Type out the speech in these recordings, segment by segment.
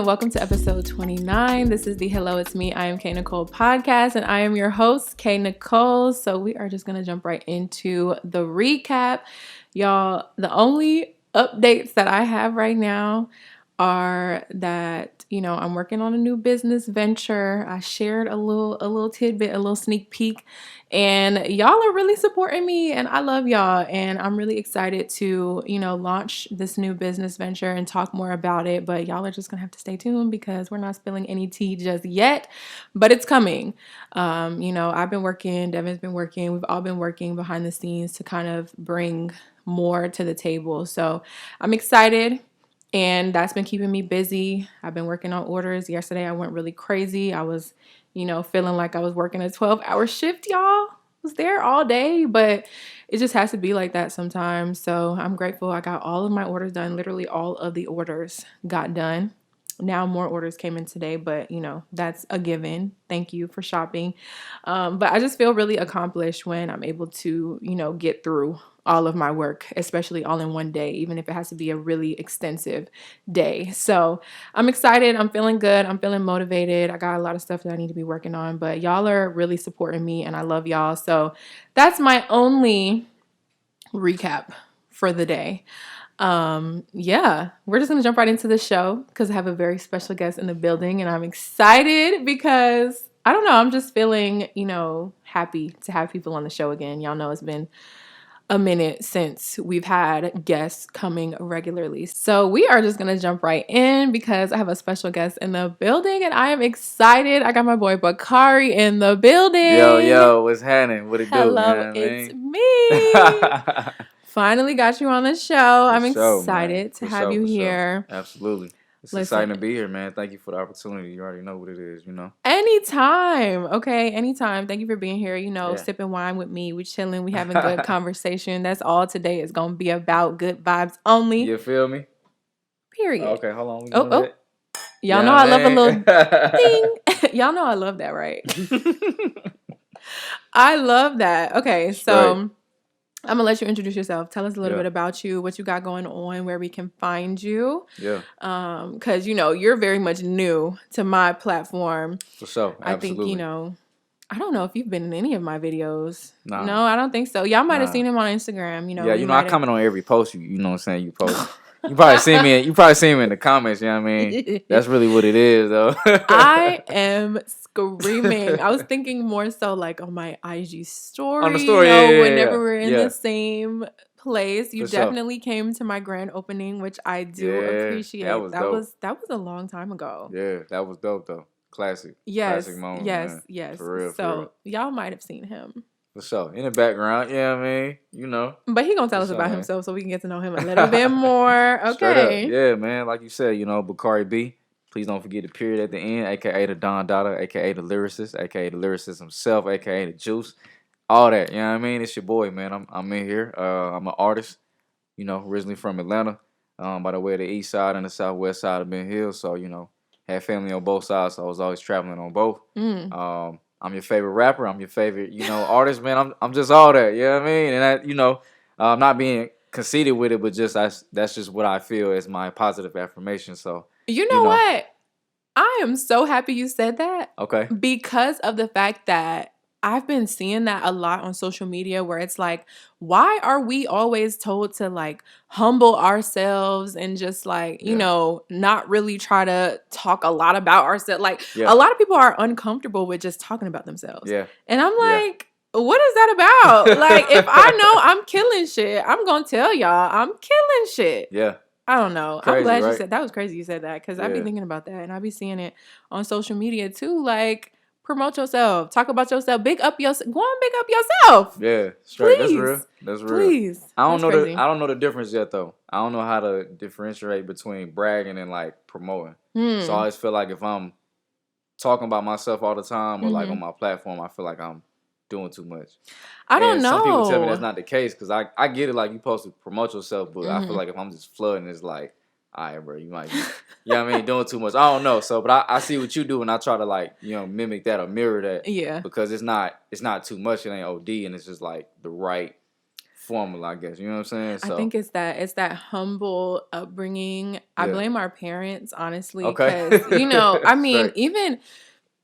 welcome to episode 29. This is the Hello, It's Me, IAmKNicole podcast, and I am your host, Kori Nicole. So we are just going to jump right into the recap. Y'all, the only updates that I have right now are that, I'm working on a new business venture. I shared a little tidbit, a little sneak peek, and y'all are really supporting me, and I love y'all, and I'm really excited to, launch this new business venture and talk more about it, but y'all are just gonna have to stay tuned because we're not spilling any tea just yet, but it's coming. I've been working, Devin's been working, we've all been working behind the scenes to kind of bring more to the table, so I'm excited. And that's been keeping me busy. I've been working on orders. Yesterday, I went really crazy. I was, feeling like I was working a 12-hour shift, y'all. I was there all day, but it just has to be like that sometimes. So I'm grateful I got all of my orders done. Literally all of the orders got done. Now more orders came in today, but, that's a given. Thank you for shopping. But I just feel really accomplished when I'm able to, get through all of my work, especially all in one day, even if it has to be a really extensive day. So I'm excited. I'm feeling good. I'm feeling motivated. I got a lot of stuff that I need to be working on, but y'all are really supporting me and I love y'all. So that's my only recap for the day. We're just gonna jump right into the show because I have a very special guest in the building and I'm excited because I don't know, I'm just feeling, happy to have people on the show again. Y'all know it's been a minute since we've had guests coming regularly. So we are just going to jump right in because I have a special guest in the building and I am excited. I got my boy Bakari in the building. Yo, what's happening? What it do? Hello, it's me. Finally got you on the show. I'm excited to have you here. Absolutely. It's exciting to be here, man. Thank you for the opportunity. You already know what it is, Anytime. Okay, anytime. Thank you for being here. Sipping wine with me. We chilling. We having good conversation. That's all today is going to be about. Good vibes only. You feel me? Period. Okay, hold on. Y'all know I love a little ding. Y'all know I love that, right? I love that. Okay, so I'm going to let you introduce yourself. Tell us a little bit about you, what you got going on, where we can find you. Yeah. Because, you're very much new to my platform. For sure. Absolutely. I think, I don't know if you've been in any of my videos. Nah. No, I don't think so. Y'all might have seen him on Instagram. Yeah, I comment on every post. You know what I'm saying? You post. You probably see me. You probably see me in the comments. You know what I mean? That's really what it is, though. I am screaming. I was thinking more so like on my IG story. On the story, whenever we're in the same place. You definitely came to my grand opening, which I do appreciate. That was a long time ago. Yeah, that was dope though. Classic. Yes. Classic moment. Yes. For real. So y'all might have seen him. For sure. In the background, But he gonna tell us about himself so we can get to know him a little bit more. Okay. Yeah, man. Like you said, Bakari B. Please don't forget the period at the end, aka the Don Dada, aka the lyricist, aka the lyricist himself, aka the Juice. All that, you know what I mean? It's your boy, man. I'm in here. I'm an artist, originally from Atlanta, by the way of the east side and the southwest side of Ben Hill. So, had family on both sides, so I was always traveling on both. I'm your favorite rapper. I'm your favorite, artist, man. I'm just all that, you know what I mean? And that, I'm not being conceited with it, but that's just what I feel is my positive affirmation. So you know what? I am so happy you said that. Okay. Because of the fact that I've been seeing that a lot on social media where it's like, why are we always told to like humble ourselves and just like, not really try to talk a lot about ourselves? Like a lot of people are uncomfortable with just talking about themselves. Yeah. And I'm like, what is that about? Like, if I know I'm killing shit, I'm going to tell y'all I'm killing shit. Yeah. I don't know. Crazy, I'm glad right? you said that. Was crazy you said that because I be thinking about that and I be seeing it on social media too. Like, promote yourself, talk about yourself, big up yourself. Go on, big up yourself. Yeah, straight. Please. That's real. Please. I don't know the difference yet though. I don't know how to differentiate between bragging and like promoting. So I always feel like if I'm talking about myself all the time or like on my platform, I feel like I'm doing too much. I don't know. Some people tell me that's not the case because I get it, like you supposed to promote yourself, but I feel like if I'm just flooding, it's like, all right, bro, you might be, doing too much. I don't know. So, but I see what you do and I try to like, mimic that or mirror that. Yeah. Because it's not too much. It ain't OD and it's just like the right formal, I guess. You know what I'm saying? I So think it's that humble upbringing. I yeah. blame our parents, honestly, Okay. because I mean, Straight. even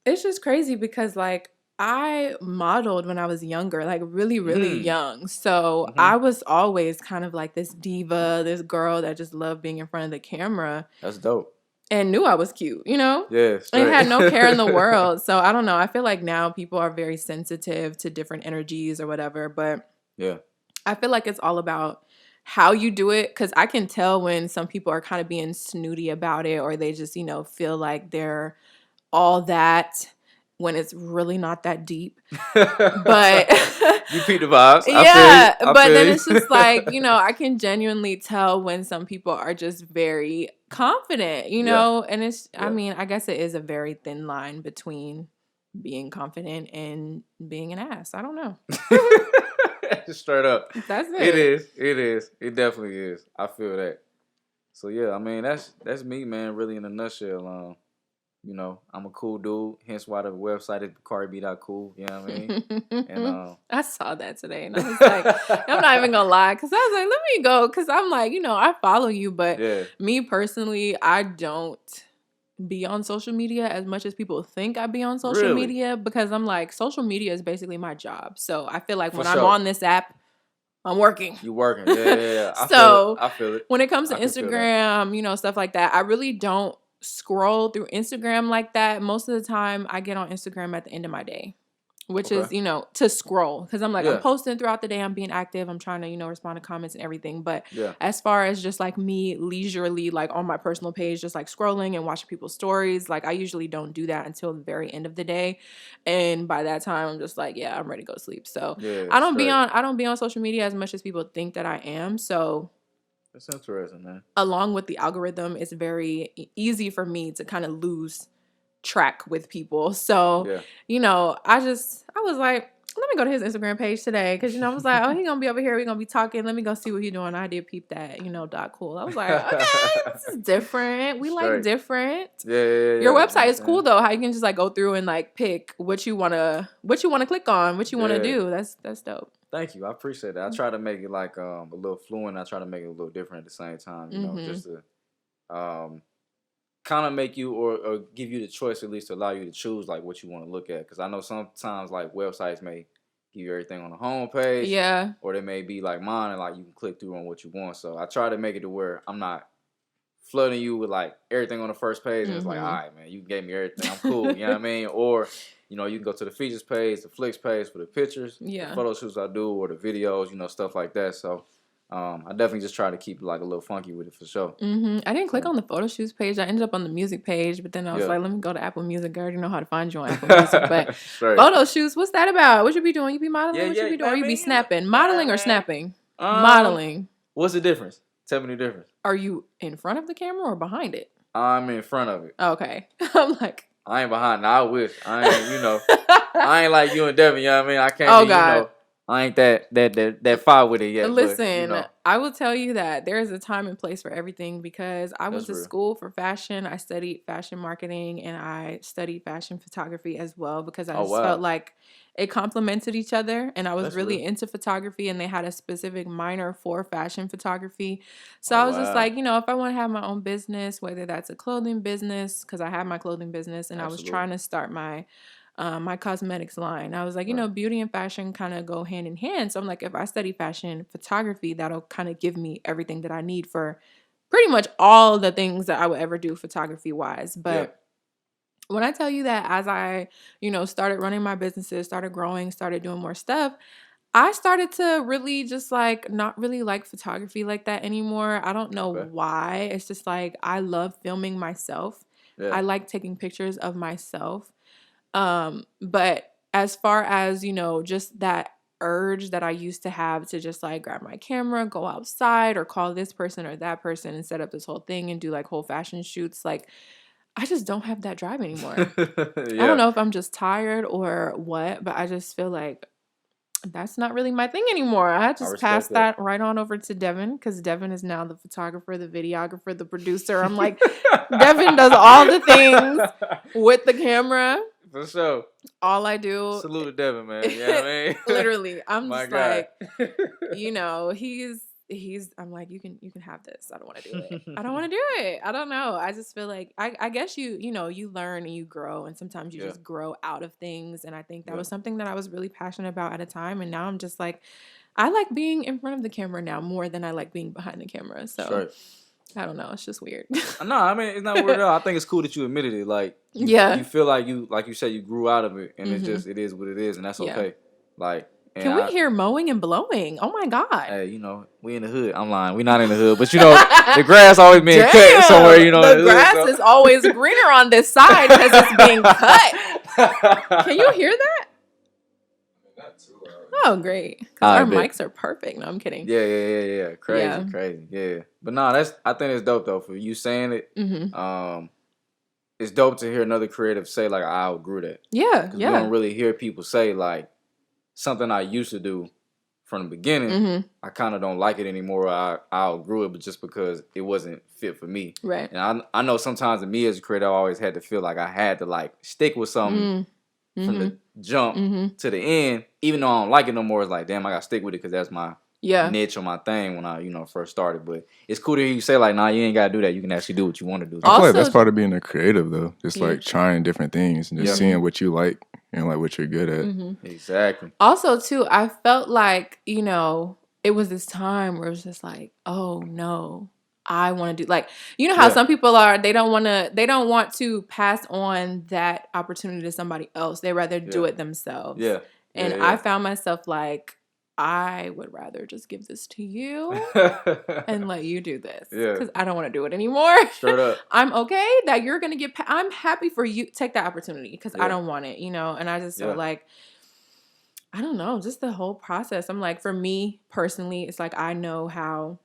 it's just crazy because like I modeled when I was younger, like really, really Mm. young. So Mm-hmm. I was always kind of like this diva, this girl that just loved being in front of the camera That's dope. and knew I was cute, Yeah, and straight. had no care in the world. So I don't know. I feel like now people are very sensitive to different energies or whatever, but Yeah. I feel like it's all about how you do it, because I can tell when some people are kind of being snooty about it, or they just, feel like they're all that when it's really not that deep. But You peep the vibes. I feel you. yeah, I but feel then you. it's just like, I can genuinely tell when some people are just very confident, Yeah. and I Yeah. mean, I guess it is a very thin line between being confident and being an ass. I don't know. Straight up. That's It it. is. It is. It definitely is. I feel that. So yeah, I mean that's me, man, really in a nutshell. I'm a cool dude, hence why the website is BakariB.cool, you know what I mean? And I saw that today and I was like, I'm not even gonna lie, because I was like, let me go, because I'm like, I follow you, but yeah. me personally, I don't be on social media as much as people think I be on social Really? media, because I'm like, social media is basically my job. So I feel like For when I'm sure. on this app, I'm working. You working. Yeah. I feel it. So I feel it. when it comes to I can feel that. Instagram, stuff like that, I really don't scroll through Instagram like that. Most of the time I get on Instagram at the end of my day, which is, Okay. to scroll, because I'm like, I'm Yeah. posting throughout the day, I'm being active, I'm trying to, respond to comments and everything. But Yeah. as far as just like me leisurely, like on my personal page, just like scrolling and watching people's stories, like I usually don't do that until the very end of the day. And by that time I'm just like, yeah, I'm ready to go to sleep. So Yeah. Straight. I don't be on social media as much as people think that I am. So That's interesting, man. along with the algorithm, it's very easy for me to kind of lose track with people. So, Yeah. I was like, let me go to his Instagram page today, because, I was like, oh, he gonna be over here, we gonna be talking. Let me go see what he doing. I did peep that, .cool. I was like, okay, this is different. We like Straight. different. Yeah. Your You know website what is I'm cool saying? though. How you can just like go through and like pick what you wanna click on, what you wanna Yeah. do. That's dope. Thank you. I appreciate that. I try to make it like a little fluent. I try to make it a little different at the same time, just to kind of make you or give you the choice, at least to allow you to choose like what you want to look at. Because I know sometimes like websites may give you everything on the home page, Yeah. or they may be like mine and like you can click through on what you want. So I try to make it to where I'm not flooding you with like everything on the first page and it's like, all right, man, you gave me everything, I'm cool. You know what I mean? Or you can go to the features page, the flicks page for the pictures, the photo shoots I do, or the videos, stuff like that. So I definitely just try to keep like a little funky with it for sure. I didn't click on the photo shoots page. I ended up on the music page, but then I was like, let me go to Apple Music. I already know how to find you on Apple Music. But photo shoots, what's that about? What you be doing? You be modeling? What you be doing? Or you be snapping? Modeling or snapping? Modeling. What's the difference? Tell me the difference. Are you in front of the camera or behind it? I'm in front of it. Okay. I'm like, I ain't behind it. I wish. I ain't, I ain't like you and Devin, you know what I mean? I can't oh be, God. I ain't that far with it yet. Listen, but, I will tell you that there is a time and place for everything, because I went to real. school for fashion. I studied fashion marketing and I studied fashion photography as well, because I just felt like it complemented each other, and I was really into photography, and they had a specific minor for fashion photography. So I was just like, if I want to have my own business, whether that's a clothing business, because I have my clothing business, and I was trying to start my cosmetics line. I was like, beauty and fashion kind of go hand in hand. So I'm like, if I study fashion photography, that'll kind of give me everything that I need for pretty much all the things that I would ever do photography wise. But when I tell you that as I, started running my businesses, started growing, started doing more stuff, I started to really just like not really like photography like that anymore. I don't know why. It's just like I love filming myself. I like taking pictures of myself. But as far as, just that urge that I used to have to just like grab my camera, go outside or call this person or that person and set up this whole thing and do like whole fashion shoots, like I just don't have that drive anymore. I don't know if I'm just tired or what, but I just feel like that's not really my thing anymore. I just passed that right on over to Devin, because Devin is now the photographer, the videographer, the producer. I'm like, Devin does all the things with the camera. For sure. All I do. Salute to Devin, man. You know what I mean? Literally, I'm My just God. like, you know, he's. I'm like, you can have this. I don't want to do it. I don't want to do it. I don't know. I just feel like I guess you learn and you grow, and sometimes you just grow out of things. And I think that was something that I was really passionate about at a time. And now I'm just like, I like being in front of the camera now more than I like being behind the camera. So I don't know. It's just weird. No, I mean, it's not weird at all. I think it's cool that you admitted it. Like, you feel like you said, you grew out of it, and it's just, it is what it is, and that's okay. Like, can we hear mowing and blowing? Oh my God. Hey, you know, we in the hood. I'm lying. We not in the hood, but you know, the grass always being cut somewhere. You know, the grass is always greener on this side because it's being cut. Can you hear that? Not too loud. Oh, great. Because our mics are perfect. No, I'm kidding. Yeah. Crazy. Yeah. But no, I think it's dope though for you saying it. It's dope to hear another creative say like, I outgrew that. Yeah. Because we don't really hear people say like, something I used to do from the beginning, I kind of don't like it anymore. I outgrew it, but just because it wasn't fit for me. Right. And I know sometimes in me as a creator, I always had to feel like I had to like stick with something from the jump to the end, even though I don't like it no more. It's like, damn, I got to stick with it because that's my niche or my thing when I first started. But it's cool to hear you say like, nah, you ain't got to do that. You can actually do what you want to do. I feel like that's part of being a creative though. Just like trying different things and just seeing what you like and like what you're good at. Exactly. Also too, I felt like, it was this time where it was just like, oh no, I want to do, like, you know how some people are, they don't want to pass on that opportunity to somebody else. They rather do it themselves. Yeah. And I found myself like, I would rather just give this to you and let you do this. Because I don't want to do it anymore. Straight up. I'm okay that you're going to I'm happy for you. Take that opportunity because I don't want it, And I just felt like, I don't know, just the whole process. I'm like, for me personally, it's like I know how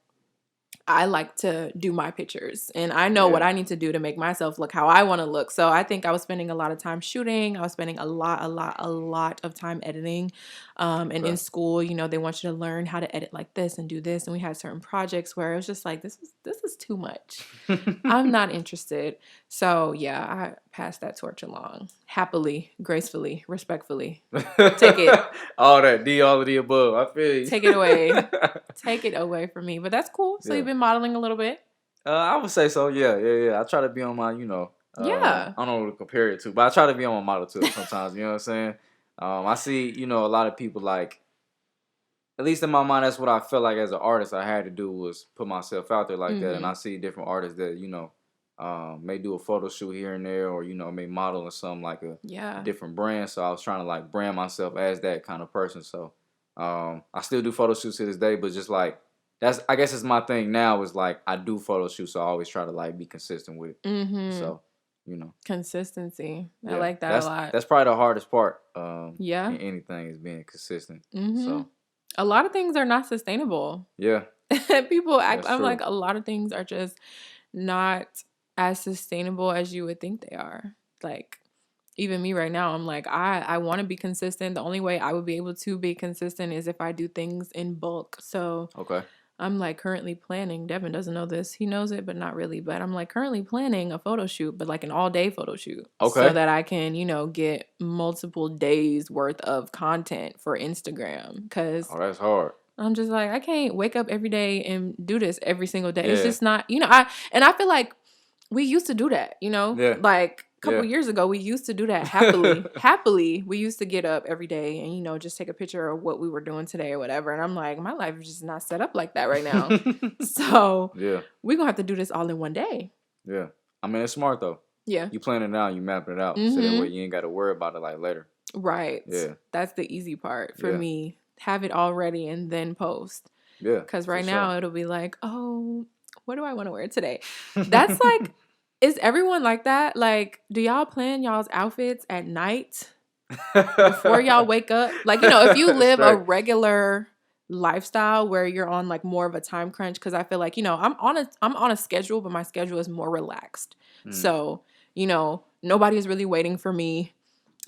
I like to do my pictures and I know what I need to do to make myself look how I want to look. So I think I was spending a lot of time shooting. I was spending a lot of time editing. And in school, they want you to learn how to edit like this and do this. And we had certain projects where it was just like, this is too much. I'm not interested. So yeah, I passed that torch along happily, gracefully, respectfully. Take it. All that all of the above. I feel you. Take it away. Take it away from me. But that's cool. So you've been modeling a little bit? I would say so. Yeah. I try to be on my, I don't know what to compare it to, but I try to be on my model too sometimes. You know what I'm saying? I see, a lot of people like, at least in my mind, that's what I felt like as an artist I had to do was put myself out there like that. And I see different artists that, may do a photo shoot here and there or, may model in something like a different brand. So I was trying to like brand myself as that kind of person. So I still do photo shoots to this day, but just like, I guess it's my thing now is like I do photo shoots, so I always try to like be consistent with it. So, consistency. I like that a lot. That's probably the hardest part. In anything is being consistent. So a lot of things are not sustainable. Yeah. People act. I'm like a lot of things are just not as sustainable as you would think they are. Like even me right now, I'm like I want to be consistent. The only way I would be able to be consistent is if I do things in bulk. So I'm like currently planning. Devin doesn't know this. He knows it, but not really. But I'm like currently planning a photo shoot, but like an all-day photo shoot. Okay. So that I can, get multiple days worth of content for Instagram. Because that's hard. I'm just like, I can't wake up every day and do this every single day. Yeah. It's just not, I feel like we used to do that, like a couple years ago, we used to do that happily. We used to get up every day and, just take a picture of what we were doing today or whatever. And I'm like, my life is just not set up like that right now. So we're going to have to do this all in one day. Yeah. I mean, it's smart though. Yeah. You plan it out, you map it out. So that way you ain't got to worry about it like later. Right. Yeah. That's the easy part for me. Have it all ready and then post. Yeah. Because right now it'll be like, oh, what do I want to wear today? That's like, is everyone like that? Like, do y'all plan y'all's outfits at night before y'all wake up? Like, if you live a regular lifestyle where you're on like more of a time crunch, because I feel like, I'm on a schedule, but my schedule is more relaxed. So, nobody is really waiting for me.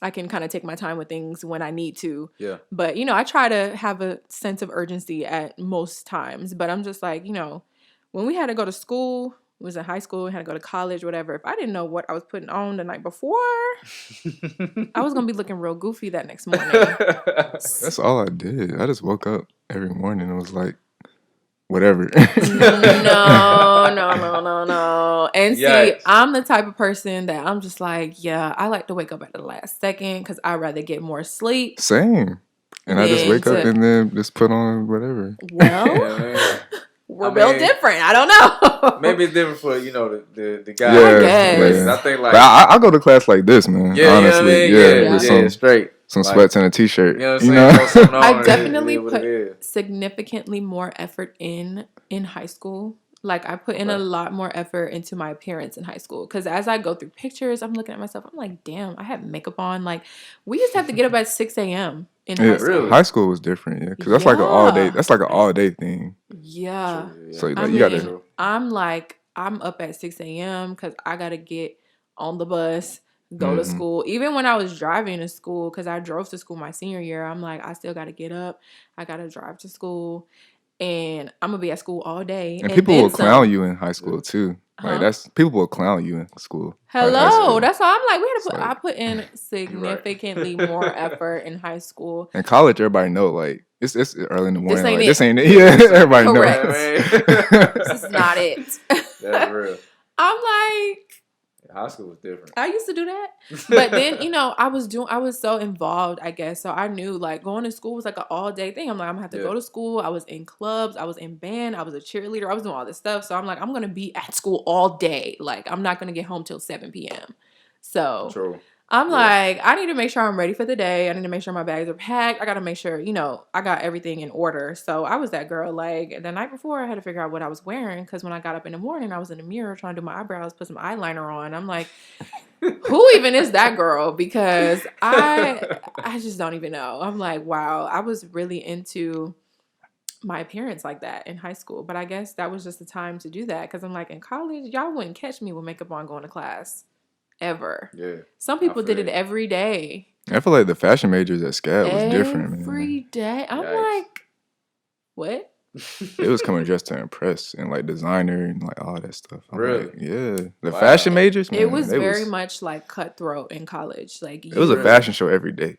I can kind of take my time with things when I need to. Yeah. But, I try to have a sense of urgency at most times. But I'm just like, when we had to go to school, was in high school and had to go to college, whatever, if I didn't know what I was putting on the night before, I was going to be looking real goofy that next morning. That's all I did. I just woke up every morning and was like, whatever. No. And see, I'm the type of person that I'm just like, yeah, I like to wake up at the last second because I'd rather get more sleep. Same. And I just wake up and then just put on whatever. Well, we're real different. I don't know. Maybe it's different for, you know, the guy. Yeah, I guess. I think like... I'll go to class like this, man. Yeah, honestly. You know what I mean? Yeah, straight. Some sweats and a t-shirt. You know what I'm saying? I definitely put significantly more effort in high school. Like, I put in a lot more effort into my appearance in high school. Because as I go through pictures, I'm looking at myself. I'm like, damn, I had makeup on. Like, we used to have to get up at 6 a.m. in high school. Really? High school was different, yeah. Because that's like an all day. That's like an all day thing. Yeah. So like, you got to. I'm up at 6 a.m. because I got to get on the bus, go to school. Even when I was driving to school, because I drove to school my senior year, I'm like, I still got to get up. I got to drive to school. And I'm going to be at school all day. And people will clown you in high school, too. Like, people will clown you in school. Hello. That's why I'm like, I put in significantly more effort in high school. In college, everybody know, like, it's early in the morning. This ain't it. Yeah, everybody Correct. knows. This is not it. That's real. I'm like... High school was different. I used to do that. But then, you know, I was so involved, I guess. So I knew, like, going to school was like an all-day thing. I'm like, I'm going to have to go to school. I was in clubs. I was in band. I was a cheerleader. I was doing all this stuff. So I'm like, I'm going to be at school all day. Like, I'm not going to get home till 7 p.m. So... True. I'm like, I need to make sure I'm ready for the day. I need to make sure my bags are packed. I got to make sure, you know, I got everything in order. So I was that girl. Like, the night before, I had to figure out what I was wearing. Because when I got up in the morning, I was in the mirror trying to do my eyebrows, put some eyeliner on. I'm like, who even is that girl? Because I just don't even know. I'm like, wow, I was really into my appearance like that in high school. But I guess that was just the time to do that. Because I'm like, in college, y'all wouldn't catch me with makeup on going to class. Ever. Yeah. Some people did it every day. I feel like the fashion majors at SCAD was different. Every day. I'm like, what? It was coming dressed to impress and like designer and like all that stuff. I'm really? Like, yeah. The fashion majors, man, it was very much like cutthroat in college. Like, it was a fashion show every day.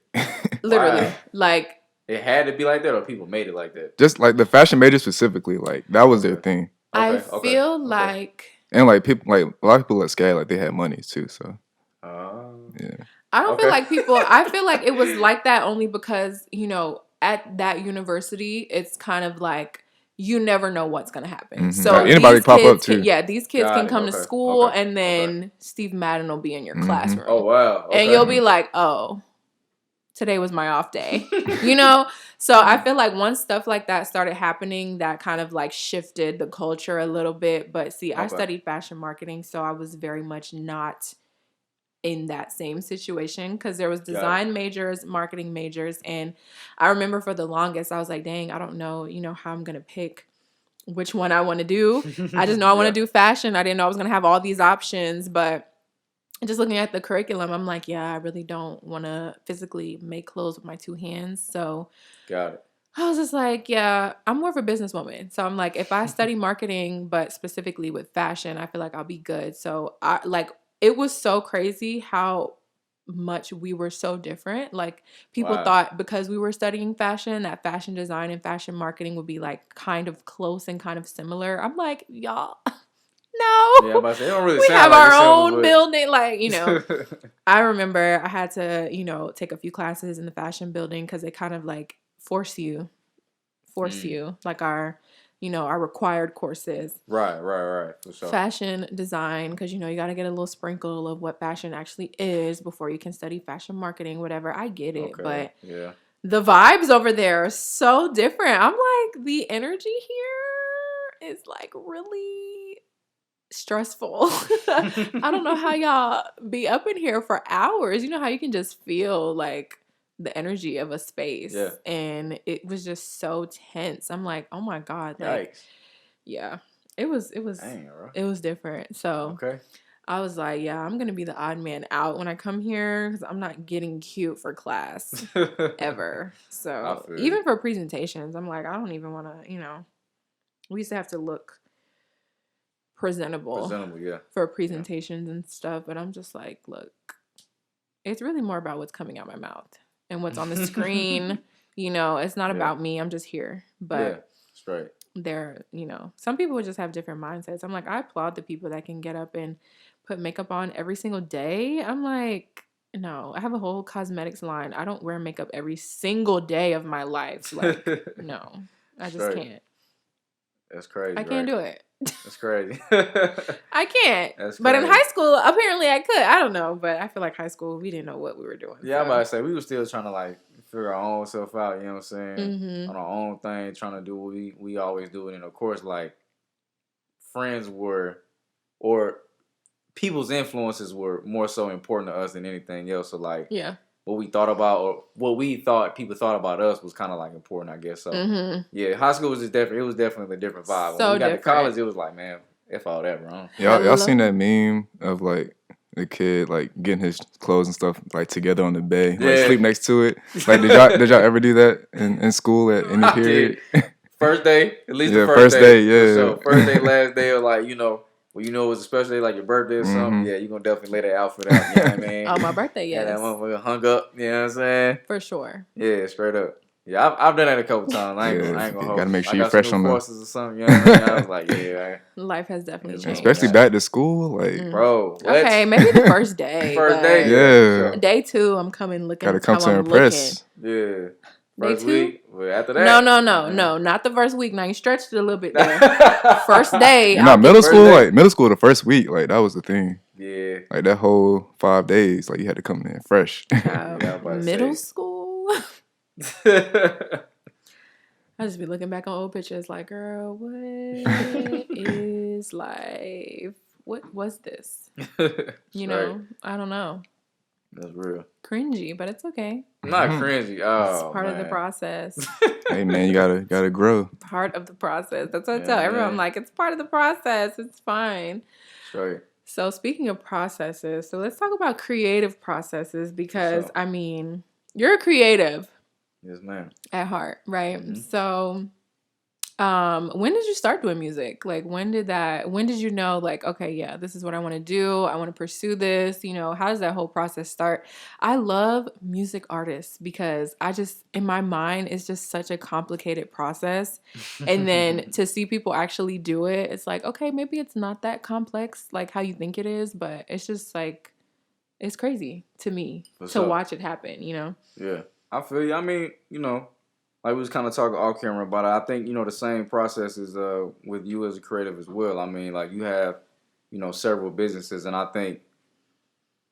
Literally. Wow. Like, it had to be like that, or people made it like that? Just like the fashion majors specifically, like that was their thing. I feel like... And like people, like a lot of people at SCAD, like they had money too. So, yeah. I don't feel like people. I feel like it was like that only because, you know, at that university, it's kind of like you never know what's gonna happen. Mm-hmm. So like anybody pop up too. These kids can come to school and then Steve Madden will be in your classroom. Oh wow! And you'll be like, oh, today was my off day, you know? So I feel like once stuff like that started happening, that kind of like shifted the culture a little bit. But see, I studied fashion marketing, so I was very much not in that same situation because there was design majors, marketing majors. And I remember for the longest, I was like, dang, I don't know, you know, how I'm going to pick which one I want to do. I just know I want to do fashion. I didn't know I was going to have all these options, but just looking at the curriculum, I'm like, yeah, I really don't want to physically make clothes with my two hands. So got it. I was just like, yeah, I'm more of a businesswoman. So I'm like, if I study marketing, but specifically with fashion, I feel like I'll be good. So it was so crazy how much we were so different. Like people thought because we were studying fashion, that fashion design and fashion marketing would be like kind of close and kind of similar. I'm like, y'all. No, yeah, but they don't really we sound have like our own building. Like, you know, I remember I had to, you know, take a few classes in the fashion building because they kind of like force you like our, you know, our required courses. Right. For sure. Fashion design, because, you know, you got to get a little sprinkle of what fashion actually is before you can study fashion marketing, whatever. I get it, but the vibes over there are so different. I'm like, the energy here is like really stressful. I don't know how y'all be up in here for hours. You know how you can just feel like the energy of a space, and it was just so tense. I'm like, oh my god, like, yeah, it was different. So I was like, yeah, I'm gonna be the odd man out when I come here because I'm not getting cute for class ever. So even for presentations, I'm like, I don't even want to. You know, we used to have to look presentable yeah, for presentations and stuff. But I'm just like, look, it's really more about what's coming out my mouth and what's on the screen. You know, it's not about me. I'm just here. But straight. There, you know, some people would just have different mindsets. I'm like, I applaud the people that can get up and put makeup on every single day. I'm like, no, I have a whole cosmetics line. I don't wear makeup every single day of my life. Like, no, I just can't. That's crazy. I can't do it. That's crazy. I can't. That's crazy. But in high school, apparently I could. I don't know. But I feel like high school, we didn't know what we were doing. Yeah, I'm about to say, we were still trying to, like, figure our own self out, you know what I'm saying? Mm-hmm. On our own thing, trying to do what we always do. And, of course, like, friends were, or people's influences were more so important to us than anything else. So, like, what we thought about, or what we thought people thought about us was kind of, like, important, I guess. So, yeah, high school was just different. It was definitely a different vibe. So when we got to college, it was like, man, F all that, bro. Y'all seen that meme of, like, the kid, like, getting his clothes and stuff, like, together on the bed, like, sleep next to it? Like, did y'all ever do that in school at any period? First day, at least the first day. So first day, last day, or, like, you know, well, you know, it was especially like your birthday or something. Yeah, you're going to definitely lay that outfit out. You know what I mean? On my birthday, yes. Yeah, that motherfucker hung up. You know what I'm saying? For sure. Yeah, straight up. Yeah, I've done that a couple times. I ain't gonna hold. Gotta make sure you're fresh on the courses or something. You know what I mean? I was like, yeah. Life has definitely changed. Especially back to school, like, bro. Okay, maybe the first day. First day, yeah. Day 2, I'm coming looking. Gotta come to impress. Yeah. First week. Well, after that. No, not the first week. Now you stretched it a little bit there. First day. You know, middle school, the first week, like, that was the thing. Yeah. Like, that whole 5 days, like, you had to come in fresh. Middle school. I just be looking back on old pictures like, girl, what is life? What was this? You know, I don't know. That's real. Cringy, but it's okay. Not cringy. Oh, it's part of the process. Hey, man, you gotta grow. Part of the process. That's what I tell everyone. I'm like, it's part of the process. It's fine. Right. So speaking of processes, so let's talk about creative processes because, I mean, you're a creative. Yes, ma'am. At heart, right? Mm-hmm. So, when did you start doing music? Like, when did you know, like, okay, yeah, this is what I want to do. I want to pursue this. You know, how does that whole process start? I love music artists because in my mind, it's just such a complicated process. And then to see people actually do it, it's like, okay, maybe it's not that complex, like how you think it is, but it's just like, it's crazy to me to watch it happen, you know? Yeah. I feel you. I mean, you know, like we was kind of talking off camera about it. I think, you know, the same process is with you as a creative as well. I mean, like you have, you know, several businesses, and I think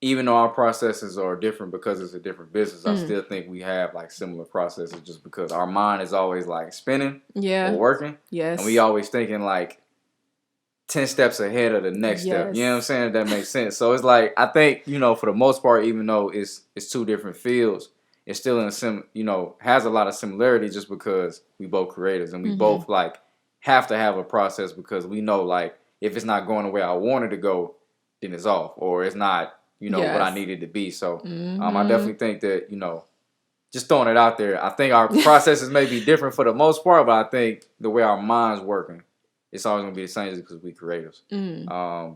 even though our processes are different because it's a different business, I still think we have like similar processes just because our mind is always like spinning or working. Yes. And we always thinking like 10 steps ahead of the next step. You know what I'm saying? If that makes sense. So it's like, I think, you know, for the most part, even though it's two different fields, it's still has a lot of similarity just because we both creators and we both like have to have a process because we know like if it's not going the way I wanted to go, then it's off or it's not, you know, what I needed to be. So I definitely think that, you know, just throwing it out there, I think our processes may be different for the most part, but I think the way our minds working, it's always gonna be the same just because we creatives.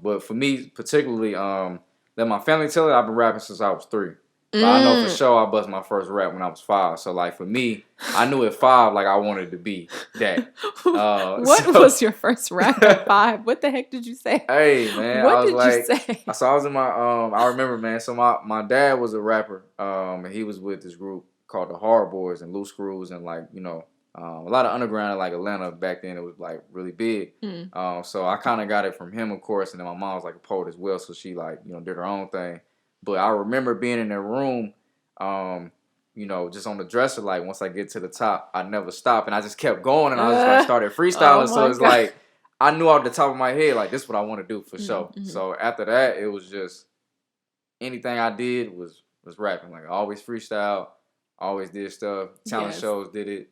But for me particularly, let my family tell it, I've been rapping since I was 3. But I know for sure I bust my first rap when I was 5. So, like, for me, I knew at 5, like, I wanted to be that. What was your first rap at 5? What the heck did you say? Hey, man. What did you say? So, I was in my, I remember, man. So, my dad was a rapper. And he was with this group called the Hard Boys and Loose Screws and, like, you know, a lot of underground in, like, Atlanta back then. It was, like, really big. So, I kind of got it from him, of course. And then my mom was, like, a poet as well. So, she, like, you know, did her own thing. But I remember being in their room, you know, just on the dresser, like, once I get to the top, I never stop. And I just kept going, and I just, like, started freestyling. So it's like, I knew off the top of my head, like, this is what I want to do for sure. So after that, it was just, anything I did was rapping. Like, I always freestyle, always did stuff. Talent shows, did it.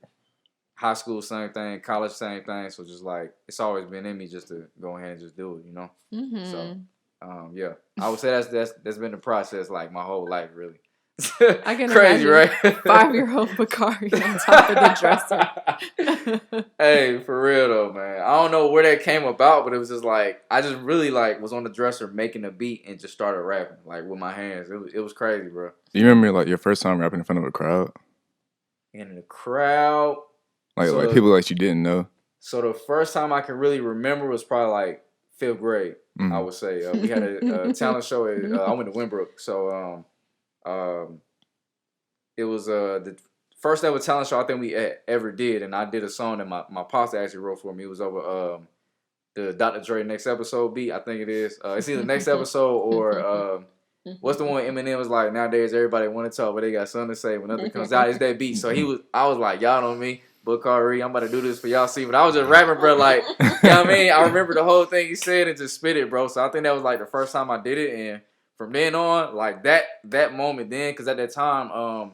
High school, same thing. College, same thing. So just, like, it's always been in me just to go ahead and just do it, you know? So... yeah, I would say that's been the process like my whole life, really. I can Crazy, imagine right? 5-year-old Bakari on top of the dresser. Hey, for real though, man. I don't know where that came about, but it was just like I just really like was on the dresser making a beat and just started rapping like with my hands. It was crazy, bro. Do you remember like your first time rapping in front of a crowd? In the crowd, Like people like you didn't know. So the first time I can really remember was probably like 5th grade. I would say we had a talent show. I went to Winbrook, so it was the first ever talent show I think we ever did, and I did a song that my pops actually wrote for me. It was over the Dr. Dre Next Episode beat, I think it is. It's either Next Episode or what's the one Eminem was like, nowadays everybody want to talk, but they got something to say when nothing comes out. It's that beat. So I was like, y'all know me, Bakari, I'm about to do this for y'all see. But I was just rapping, bro, like, you know what I mean? I remember the whole thing he said and just spit it, bro. So I think that was like the first time I did it, and from then on, like that moment then, because at that time,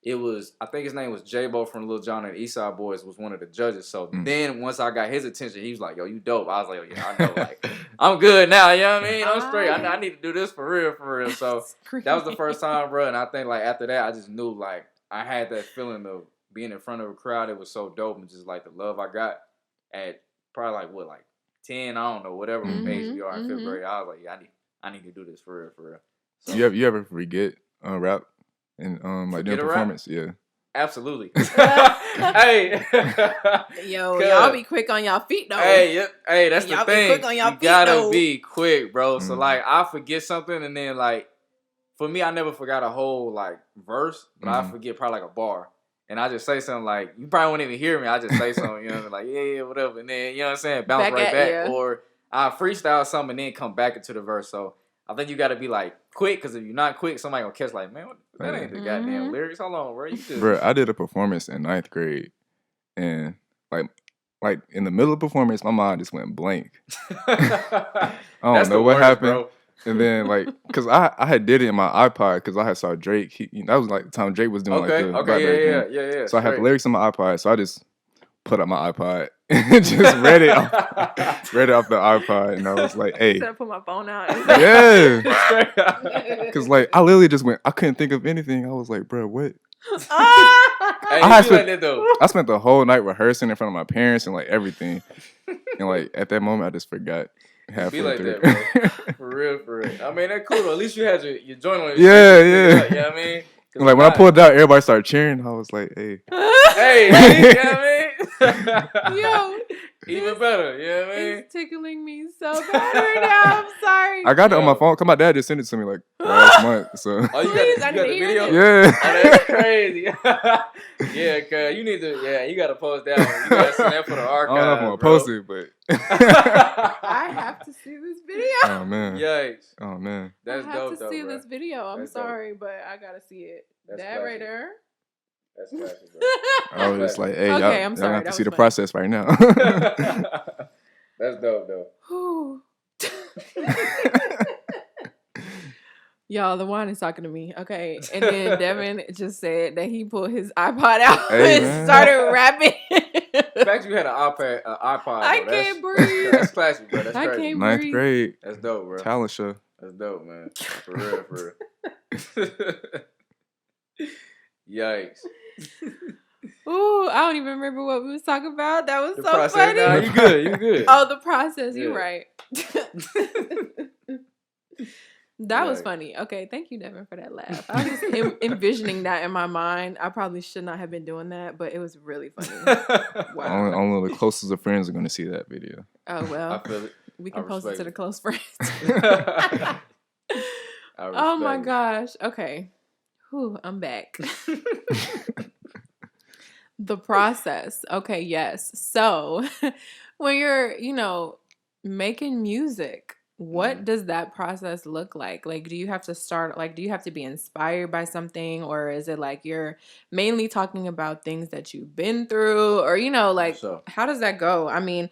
it was, I think his name was J-Bo from Lil Jon and the Eastside Boys was one of the judges. So then once I got his attention, he was like, yo, you dope. I was like, oh, yeah, I know. Like, I'm good now. You know what I mean? I'm straight. I need to do this for real. So that was the first time, bro. And I think, like, after that, I just knew, like, I had that feeling of being in front of a crowd. It was so dope. And just, like, the love I got at probably, like 10, I don't know, whatever age we are in 5th grade. I was like, yeah, I need to do this for real. So, you ever forget rap? And like doing performance, yeah. Absolutely. Hey, yo, y'all be quick on y'all feet though. Hey, that's y'all the thing. Be quick on y'all feet, gotta though. Be quick, bro. So like, I forget something, and then like, for me, I never forgot a whole like verse, but I forget probably like a bar, and I just say something like, you probably won't even hear me. I just say something, you know, like yeah, whatever, and then you know what I'm saying, bounce right back, or I freestyle something and then come back into the verse. So I think you got to be like quick, because if you're not quick, somebody gonna catch like, man, that ain't the goddamn lyrics. Hold on, bro. You just... Bro, I did a performance in 9th grade, and like in the middle of the performance, my mind just went blank. I don't know what happened. Bro. And then like, cause I had did it in my iPod because I had saw Drake. That was like the time Drake was doing like the yeah. So I had the lyrics on my iPod, so I just put up my iPod and just read it off the iPod, and I was like, "Hey." Instead of put my phone out. Yeah. Because like I literally just went. I couldn't think of anything. I was like, "Bro, what?" Hey, I spent the whole night rehearsing in front of my parents and like everything, and like at that moment, I just forgot. Be like that, bro. For real. I mean, that's cool. At least you had your joint on. Yeah. You know what I mean? Like when I pulled it out, everybody started cheering. I was like, "Hey, hey, you know what I mean?" Yo, even better. You know what I mean? It's tickling me so bad right now. I'm sorry. I got it on my phone. Cause my dad just sent it to me like last month. So oh, you got the video? Yeah. Oh, that's crazy. Yeah, cause you need to. Yeah, you gotta post that one. You gotta send that for the archive. I don't know if I'm gonna post it, but I have to see this video. Oh man. Yikes. Oh man. That's dope. I have to see bro. this video. I'm that's sorry, dope. but I gotta see it. That's that classic. Right there. That's classic, bro. I was just like, hey, okay, y'all, I'm sorry. y'all have to see the funny. process right now. That's dope, though. Y'all, the wine is talking to me. Okay. And then Devin just said that he pulled his iPod out and started rapping. The fact you had an iPod. I can't breathe. That's classic, bro. That's I crazy. can't 9th breathe. grade. That's dope, bro. Talent show. That's dope, man. For real. Yikes. Ooh, I don't even remember what we was talking about. That was The so process. funny. Nah, you good. Oh, the process. Yeah. You're right. That was funny. Okay, thank you, Devin, for that laugh. I was just envisioning that in my mind. I probably should not have been doing that, but it was really funny. Wow. Only the closest of friends are going to see that video. Oh, well. I feel it. We can post it to the close friends. Oh my gosh. Okay. Whew, I'm back. The process. Okay, yes. So when you're, making music, what does that process look like? Like, do you have to start, do you have to be inspired by something, or is it like you're mainly talking about things that you've been through, or, how does that go? I mean,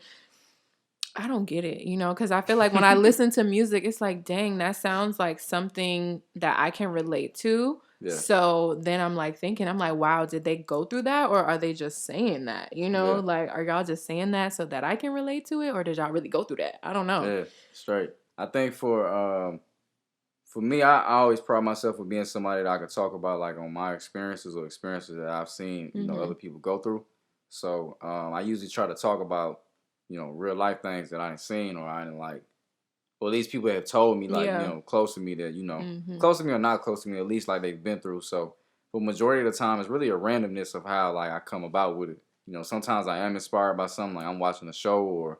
I don't get it, because I feel like when I listen to music, it's like, dang, that sounds like something that I can relate to. Yeah. So then I'm thinking, wow, did they go through that, or are they just saying that? Are y'all just saying that so that I can relate to it, or did y'all really go through that? I don't know. Yeah, straight. I think for For me, I always pride myself with being somebody that I could talk about like on my experiences or experiences that I've seen, other people go through. So I usually try to talk about, real life things that I didn't seen or I didn't like, or at least people have told me like, close to me that, close to me or not close to me, at least like they've been through. So for majority of the time, it's really a randomness of how like I come about with it. Sometimes I am inspired by something, like I'm watching a show or,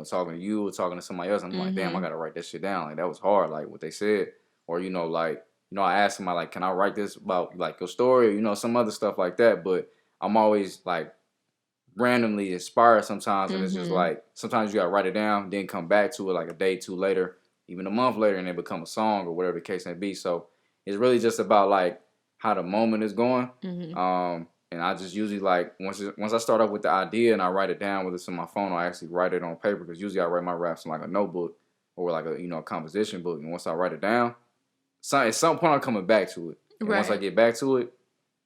talking to you or talking to somebody else. I'm like, damn, I got to write that shit down. Like that was hard, like what they said. Or, like, I asked somebody, like, can I write this about, like, your story or, some other stuff like that. But I'm always, like, randomly inspired sometimes. And it's just, like, sometimes you got to write it down, then come back to it, like, a day, two later, even a month later, and it become a song or whatever the case may be. So it's really just about, like, how the moment is going. And I just usually, like, once I start off with the idea and I write it down, whether it's on my phone or I actually write it on paper, because usually I write my raps in, like, a notebook or, like, a composition book. And once I write it down, at some point I'm coming back to it. And once I get back to it,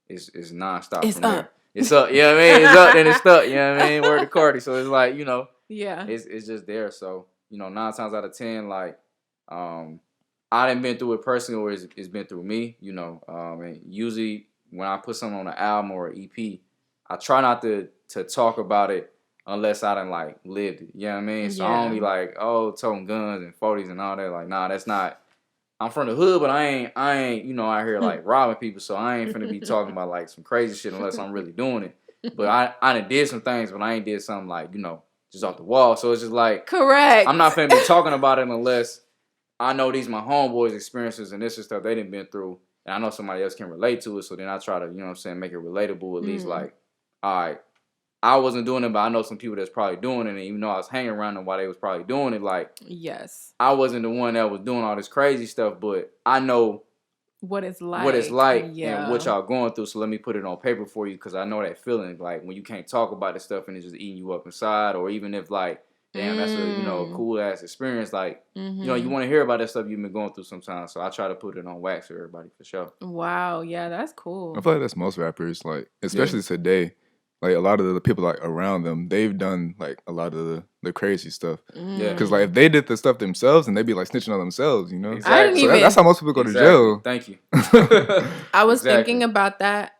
it's nonstop from there. It's up, you know what I mean? It's up, then it's stuck, you know what I mean? Word to Cardi. So it's like, it's just there. So, 9 times out of 10, like, I done been through it personally or it's been through me, and usually when I put something on an album or an EP, I try not to talk about it unless I done, like, lived it, you know what I mean? So I don't be like, oh, toting guns and 40s and all that. Like, nah, that's not. I'm from the hood, but I ain't, out here like robbing people, so I ain't finna be talking about like some crazy shit unless I'm really doing it. But I done did some things, but I ain't did something like, just off the wall. So it's just like, correct. I'm not finna be talking about it unless I know these my homeboys' experiences and this is stuff they done been through, and I know somebody else can relate to it. So then I try to, make it relatable, at least like, all right, I wasn't doing it, but I know some people that's probably doing it. And even though I was hanging around them while they was probably doing it, like, yes, I wasn't the one that was doing all this crazy stuff, but I know what it's like, and what y'all going through. So let me put it on paper for you, because I know that feeling, like when you can't talk about this stuff and it's just eating you up inside, or even if like, damn, that's a cool ass experience. Like, you want to hear about that stuff you've been going through sometimes. So I try to put it on wax for everybody for sure. Wow, yeah, that's cool. I feel like that's most rappers, like especially today. Like, a lot of the people, like, around them, they've done, like, a lot of the crazy stuff. Yeah. Because, like, if they did the stuff themselves, and they'd be, like, snitching on themselves, Exactly. So that's how most people go to jail. Thank you. I was thinking about that,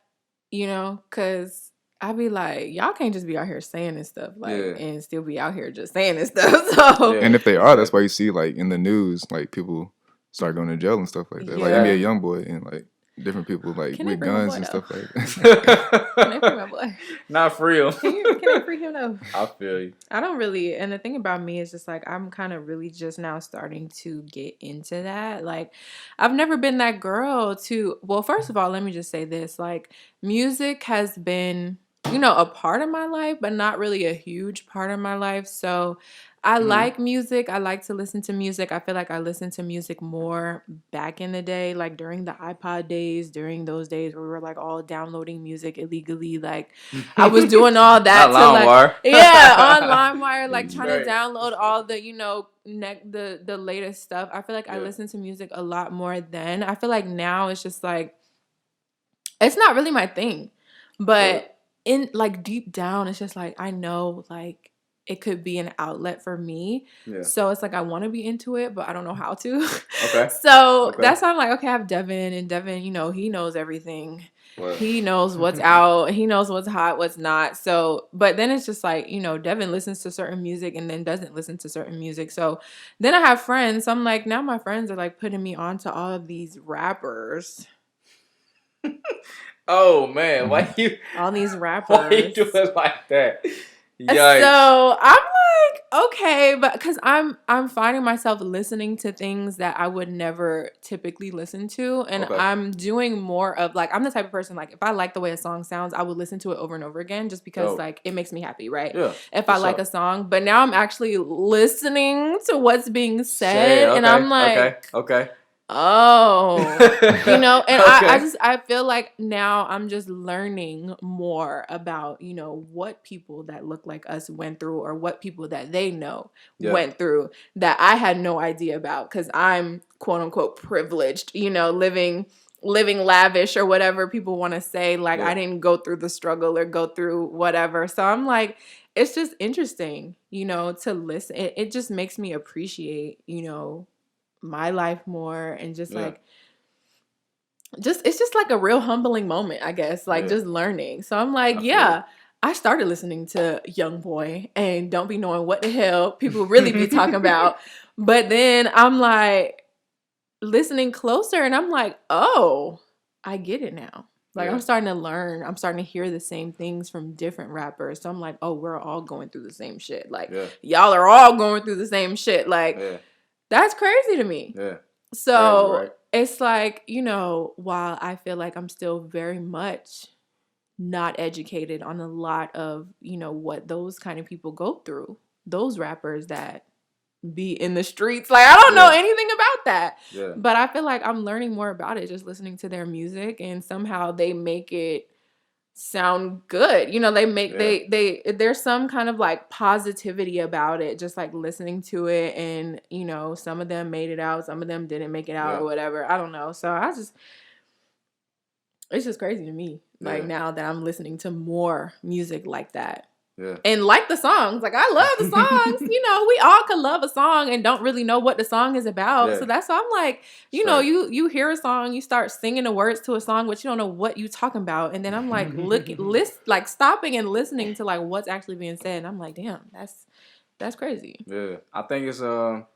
because I'd be like, y'all can't just be out here saying this stuff, like, and still be out here just saying this stuff. So. And if they are, that's why you see, like, in the news, like, people start going to jail and stuff like that. Like, NBA Youngboy and, like, different people like with guns and stuff like that. Can I free my boy? Not for real. Can I free him though? I feel you. I don't really, and the thing about me is just like I'm kind of really just now starting to get into that. Like, I've never been that girl to. Well, first of all, let me just say this: like, music has been, a part of my life, but not really a huge part of my life. So I like music. I like to listen to music. I feel like I listened to music more back in the day, like during the iPod days, during those days where we were like all downloading music illegally. Like, I was doing all that to LimeWire. on LimeWire, like trying to download all the, the latest stuff. I feel like I listened to music a lot more then. I feel like now it's just like, it's not really my thing, but in like deep down, it's just like, I know like it could be an outlet for me. Yeah. So it's like I want to be into it, but I don't know how to. Okay. So that's why I'm like, okay, I have Devin, and Devin, he knows everything. What? He knows what's out. He knows what's hot, what's not. So, but then it's just like, Devin listens to certain music and then doesn't listen to certain music. So then I have friends. So I'm like, now my friends are like putting me onto all of these rappers. Oh man, why you? All these rappers. Why you do it like that? Yikes. So I'm like, okay, but because I'm finding myself listening to things that I would never typically listen to, and I'm doing more of like, I'm the type of person, like, if I like the way a song sounds, I would listen to it over and over again just because like it makes me happy, right? Yeah. If I like a song, but now I'm actually listening to what's being said, and I'm like, okay. Oh, and I feel like now I'm just learning more about, what people that look like us went through, or what people that they know went through that I had no idea about, because I'm quote unquote privileged, living lavish or whatever people want to say. Like, I didn't go through the struggle or go through whatever. So I'm like, it's just interesting, to listen. It just makes me appreciate, my life more, and just like it's just like a real humbling moment, I guess, like just learning. So I'm like, I started listening to Young Boy and don't be knowing what the hell people really be talking about. But then I'm like listening closer and I'm like, oh, I get it now. Like I'm starting to learn. I'm starting to hear the same things from different rappers. So I'm like, oh, we're all going through the same shit. Like y'all are all going through the same shit. Like that's crazy to me. Yeah. So it's like, you know, while I feel like I'm still very much not educated on a lot of, you know, what those kind of people go through, those rappers that be in the streets, like I don't know anything about that. But I feel like I'm learning more about it just listening to their music, and somehow they make it sound good. You know, they make there's some kind of like positivity about it, just like listening to it. And you know, some of them made it out, some of them didn't make it out or whatever, I don't know. So it's just crazy to me, like now that I'm listening to more music like that. And like the songs, like I love the songs. You know, we all could love a song and don't really know what the song is about. So that's why I'm like, you know, you hear a song, you start singing the words to a song, but you don't know what you talking about. And then I'm like like stopping and listening to like what's actually being said. And I'm like, damn, that's crazy. Yeah, I think it's you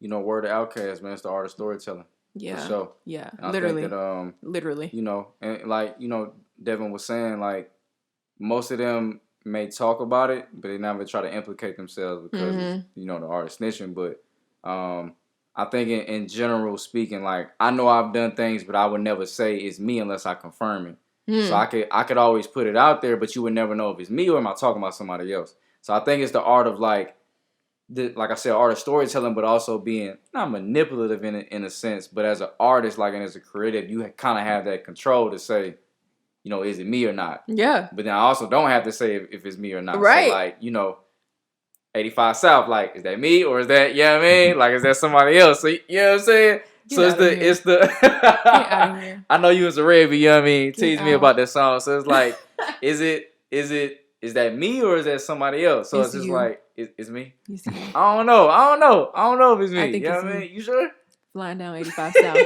know, word of Outkast, man. It's the art of storytelling. Yeah, for sure. Yeah, and literally. I think that, literally. You know, and like you know, Devin was saying, like most of them may talk about it, but they never try to implicate themselves because it's, you know, the art is snitching. But I think in general speaking, like I know I've done things, but I would never say it's me unless I confirm it. So I could always put it out there, but you would never know if it's me or am I talking about somebody else. So I think it's the art of like I said, art of storytelling, but also being not manipulative in a sense, but as an artist, like and as a creative, you kind of have that control to say, you know, is it me or not? Yeah. But then I also don't have to say if it's me or not. Right. So like, you know, 85 South, like, is that me or is that, you know what I mean? Like, is that somebody else? So, you know what I'm saying? So it's the Get out of here. I know you was a red, but you know what I mean? Tease me about that song. So it's like, is that me or is that somebody else? So it's just you. Like, it's me? I don't know. I don't know if it's me. I think you know what I mean? You sure? Flying down 85 South.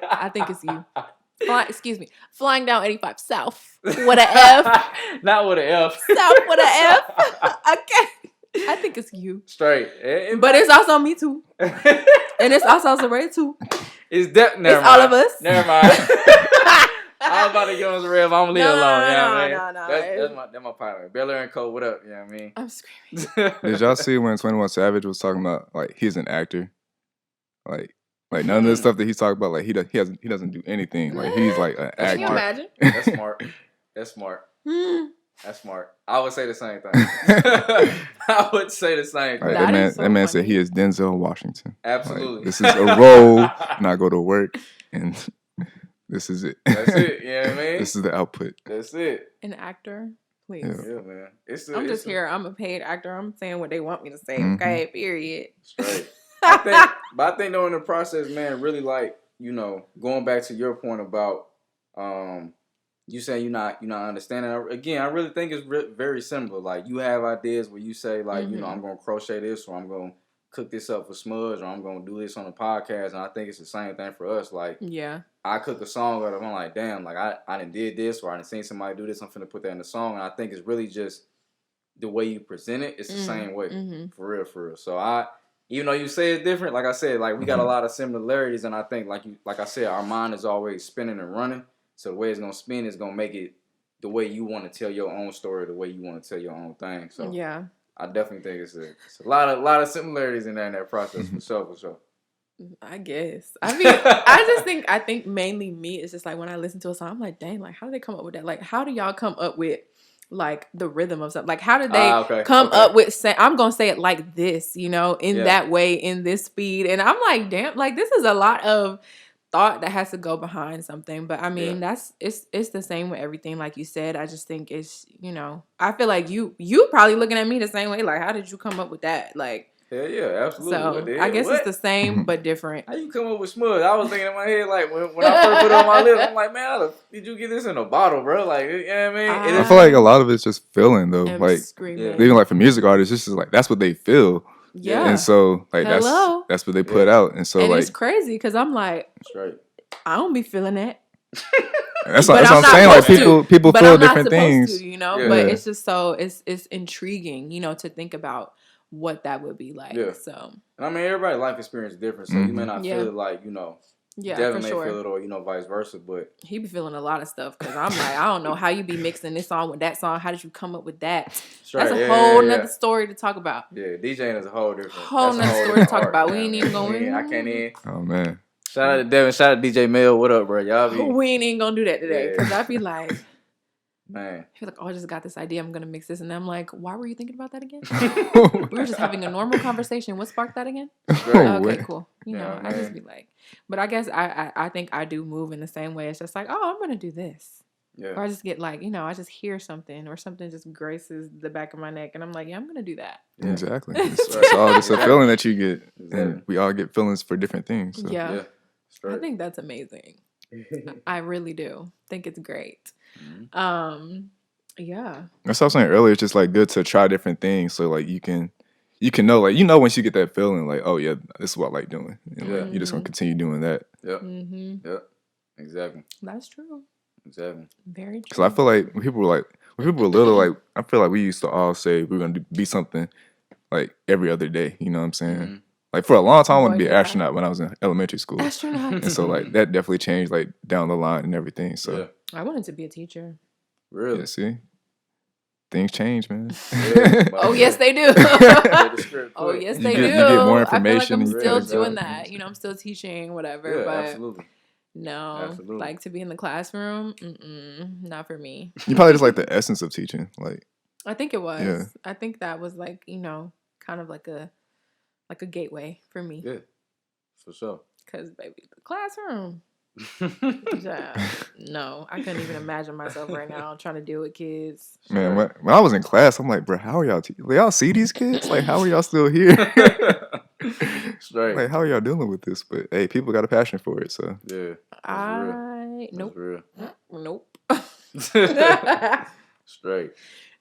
I think it's you. Flying down 85 South with an F. Not with an F. South with an F. Okay. I think it's you. Straight. But it's also me too. And it's also Saray too. It's all of us. Never mind. I was about to get on Saray, but I'm gonna leave it alone. No. That's my partner. Bel-Air and Cole, what up? You know what I mean? I'm screaming. Did y'all see when 21 Savage was talking about like he's an actor? Like none of the stuff that he's talking about, like he doesn't do anything. Like he's like an actor. Can you imagine? That's smart. That's smart. That's smart. I would say the same thing. I would say the same thing. Like, that man said he is Denzel Washington. Absolutely. Like, this is a role, and I go to work, and this is it. That's it. You know what I mean? This is the output. That's it. An actor, please. Yeah, man. I'm just here. I'm a paid actor. I'm saying what they want me to say. Okay. Period. Straight. I think though in the process, man, really like, you know, going back to your point about you saying you're not understanding. Again, I really think it's very similar. Like you have ideas where you say like, you know, I'm gonna crochet this, or I'm gonna cook this up for Smudge, or I'm gonna do this on a podcast. And I think it's the same thing for us. Like, I cook a song out of, I'm like, damn, like I done did this, or I done seen somebody do this. I'm finna put that in the song, and I think it's really just the way you present it. It's the same way, for real. So even though you say it's different, like I said, like we got a lot of similarities, and I think like I said, our mind is always spinning and running. So the way it's gonna spin is gonna make it the way you want to tell your own story, the way you want to tell your own thing. So I definitely think it's a lot of similarities in that process for sure. I guess. I mean, I think mainly me, it's just like when I listen to a song, I'm like, dang, like how did they come up with that? Like how do y'all come up with like the rhythm of something? Like how did they come up with I'm gonna say it like this, you know, in that way, in this speed. And I'm like, damn, like this is a lot of thought that has to go behind something. But I mean, it's the same with everything, like you said. I just think it's, you know, I feel like you probably looking at me the same way, like how did you come up with that? Like yeah, absolutely. So I guess it's the same but different. How you come up with Smudge? I was thinking in my head, like when I first put it on my lips, I'm like, man, did you get this in a bottle, bro? Like, you know what I mean? I feel like a lot of it's just feeling though. Like even like for music artists, it's just like that's what they feel. Yeah. And so like Hello. that's what they put out. And so and like it's crazy because I'm like, I don't be feeling that. that's what I'm saying. Like people feel different things. To, you know, but it's just so it's intriguing, you know, to think about what that would be like. Yeah. So and I mean everybody's life experience is different, so you may not feel it like, you know. Yeah, Devin for may sure. feel it, or you know, vice versa. But he be feeling a lot of stuff because I'm like, I don't know how you be mixing this song with that song. How did you come up with that? That's a whole nother story to talk about. Yeah, DJing is a whole different story to talk about. We ain't even going. I can't even. Oh man! Shout out to Devin. Shout out to DJ Mel. What up, bro? Y'all be. We ain't even gonna do that today because I be like. Man. He's like, oh, I just got this idea. I'm going to mix this. And I'm like, why were you thinking about that again? We were just having a normal conversation. What sparked that again? Okay, cool. You know, I just be like, but I guess I think I do move in the same way. It's just like, oh, I'm going to do this. Yeah. Or I just get like, you know, I just hear something or something just graces the back of my neck. And I'm like, yeah, I'm going to do that. Yeah. Exactly. It's all just a feeling that you get. And we all get feelings for different things. So. Yeah. I think that's amazing. I really do. Think it's great. Mm-hmm. Yeah. That's what I was saying earlier. It's just like good to try different things, so like you can know, like once you get that feeling, like oh yeah, this is what I like doing. And, like, you're just gonna continue doing that. Yep. Mm-hmm. Yep. Exactly. That's true. Exactly. Very true. Because I feel like when people were little, like I feel like we used to all say we're gonna be something like every other day. You know what I'm saying? Mm-hmm. Like for a long time, I wanted to be an astronaut when I was in elementary school. Astronaut. And so like that definitely changed like down the line and everything. So I wanted to be a teacher. Really? Yeah, see? Things change, man. Oh, yes, they do. Oh, yes, they do. You get more information. I feel like I'm still doing that. You know, I'm still teaching, whatever. Yeah, but absolutely. No, absolutely. Like to be in the classroom, not for me. You probably just like the essence of teaching. Like I think it was. Yeah. I think that was like, you know, kind of like a gateway for me. Yeah, for sure. Because, baby, the classroom. No, I couldn't even imagine myself right now trying to deal with kids. Man, when I was in class, I'm like, bro, how are y'all? Y'all see these kids? Like, how are y'all still here? Straight. Like, how are y'all dealing with this? But hey, people got a passion for it, so yeah. Nope. Nope. Straight.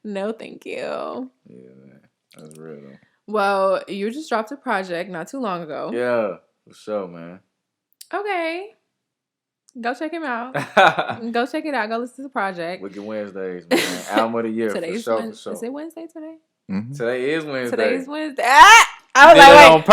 No, thank you. Yeah, man, that's real though. Well, you just dropped a project not too long ago. Yeah, for sure, man. Okay. Go check him out. Go check it out. Go listen to the project. Wicked Wednesdays, man. Album of the year, for sure. Is it Wednesday today? Mm-hmm. Today is Wednesday. Today's Wednesday. I was like,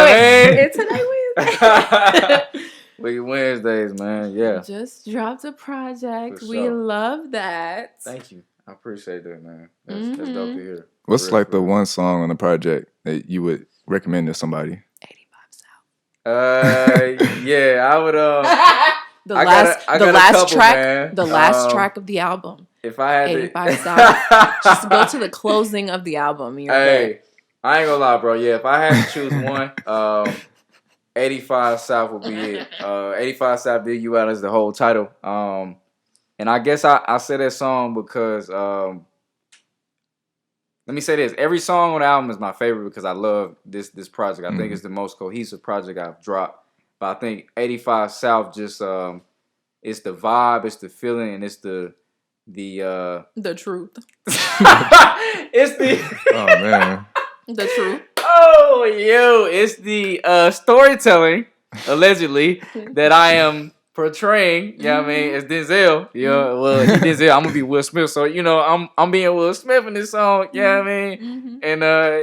wait. It's today Wednesday. Wicked Wednesdays, man. Yeah. Just dropped a project. We love that. Thank you. I appreciate that, man. That's dope to hear. What's like the one song on the project that you would recommend to somebody? 85 South. Yeah, I would. The last track of the album. If I had 85 South. Just go to the closing of the album. You're good. I ain't gonna lie, bro. Yeah, if I had to choose one, 85 South would be it. 85 South Dig You Out is the whole title. And I guess I said that song because let me say this. Every song on the album is my favorite because I love this project. I think it's the most cohesive project I've dropped. But I think 85 South just it's the vibe, it's the feeling, and it's the truth. It's the oh man. The truth. Oh, it's the storytelling, allegedly, that I am portraying. You know what I mean? It's Denzel. You know, well, Denzel, I'm gonna be Will Smith. So, you know, I'm being Will Smith in this song. You know what I mean? Mm-hmm. And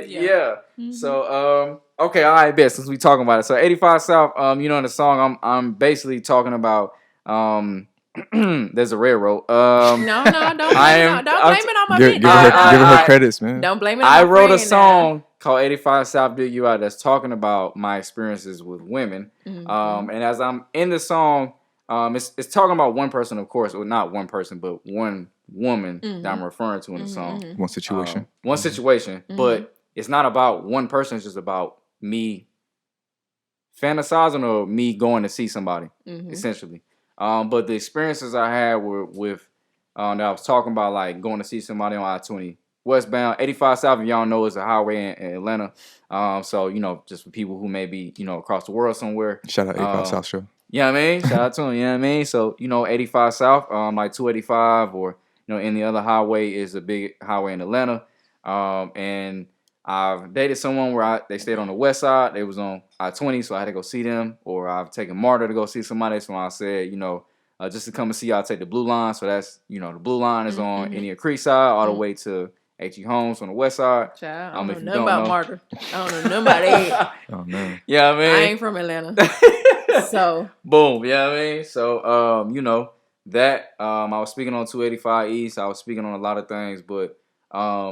yeah. Mm-hmm. So okay, all right, bet since we talking about it. So 85 South, you know, in the song I'm basically talking about there's a railroad. No, don't blame it on my give her credits, man. Don't blame it on I wrote a song called 85 South Dig You Out that's talking about my experiences with women. Mm-hmm. And as I'm in the song, it's talking about one person, of course, well, not one person, but one woman that I'm referring to in the song. One situation. Mm-hmm. But it's not about one person, it's just about me fantasizing or me going to see somebody, essentially. But the experiences I had were with that I was talking about, like going to see somebody on I-20 westbound. 85 South, if y'all know, is a highway in Atlanta. So, you know, just for people who may be, you know, across the world somewhere. Shout out 85 South show. You know what I mean? Shout out to him, you know what I mean? So, you know, 85 South, like 285 or, you know, any other highway is a big highway in Atlanta. And I've dated someone where they stayed on the west side. They was on I-20, so I had to go see them. Or I've taken Marta to go see somebody. So I said, just to come and see y'all, take the blue line. So that's, the blue line is on Indian Creek side all the way to H.E. Holmes on the west side. Child, I don't know nothing about Marta. I don't know nothing about it. Oh, man. Yeah, I mean. I ain't from Atlanta. So. Boom. Yeah, I mean. So, that I was speaking on 285 East. I was speaking on a lot of things, but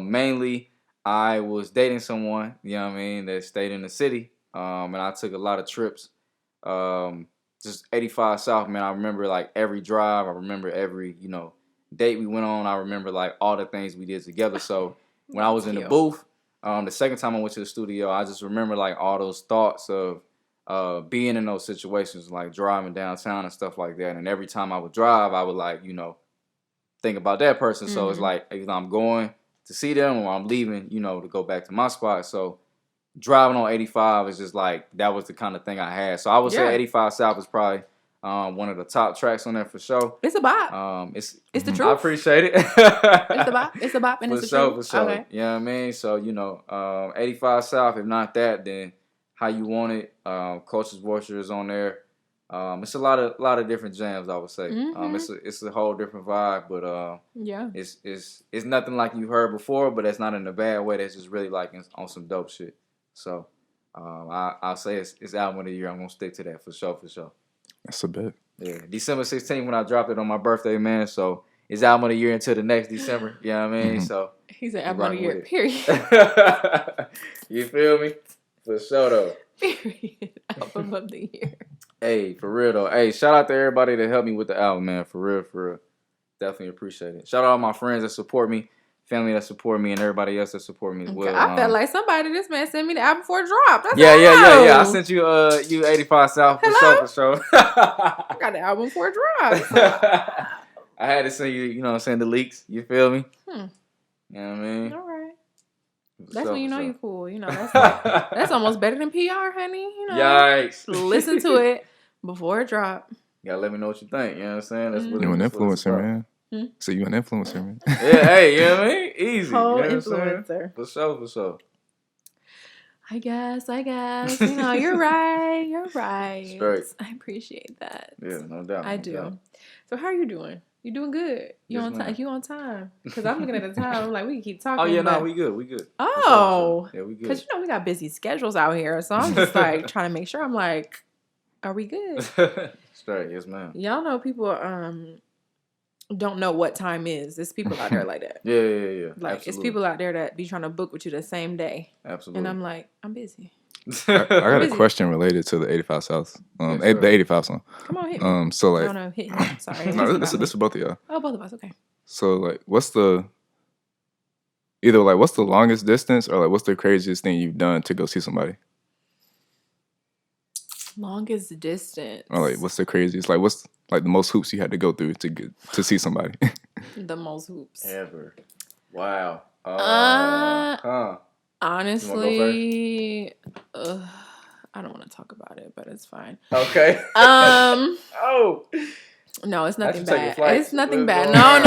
mainly I was dating someone, that stayed in the city. And I took a lot of trips. Just 85 South, man. I remember like every drive. I remember every, date we went on. I remember like all the things we did together. So when I was in the booth, the second time I went to the studio, I just remember like all those thoughts of being in those situations, like driving downtown and stuff like that. And every time I would drive, I would like, think about that person. So it's like either I'm going to see them or I'm leaving, to go back to my spot. So driving on 85 is just like, that was the kind of thing I had. So I would say 85 South is probably one of the top tracks on there for sure. It's a bop. It's the truth. I appreciate it. It's a bop. It's a bop and it's the truth. For sure. Okay. You know what I mean? So, 85 South, if not that, then How You Want It, Culture's Vulture is on there. It's a lot of different jams, I would say. It's a whole different vibe, but it's nothing like you heard before, but it's not in a bad way. That's just really like on some dope shit. So I'll say it's album of the year. I'm gonna stick to that for sure. That's a bit. Yeah, December 16th when I dropped it on my birthday, man. So it's album of the year until the next December. You know what I mean? So he's an album of the year. Period. You feel me? For sure though. Period. Album of the year. Hey, for real though. Hey, shout out to everybody that helped me with the album, man. For real. Definitely appreciate it. Shout out to all my friends that support me, family that support me, and everybody else that support me as well. I felt like this man sent me the album before it dropped. Yeah. I sent you 85 South for sure. I got the album before it dropped. So. I had to send you, the leaks. You feel me? You know what I mean? All right. That's when you know you're cool. That's almost better than PR, honey. Yikes. Listen to it before it drop. You gotta let me know what you think. You know what I'm saying? That's what you an influencer, man. So you an influencer, man. Yeah, hey, you know what I mean? Easy. Whole you know influencer. For sure. I guess. You're right. You're right. Straight. I appreciate that. Yeah, no doubt. I do. So how are you doing? You doing good? You on time? You on time? Because I'm looking at the time. I'm like, we can keep talking. Oh yeah, no, we good. Oh, yeah, we good. Because we got busy schedules out here, so I'm just like trying to make sure. I'm like, are we good? Straight, yes, ma'am. Y'all know people don't know what time is. There's people out there like that. Yeah. Like Absolutely. it's people out there that be trying to book with you the same day. Absolutely. And I'm like, I'm busy. I got a question related to the 85 South. The 85 song. Come on, hit me. So like, no, hit me. Sorry. no, this is for both of y'all. Oh, both of us. Okay. So like, what's the longest distance or like what's the craziest thing you've done to go see somebody? Longest distance. Or like, what's the craziest? Like, what's like the most hoops you had to go through to get to see somebody? The most hoops ever. Wow. Honestly, I don't want to talk about it, but it's fine. Okay. Oh. No, it's nothing bad. It's nothing bad. No.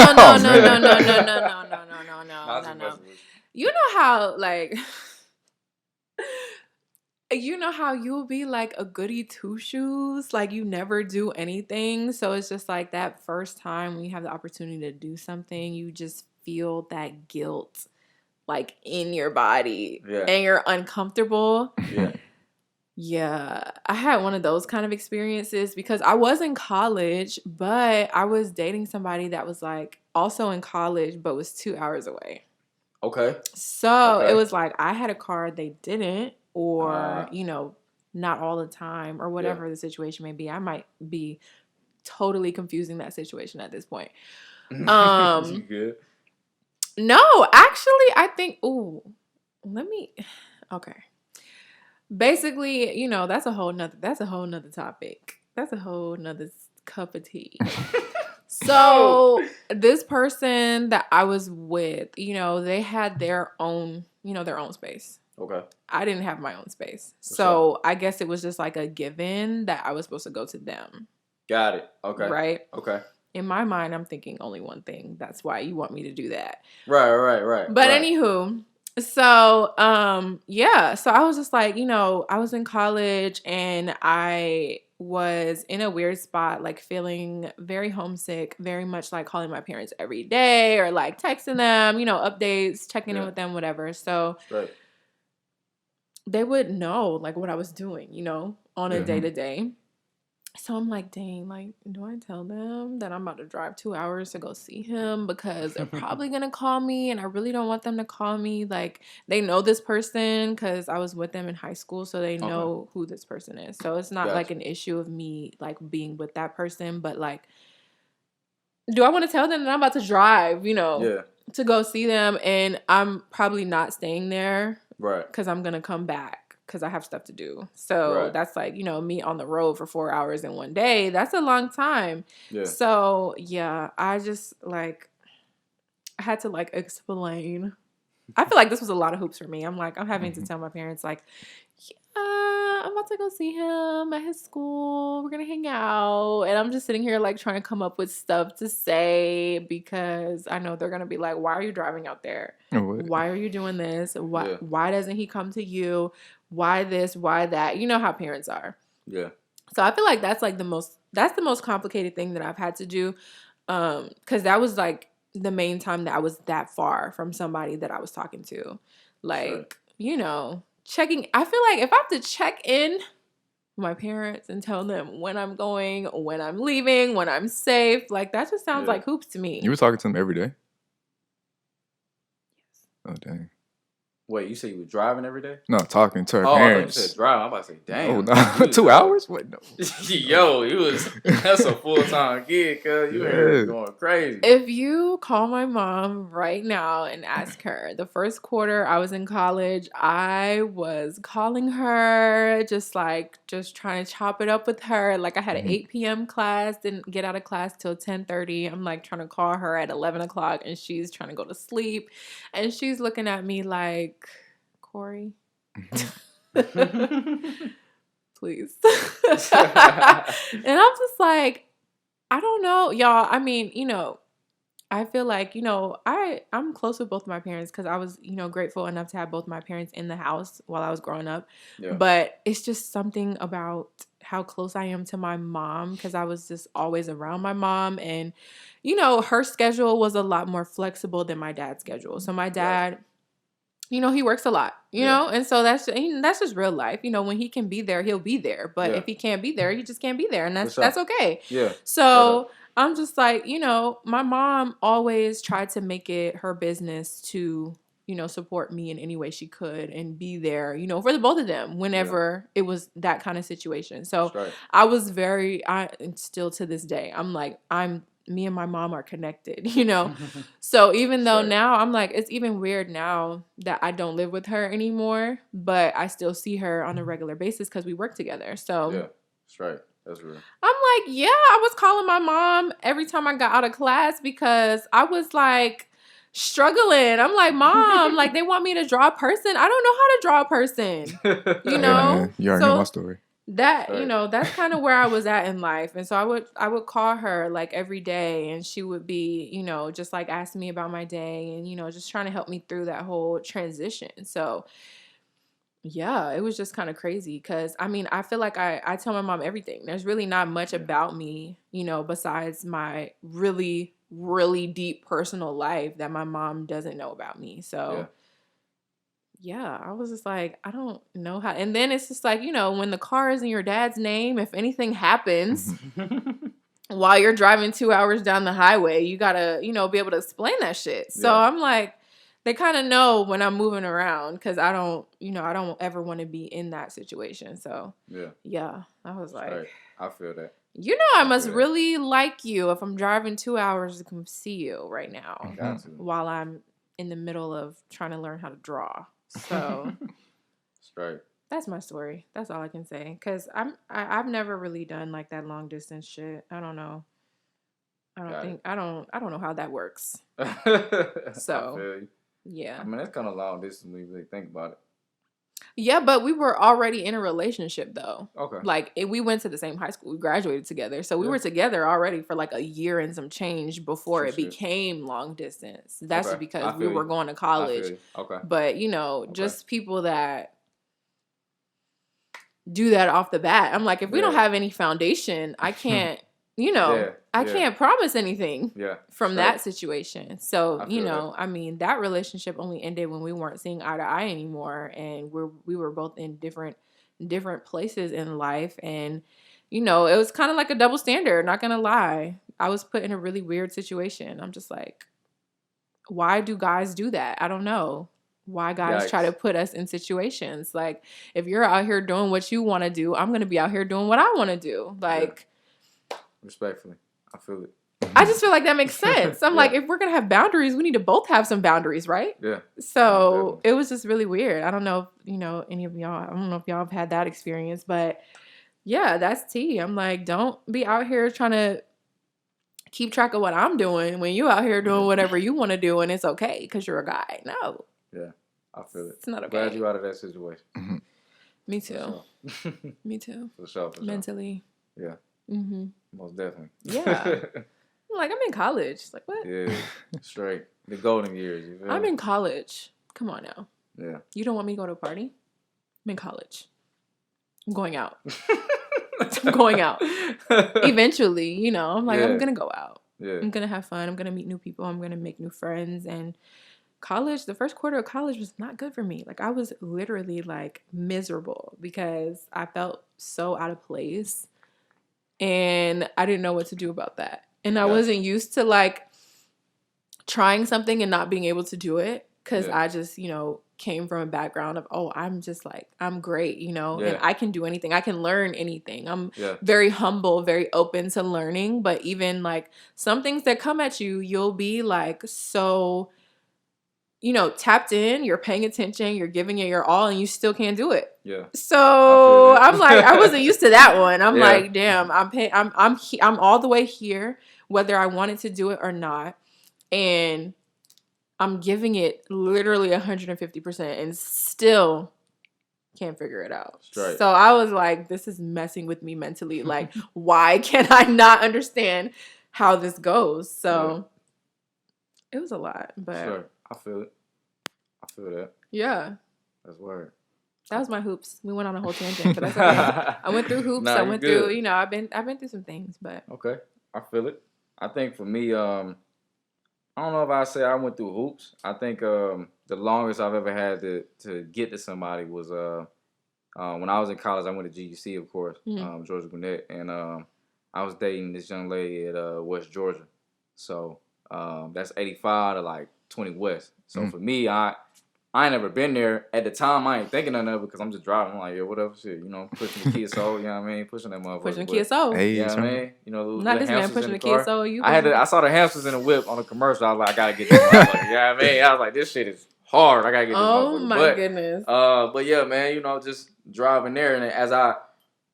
You know how like you know how you'll be like a goody two shoes, like you never do anything. So it's just like that first time when you have the opportunity to do something, you just feel that guilt like in your body and you're uncomfortable. Yeah, I had one of those kind of experiences because I was in college, but I was dating somebody that was like also in college, but was 2 hours away. Okay. So it was like I had a car, they didn't, or, not all the time or whatever the situation may be. I might be totally confusing that situation at this point. You good? No, actually, I think, okay. Basically, that's a whole nother topic. That's a whole nother cup of tea. So this person that I was with, they had their own space. Okay. I didn't have my own space. So I guess it was just like a given that I was supposed to go to them. Got it. Okay. Right? Okay. In my mind, I'm thinking only one thing. That's why you want me to do that. Right. But anywho, So, yeah. So I was just like, I was in college and I was in a weird spot, like feeling very homesick, very much like calling my parents every day or like texting them, updates, checking in with them, whatever. So they would know like what I was doing, on a day to day. So I'm like, dang, like, do I tell them that I'm about to drive 2 hours to go see him because they're probably going to call me and I really don't want them to call me. Like, they know this person because I was with them in high school, so they know who this person is. So it's not like an issue of me like being with that person, but like, do I want to tell them that I'm about to drive, to go see them and I'm probably not staying there because I'm going to come back because I have stuff to do. So that's like, me on the road for 4 hours in one day. That's a long time. Yeah. So, yeah, I just like, I had to like explain. I feel like this was a lot of hoops for me. I'm like, I'm having to tell my parents like, yeah, I'm about to go see him at his school. We're going to hang out. And I'm just sitting here like trying to come up with stuff to say because I know they're going to be like, why are you driving out there? Why are you doing this? Why doesn't he come to you? Why this? Why that? You know how parents are. Yeah. So I feel like that's the most complicated thing that I've had to do. Because that was like the main time that I was that far from somebody that I was talking to. Like, checking. I feel like if I have to check in with my parents and tell them when I'm going, when I'm leaving, when I'm safe, like that just sounds like hoops to me. You were talking to them every day? Yes. Oh, dang. Wait, you said you were driving every day? No, talking to her parents. I thought you said driving. I'm about to say, damn. Oh, no. 2 hours? Wait, no. Yo, that's a full-time gig, cuz you were going crazy. If you call my mom right now and ask her, the first quarter I was in college, I was calling her, just trying to chop it up with her. Like I had an 8 p.m. class, didn't get out of class till 10:30. I'm like trying to call her at 11 o'clock and she's trying to go to sleep. And she's looking at me like, Kori, please. And I'm just like, I don't know, y'all. I mean, I feel like, I'm close with both of my parents because I was, grateful enough to have both my parents in the house while I was growing up. Yeah. But it's just something about how close I am to my mom because I was just always around my mom. And, her schedule was a lot more flexible than my dad's schedule. So my dad... he works a lot, know, and so that's just real life. When he can be there, he'll be there. But if he can't be there, he just can't be there. And that's okay. Yeah. So I'm just like, my mom always tried to make it her business to, support me in any way she could and be there, for the both of them whenever it was that kind of situation. So I was and still to this day, I'm like, me and my mom are connected, So even though now I'm like, it's even weird now that I don't live with her anymore, but I still see her on a regular basis because we work together. So yeah, that's right. That's real. I'm like, yeah, I was calling my mom every time I got out of class because I was like struggling. I'm like, Mom, like they want me to draw a person. I don't know how to draw a person, Yeah, you already know my story. That that's kind of where I was at in life. And so I would call her like every day and she would be just like asking me about my day and just trying to help me through that whole transition. So yeah, it was just kind of crazy because I mean I feel like I tell my mom everything. There's really not much about me besides my really really deep personal life that my mom doesn't know about me. So yeah, I was just like, I don't know how. And then it's just like, when the car is in your dad's name, if anything happens while you're driving 2 hours down the highway, you got to, be able to explain that shit. So I'm like, they kind of know when I'm moving around because I don't ever want to be in that situation. So yeah, I was like, right. I feel that. I must really like you if I'm driving 2 hours to come see you right now while I'm in the middle of trying to learn how to draw. So that's right. That's my story. That's all I can say. Cause I've never really done like that long distance shit. I don't know. I don't know how that works. So yeah. I mean that's kind of long distance when you really think about it. Yeah, but we were already in a relationship though. Okay. Like we went to the same high school. We graduated together. So we Yeah. were together already for like a year and some change before True it shit. became long distance. That's Okay. just because I we feel were you. going to I feel college. you. Okay. But, you know, Okay. just people that do that off the bat. I'm like, if we don't Yeah. have any foundation, I can't, you know, Yeah. I Yeah. can't promise anything Yeah. from Straight. that situation. So, I you feel know, I mean, that relationship only ended when we weren't seeing eye to eye anymore, and we were both in different places in life, and you know, it was kind of like a double standard, not gonna lie. I was put in a really weird situation. I'm just like, why do guys do that? I don't know. Why guys try to Yikes. put us in situations like, if you're out here doing what you want to do, I'm gonna be out here doing what I want to do. Like, Respectfully, I feel it. I just feel like that makes sense. I'm Yeah. like, if we're gonna have boundaries, we need to both have some boundaries, right? Yeah. So it was just really weird. I don't know if, you know, any of y'all, I don't know if y'all have had that experience, but yeah, that's tea. I'm like, don't be out here trying to keep track of what I'm doing when you out here doing whatever you want to do, and it's okay because you're a guy. No. Yeah, I feel it. It's not okay. Glad you out of that situation. Me too. For sure. Me too. For sure. Mentally. Yeah. Mm-hmm. Most definitely. Yeah. I'm like, I'm in college. Like, what? Yeah. Straight. The golden years. You feel I'm me? in college. Come on now. Yeah. You don't want me to go to a party? I'm in college. I'm going out. I'm going out. Eventually, you know, I'm like, I'm going to go out. Yeah. I'm going to have fun. I'm going to meet new people. I'm going to make new friends. And college, the first quarter of college was not good for me. Like, I was literally like miserable because I felt so out of place and I didn't know what to do about that. And I wasn't used to like trying something and not being able to do it because I just, you know, came from a background of, oh, I'm just like, I'm great, you know, and I can do anything. I can learn anything. I'm very humble, very open to learning. But even like some things that come at you, you'll be like so, you know, tapped in, you're paying attention, you're giving it your all, and you still can't do it. Yeah. So I'm like, I wasn't used to that one. I'm like, damn, I'm all the way here, whether I wanted to do it or not. And I'm giving it literally 150% and still can't figure it out. Straight. So I was like, this is messing with me mentally. Like, why can I not understand how this goes? So it was a lot, but sure. I feel it. I feel that. Yeah. That's word. That was my hoops. We went on a whole tangent, but that's okay. I went through hoops. I went through, you know, I've been through some things, but okay. I feel it. I think for me, I don't know if I say I went through hoops. I think the longest I've ever had to get to somebody was when I was in college. I went to GUC, of course, Georgia Gwinnett, and I was dating this young lady at West Georgia. So that's 85 to like 20 West. So for me, I ain't never been there. At the time, I ain't thinking of it because I'm just driving. I'm like, yeah, whatever, shit, you know, pushing the Kia Soul, you know what I mean? Pushing that motherfucker. Pushing the Kia Soul. Hey, you know what I mean? You know, not this man pushing the Kia Soul. I saw the hamsters in the whip on the commercial. I was like, I gotta get this motherfucker. You know what I mean? I was like, this shit is hard. I gotta get this motherfucker. Oh my goodness. But yeah, man, you know, just driving there, and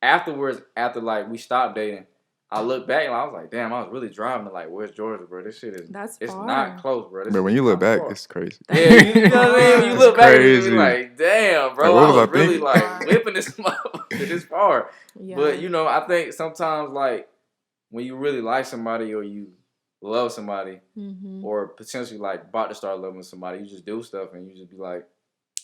afterwards, after like we stopped dating, I looked back and I was like, damn, I was really driving to like West Georgia, bro. This shit is it's far. not close, bro. But when you look back, it's crazy. Yeah, you know what I mean? When you look back, you be like, damn, bro, like, I was really like whipping this motherfucker this far. Yeah. But you know, I think sometimes like when you really like somebody or you love somebody or potentially like about to start loving somebody, you just do stuff and you just be like,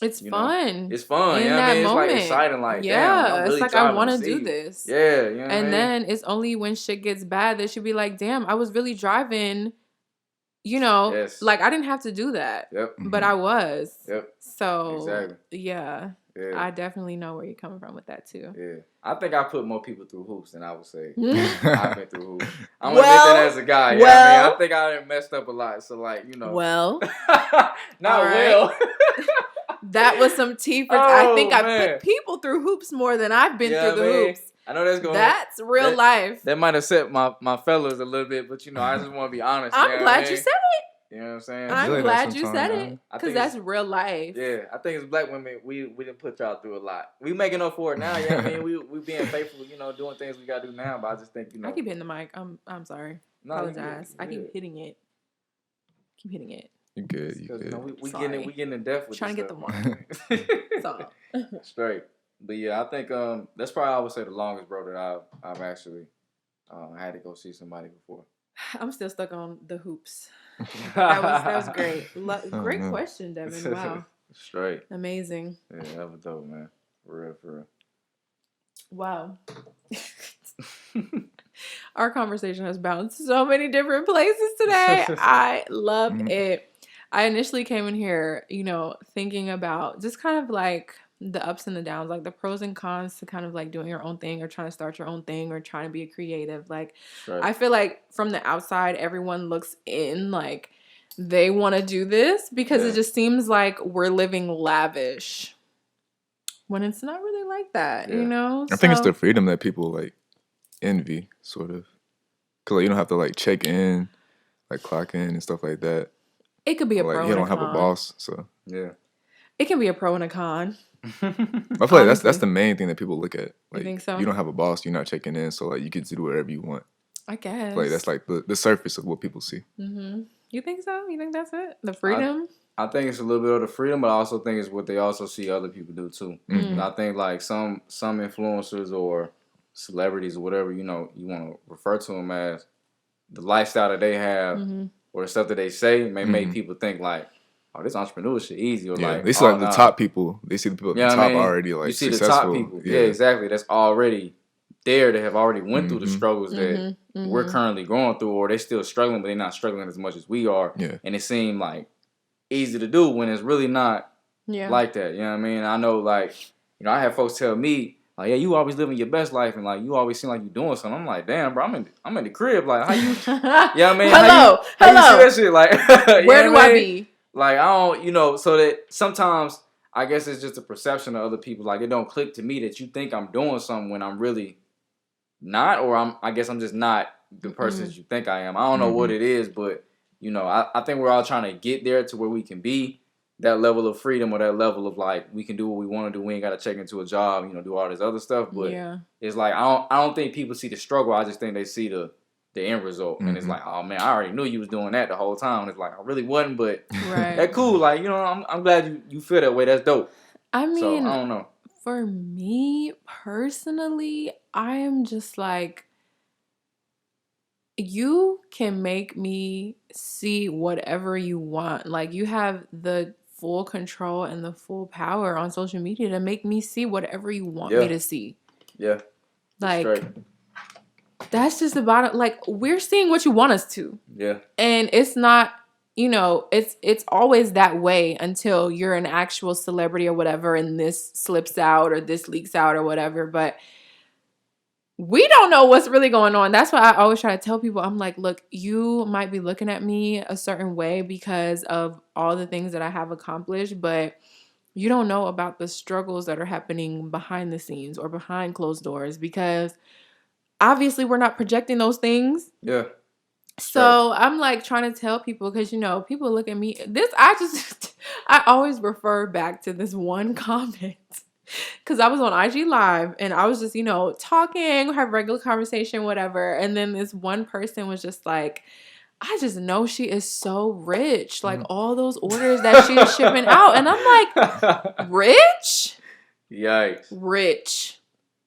it's fun. It's fun. In you know that what I mean? moment. It's like exciting. Like, yeah, damn, I'm really it's like I want to do this. Yeah, you know what I mean? Then it's only when shit gets bad that you be like, damn, I was really driving. You know, like I didn't have to do that. Yep. But I was. Yep. So exactly. Yeah. I definitely know where you're coming from with that too. Yeah. I think I put more people through hoops than I would say I've been through hoops. I'm gonna admit that as a guy. Yeah, I mean, I think I messed up a lot. So like, you know. Not well. That was some tea for. I think I put people through hoops more than I've been through the hoops. I know that's going. That's real life. That might have set my fellas a little bit, but you know, I just want to be honest. I'm glad you said it. You know what I'm saying? I'm glad you said it because that's real life. Yeah, I think as black women, we didn't put y'all through a lot. We making up for it now. You know what I mean? We being faithful. You know, doing things we gotta do now. But I just think you know. I keep hitting the mic. I'm sorry. Apologize. I keep hitting it. Keep hitting it. You good? You Because good? we getting in depth with Trying to get the So straight. But yeah, I think that's probably I would say the longest, bro, that I've actually had to go see somebody before. I'm still stuck on the hoops. That was great. Great question, Devin. Wow. Straight. Amazing. Yeah, that was dope, man. For real. Wow. Our conversation has bounced so many different places today. I love it. I initially came in here, thinking about just kind of like the ups and the downs, like the pros and cons to kind of like doing your own thing or trying to start your own thing or trying to be a creative. Like, right. I feel like from the outside, everyone looks in like they want to do this because it just seems like we're living lavish when it's not really like that, I think it's the freedom that people like envy, sort of. Because like, you don't have to like check in, like clock in and stuff like that. It could be a like, pro you and a don't con. have a boss, so. Yeah. It can be a pro and a con. I feel like that's the main thing that people look at. Like, you think so? You don't have a boss, you're not checking in, so like you get to do whatever you want. I guess. Like that's like the surface of what people see. Mm-hmm. You think so? You think that's it? The freedom? I think it's a little bit of the freedom, but I also think it's what they also see other people do too. Mm-hmm. I think like some influencers or celebrities or whatever, you want to refer to them as, the lifestyle that they have or the stuff that they say may make people think like, oh, this entrepreneurship easy, or like they see like the top people. They see the people at the top already like you see successful. The top people. Yeah, exactly. That's already there. They have already went through the struggles that we're currently going through, or they're still struggling, but they're not struggling as much as we are. Yeah. And it seemed like easy to do when it's really not like that. You know what I mean? I know, like, I have folks tell me, like, yeah, you always living your best life, and like you always seem like you're doing something. I'm like, damn, bro, I'm in the crib. Like, how you? Yeah, I mean, hello. How you see that shit? Like, where do I be? Like, I don't, so that sometimes I guess it's just a perception of other people. Like, it don't click to me that you think I'm doing something when I'm really not, or I guess I'm just not the person that you think I am. I don't know what it is, but I think we're all trying to get there to where we can be that level of freedom, or that level of like we can do what we want to do. We ain't got to check into a job, do all this other stuff. But it's like I don't think people see the struggle. I just think they see the end result, and it's like, oh man, I already knew you was doing that the whole time. And it's like, I really wasn't, but that cool. Like, I'm glad you feel that way. That's dope. I mean, so, I don't know. For me personally, I am just like, you can make me see whatever you want. Like, you have the full control and the full power on social media to make me see whatever you want me to see. Yeah. Like, straight. That's just about it. Like, we're seeing what you want us to. Yeah. And it's not, it's always that way until you're an actual celebrity or whatever, and this slips out or this leaks out or whatever. But we don't know what's really going on. That's why I always try to tell people, I'm like, look, you might be looking at me a certain way because of all the things that I have accomplished, but you don't know about the struggles that are happening behind the scenes or behind closed doors, because obviously we're not projecting those things. Yeah. So I'm like trying to tell people, because people look at me. I always refer back to this one comment. Because I was on IG Live and I was just, talking, have regular conversation, whatever. And then this one person was just like, I just know she is so rich. Like, all those orders that she's shipping out. And I'm like, rich? Yikes. Rich.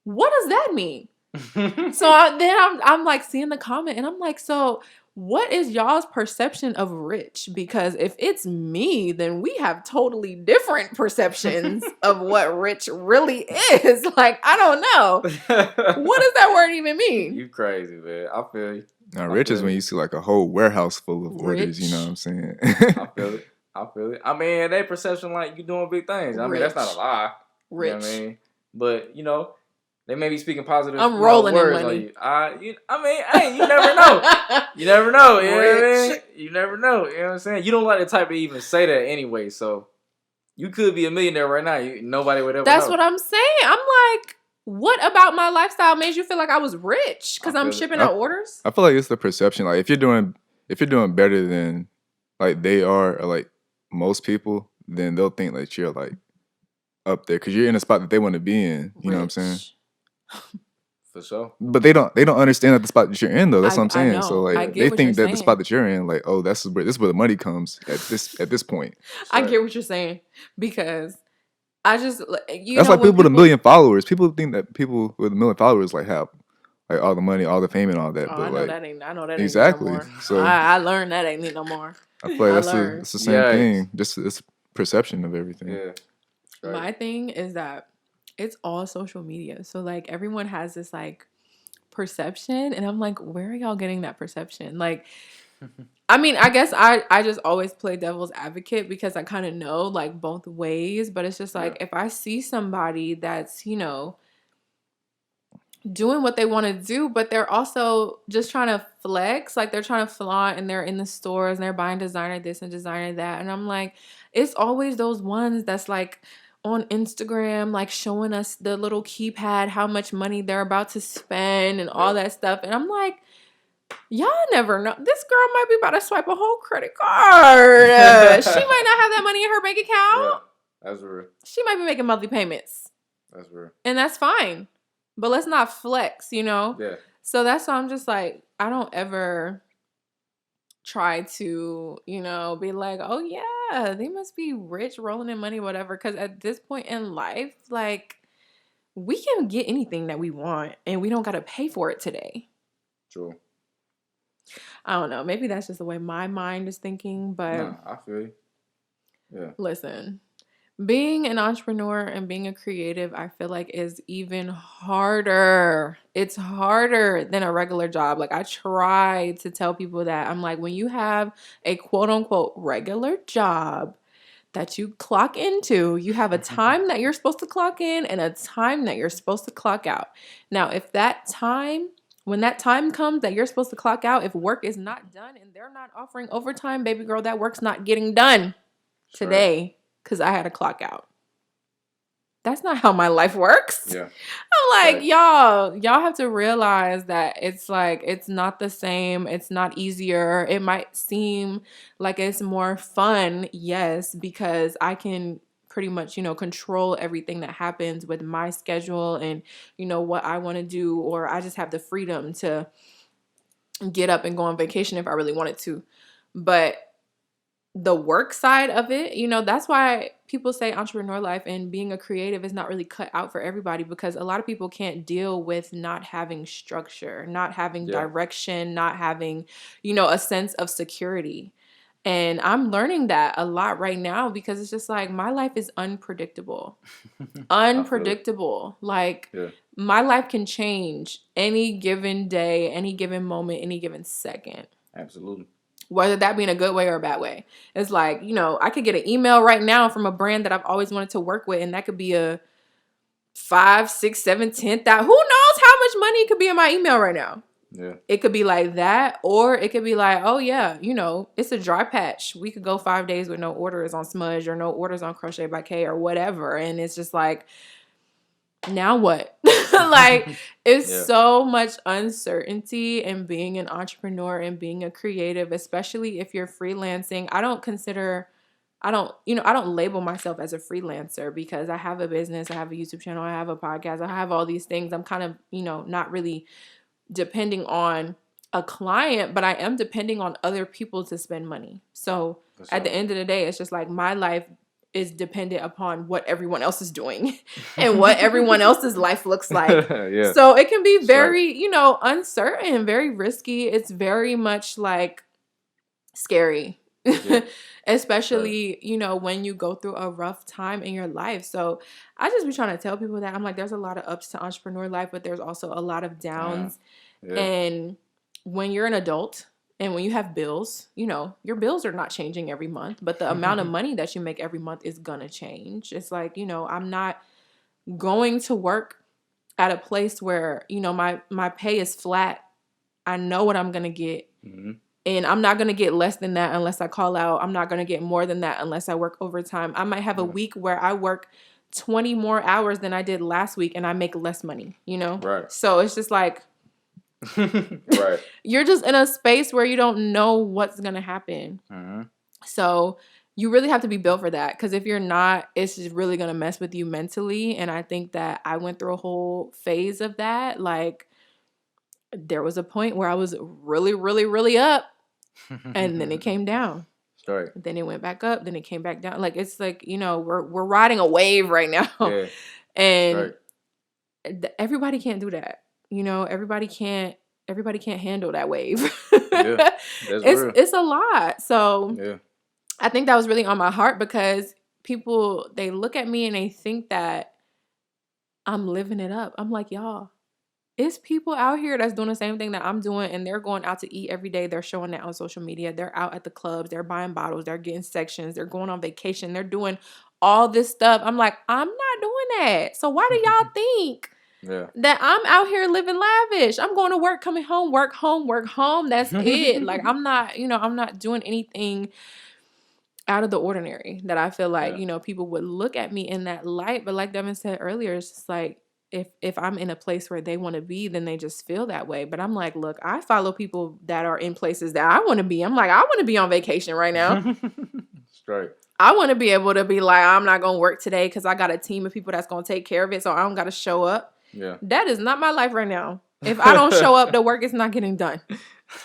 What does that mean? So then I'm like seeing the comment and I'm like, so what is y'all's perception of rich? Because if it's me, then we have totally different perceptions of what rich really is. Like, I don't know. What does that word even mean? You crazy, man. I feel you. Now, rich is when you see like a whole warehouse full of orders, you know what I'm saying? I feel it. I mean, they perception like you doing big things. I mean, that's not a lie. Rich. You know what I mean? But, they may be speaking positive rolling words in money. on you. I mean, hey, you never know. You never know. You know what I mean? You never know. You know what I'm saying? You don't like the type to even say that anyway. So you could be a millionaire right now. Nobody would ever know. That's what I'm saying. I'm like, what about my lifestyle made you feel like I was rich? Because I'm shipping out orders? I feel like it's the perception. Like, if you're doing better than like they are, or like most people, then they'll think that you're like up there because you're in a spot that they want to be in. You know what I'm saying? For sure. But they don't understand that the spot that you're in though. That's what I'm saying. So like they think that the spot that you're in, like, oh, this is where the money comes at this point. I get what you're saying because I just that's why people with 1 million followers. People think that people with 1 million followers like have like all the money, all the fame, and all that. Oh, but I know like that ain't. I know that exactly. Ain't no more. So I learned that ain't no more. I feel like it's the same thing. Just it's perception of everything. Yeah. Right. My thing is that it's all social media. So like everyone has this like perception, and I'm like, where are y'all getting that perception? Like, I mean, I guess I just always play devil's advocate because I kind of know like both ways, but it's just like if I see somebody that's, you know, doing what they want to do, but they're also just trying to flex, like they're trying to flaunt, and they're in the stores and they're buying designer this and designer that, and I'm like, it's always those ones that's like on Instagram, like showing us the little keypad, how much money they're about to spend and all that stuff. And I'm like, y'all never know. This girl might be about to swipe a whole credit card. She might not have that money in her bank account. Yeah, that's real. She might be making monthly payments. That's real. And that's fine. But let's not flex, you know? Yeah. So that's why I'm just like, I don't ever try to, you know, be like, oh yeah, they must be rich, rolling in money, whatever. Because at this point in life, like, we can get anything that we want and we don't got to pay for it today. True. I don't know. Maybe that's just the way my mind is thinking, but nah, I feel you. Yeah. Listen, being an entrepreneur and being a creative, I feel like is even harder. It's harder than a regular job. Like I try to tell people that. I'm like, when you have a quote unquote regular job that you clock into, you have a time that you're supposed to clock in and a time that you're supposed to clock out. Now, when that time comes that you're supposed to clock out, if work is not done and they're not offering overtime, baby girl, that work's not getting done today because I had to clock out. That's not how my life works. Yeah. I'm like, y'all have to realize that it's like, it's not the same. It's not easier. It might seem like it's more fun. Yes, because I can pretty much, you know, control everything that happens with my schedule and, you know, what I want to do, or I just have the freedom to get up and go on vacation if I really wanted to. But the work side of it, you know, that's why people say entrepreneur life and being a creative is not really cut out for everybody, because a lot of people can't deal with not having structure, not having direction, not having, you know, a sense of security. And I'm learning that a lot right now because it's just like my life is unpredictable. Unpredictable. Like my life can change any given day, any given moment, any given second. Absolutely. Whether that be in a good way or a bad way. It's like, you know, I could get an email right now from a brand that I've always wanted to work with, and that could be a 5, 6, 7, 10,000. Who knows how much money could be in my email right now? Yeah. It could be like that, or it could be like, oh yeah, you know, it's a dry patch. We could go 5 days with no orders on Smudge or no orders on Crochet by K or whatever. And it's just like, now what? Like, it's so much uncertainty in being an entrepreneur and being a creative, especially if you're freelancing. I don't label myself as a freelancer because I have a business, I have a YouTube channel, I have a podcast, I have all these things. I'm kind of, you know, not really depending on a client, but I am depending on other people to spend money. So at the end of the day, it's just like my life is dependent upon what everyone else is doing and what everyone else's life looks like. So it can be very, you know, uncertain, very risky. It's very much like scary, especially, you know, when you go through a rough time in your life. So I just be trying to tell people that I'm like, there's a lot of ups to entrepreneur life, but there's also a lot of downs. And when you're an adult and when you have bills, you know, your bills are not changing every month, but the amount of money that you make every month is gonna change. It's like, you know, I'm not going to work at a place where, you know, my pay is flat. I know what I'm gonna get. And I'm not going to get less than that unless I call out. I'm not going to get more than that unless I work overtime. I might have a week where I work 20 more hours than I did last week and I make less money, you know? Right. So it's just like, you're just in a space where you don't know what's going to happen. So you really have to be built for that, because if you're not, it's just really going to mess with you mentally. And I think that I went through a whole phase of that. Like, there was a point where I was really, really, really up, and then it came down. Right. Then it went back up. Then it came back down. Like, it's like, you know, we're riding a wave right now, Yeah. and Right. everybody can't do that. You know, everybody can't handle that wave. Yeah, that's real. It's a lot. So Yeah. I think that was really on my heart, because people, they look at me and they think that I'm living it up. I'm like, y'all, it's people out here that's doing the same thing that I'm doing, and they're going out to eat every day. They're showing that on social media. They're out at the clubs. They're buying bottles. They're getting sections. They're going on vacation. They're doing all this stuff. I'm like, I'm not doing that. So why do y'all think that I'm out here living lavish? I'm going to work, coming home, work home, work home. That's it. Like, I'm not, you know, I'm not doing anything out of the ordinary that I feel like, you know, people would look at me in that light. But like Devin said earlier, it's just like, if I'm in a place where they want to be, then they just feel that way. But I'm like, look, I follow people that are in places that I want to be. I'm like, I want to be on vacation right now. Straight. I want to be able to be like, I'm not going to work today because I got a team of people that's going to take care of it, so I don't got to show up. Yeah. That is not my life right now. If I don't show up, the work is not getting done.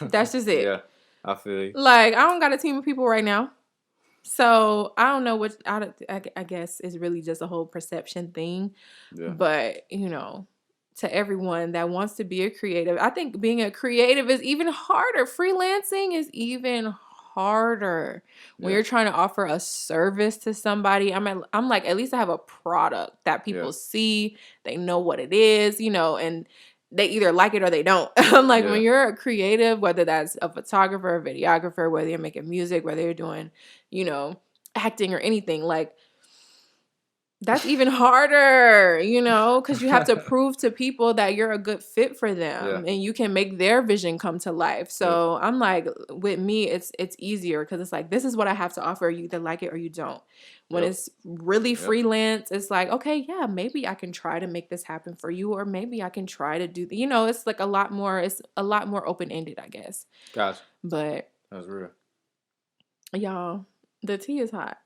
That's just it. Yeah, I feel you. Like, I don't got a team of people right now. So I don't know what, I guess it's really just a whole perception thing. Yeah. But, you know, to everyone that wants to be a creative, I think being a creative is even harder. Freelancing is even harder when you're trying to offer a service to somebody. I'm like, at least I have a product that people see, they know what it is, you know, and they either like it or they don't. I'm like, when you're a creative, whether that's a photographer, a videographer, whether you're making music, whether you're doing, you know, acting or anything, like, that's even harder, you know, because you have to prove to people that you're a good fit for them and you can make their vision come to life. So I'm like, with me, it's easier because it's like, this is what I have to offer. You either like it or you don't. When it's really freelance, it's like, okay, yeah, maybe I can try to make this happen for you, or maybe I can try to do, you know, it's like a lot more open-ended, I guess. Gotcha. But that's real. Y'all, the tea is hot.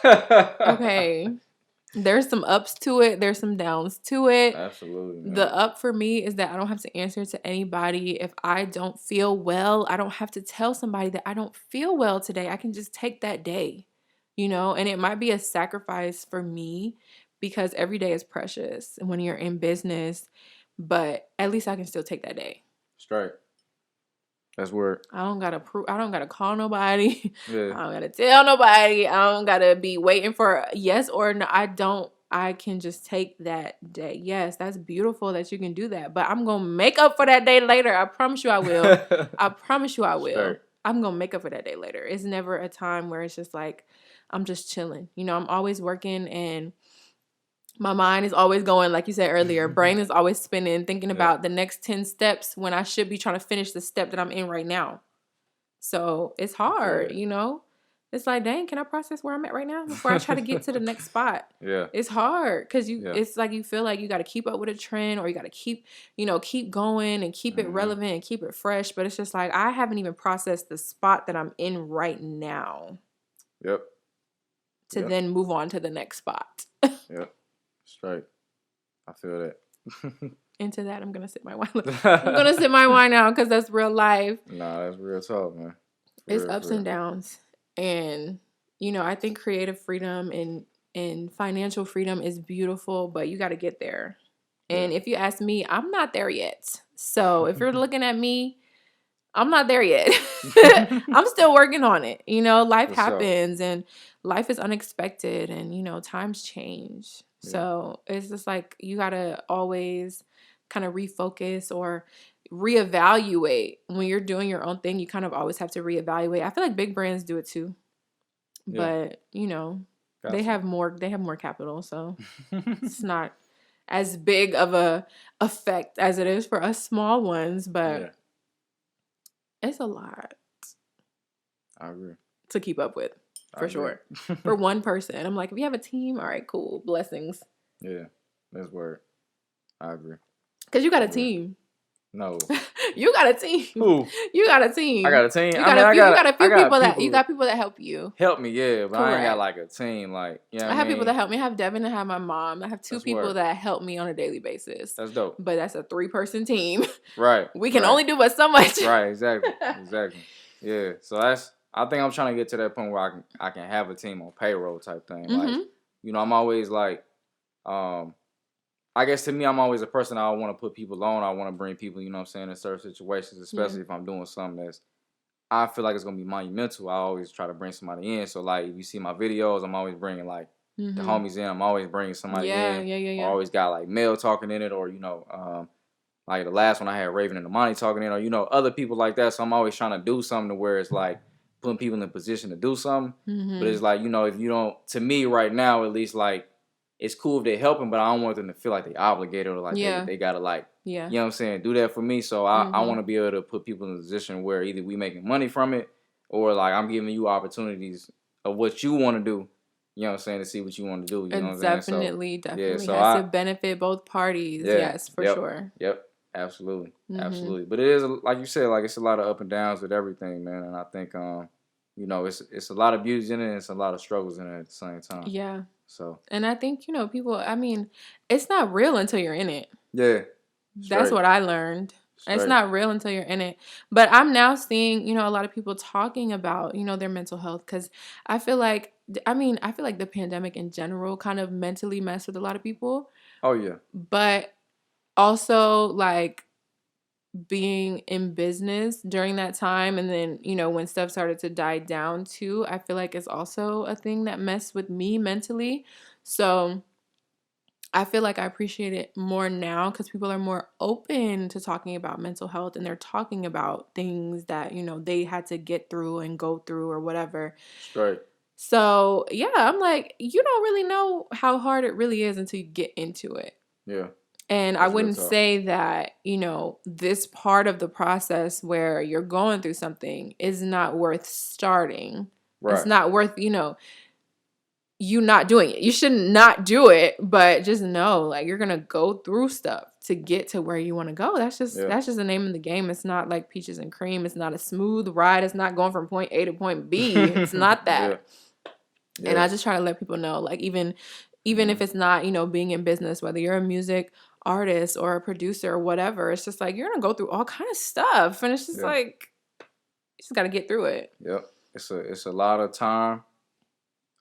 Okay. There's some ups to it. There's some downs to it. Absolutely. Man. The up for me is that I don't have to answer to anybody. If I don't feel well, I don't have to tell somebody that I don't feel well today. I can just take that day, you know, and it might be a sacrifice for me because every day is precious when you're in business, but at least I can still take that day. Straight. That's word. I don't gotta call nobody. Yeah. I don't gotta tell nobody. I don't gotta be waiting for a yes or no. I can just take that day. Yes, that's beautiful that you can do that. But I'm gonna make up for that day later. I promise you I will. I promise you I will. Straight. I'm gonna make up for that day later. It's never a time where it's just like I'm just chilling. You know, I'm always working and my mind is always going, like you said earlier, brain is always spinning, thinking about the next 10 steps when I should be trying to finish the step that I'm in right now. So it's hard, you know? It's like, dang, can I process where I'm at right now before I try to get to the next spot? Yeah. It's hard because it's like you feel like you got to keep up with a trend or you got to keep going and keep it relevant and keep it fresh. But it's just like, I haven't even processed the spot that I'm in right now. Yep. To then move on to the next spot. Yep. Straight. I feel that. Into that, I'm gonna sip my wine. I'm gonna sip my wine now because that's real life. Nah, that's real talk, man. It's ups and downs, and you know, I think creative freedom and financial freedom is beautiful, but you got to get there. And if you ask me, I'm not there yet. So if you're looking at me, I'm not there yet. I'm still working on it. You know, life happens and life is unexpected, and you know, times change. So it's just like you gotta always kind of refocus or reevaluate when you're doing your own thing. You kind of always have to reevaluate. I feel like big brands do it too, but you know, they have more capital, so it's not as big of a effect as it is for us small ones. But it's a lot. I agree. To keep up with. For sure. For one person. I'm like, if you have a team, all right, cool. Blessings. Yeah. That's word. I agree. Because you got a team. No. You got a team. Who? You got a team. I got a team. You got a few people that help you. Help me, yeah, but Correct. I ain't got like a team. Like, you know what I mean? have people that help me. I have Devin and I have my mom. I have two people that help me on a daily basis. That's dope. But that's a 3-person team. Right. We can only do but so much. Right. Exactly. Exactly. Yeah. So I think I'm trying to get to that point where I can have a team on payroll type thing. Like, you know, I'm always like, I guess to me, I'm always a person I want to put people on. I want to bring people, you know what I'm saying, in certain situations, especially if I'm doing something that's, I feel like it's going to be monumental. I always try to bring somebody in. So, like, if you see my videos, I'm always bringing, like, the homies in. I'm always bringing somebody in. Yeah. I always got, like, Mel talking in it, or, you know, like the last one I had Raven and Amani talking in, or, you know, other people like that. So I'm always trying to do something to where it's, like, putting people in a position to do something. But it's like, you know, if you don't, to me right now, at least, like, it's cool if they helping, but I don't want them to feel like they obligated or like they gotta like, you know what I'm saying, do that for me. So I want to be able to put people in a position where either we making money from it or like I'm giving you opportunities of what you want to do. You know what I'm saying, to see what you want to do. You know what I'm saying? Definitely has to benefit both parties. Yes, for sure. Yep, absolutely, absolutely. But it is, like you said, like it's a lot of up and downs with everything, man. And I think, you know, it's a lot of beauty in it, and it's a lot of struggles in it at the same time. Yeah. So. And I think, you know, people, I mean, it's not real until you're in it. Yeah. That's what I learned. It's not real until you're in it. But I'm now seeing, you know, a lot of people talking about, you know, their mental health, because I feel like the pandemic in general kind of mentally messed with a lot of people. Oh, yeah. But also, like, being in business during that time, and then, you know, when stuff started to die down too, I feel like it's also a thing that messed with me mentally. So I feel like I appreciate it more now because people are more open to talking about mental health, and they're talking about things that, you know, they had to get through and go through or whatever. Straight. So yeah, I'm like, you don't really know how hard it really is until you get into it. Yeah. And I wouldn't say that, you know, this part of the process where you're going through something is not worth starting. Right. It's not worth, you know, you not doing it. You shouldn't not do it, but just know, like, you're going to go through stuff to get to where you want to go. That's just the name of the game. It's not like peaches and cream. It's not a smooth ride. It's not going from point A to point B. It's not that. Yeah. And I just try to let people know, like, even if it's not, you know, being in business, whether you're a music artist or a producer or whatever, it's just like you're gonna go through all kind of stuff, and it's just like you just got to get through it. Yep, it's a lot of time,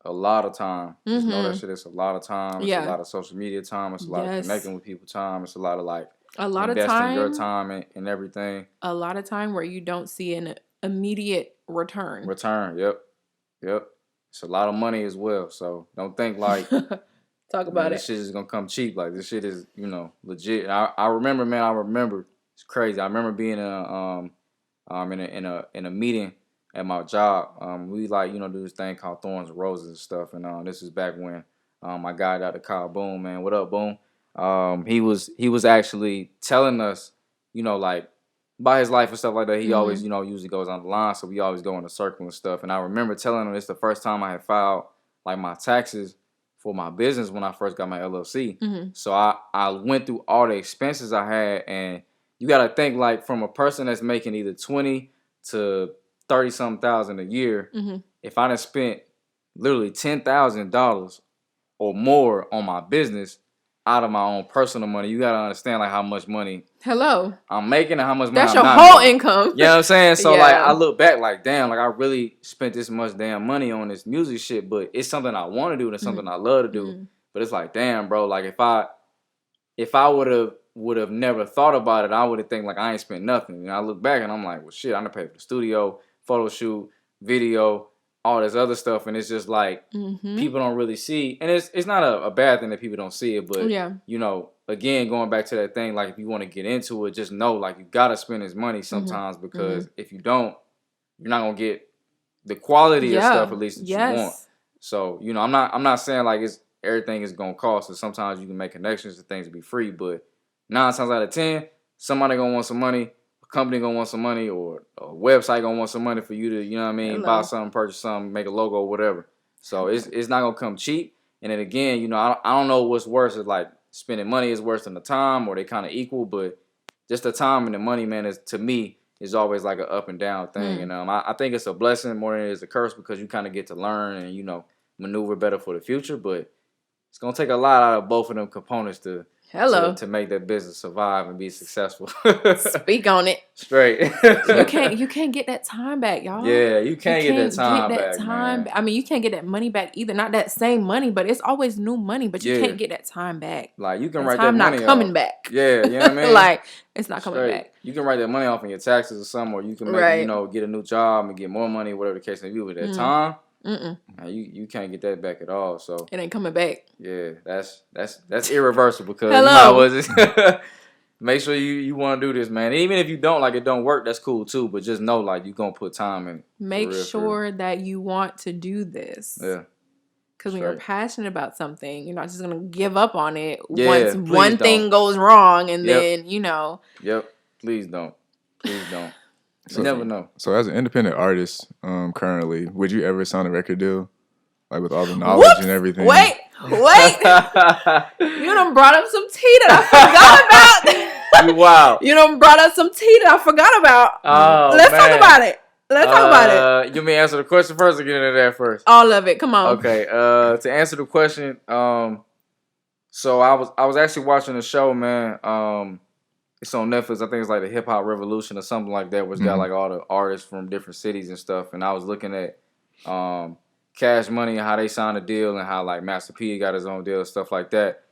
Just know that shit. It's a lot of time. It's a lot of social media time. It's a lot of connecting with people time. It's a lot of like investing your time and everything. A lot of time where you don't see an immediate return. Yep. It's a lot of money as well. So don't think like talk about this shit is gonna come cheap. Like, this shit is, you know, legit. I remember, man. It's crazy. I remember being in a meeting at my job. We, like, you know, do this thing called Thorns and Roses and stuff. And this is back when my guy got the call, Boom, man. What up, Boom? He was actually telling us, you know, like, about his life and stuff like that. He always, you know, usually goes on the line, so we always go in a circle and stuff. And I remember telling him it's the first time I had filed like my taxes for my business when I first got my LLC. So I went through all the expenses I had, and you got to think, like, from a person that's making either 20 to 30 something thousand a year, if I done spent literally $10,000 or more on my business out of my own personal money, you gotta understand, like, how much money I'm making and how much money that's I'm your not whole making. income. You know what I'm saying? So like, I look back like, damn, like, I really spent this much damn money on this music shit, but it's something I want to do and it's something I love to do. But it's like, damn, bro, like, if I would have never thought about it, I would have think like I ain't spent nothing. And I look back and I'm like, well, shit, I done paid for the studio, photo shoot, video, all this other stuff, and it's just like people don't really see, and it's not a bad thing that people don't see it, but you know, again, going back to that thing, like, if you want to get into it, just know, like, you gotta spend his money sometimes, because if you don't, you're not gonna get the quality of stuff, at least, that you want. So, you know, I'm not saying like everything is gonna cost, and sometimes you can make connections and things to be free, but 9 times out of 10, somebody gonna want some money. Company gonna want some money, or a website gonna want some money for you to, you know what I mean, buy something, purchase something, make a logo, whatever. So it's not gonna come cheap. And then again, you know, I don't know what's worse. Is like spending money is worse than the time, or they kind of equal. But just the time and the money, man, is to me is always like an up and down thing. And I think it's a blessing more than it is a curse because you kind of get to learn and, you know, maneuver better for the future. But it's going to take a lot out of both of them components to make that business survive and be successful. Speak on it. Straight. you can't get that time back, y'all. Yeah, you can't get that time back. I mean, you can't get that money back either. Not that same money, but it's always new money. But you can't get that time back. Like you can write that money not coming off. back. Yeah, you know what I mean. Like it's not coming back. You can write that money off in your taxes or something, or you can make, you know, get a new job and get more money, whatever the case may be. With that time, you can't get that back at all. So it ain't coming back. Yeah, that's irreversible because you know, make sure you want to do this, man. Even if you don't like it, don't work. That's cool too. But just know, like, you gonna put time in. Make sure that you want to do this. Yeah. Because when you're passionate about something, you're not just gonna give up on it once one thing goes wrong, and then you know. Yep. Please don't. Please don't. You never know. So as an independent artist, currently, would you ever sign a record deal? Like with all the knowledge and everything. Wait. You done brought up some tea that I forgot about. Wow. You done brought up some tea that I forgot about. Oh, Let's talk about it. Let's talk about it. You may answer the question first or get into that first? All of it. Come on. Okay. To answer the question, so I was actually watching a show, man. It's on Netflix. I think it's like the Hip Hop Revolution or something like that, where it's got like all the artists from different cities and stuff. And I was looking at Cash Money and how they signed a deal and how like Master P got his own deal and stuff like that.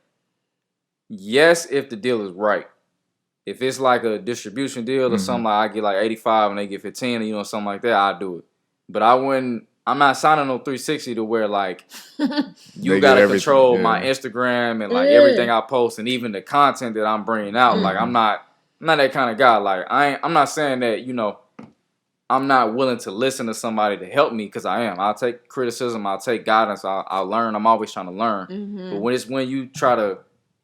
Yes, if the deal is right. If it's like a distribution deal or something, like I get like 85 and they get 15 or, you know, something like that, I'll do it. But I'm not signing no 360 to where like you gotta control my Instagram and like everything I post and even the content that I'm bringing out. Like I'm not that kind of guy. Like I'm not saying that, you know, I'm not willing to listen to somebody to help me, because I am. I'll take criticism. I'll take guidance. I'll learn. I'm always trying to learn. But when you try to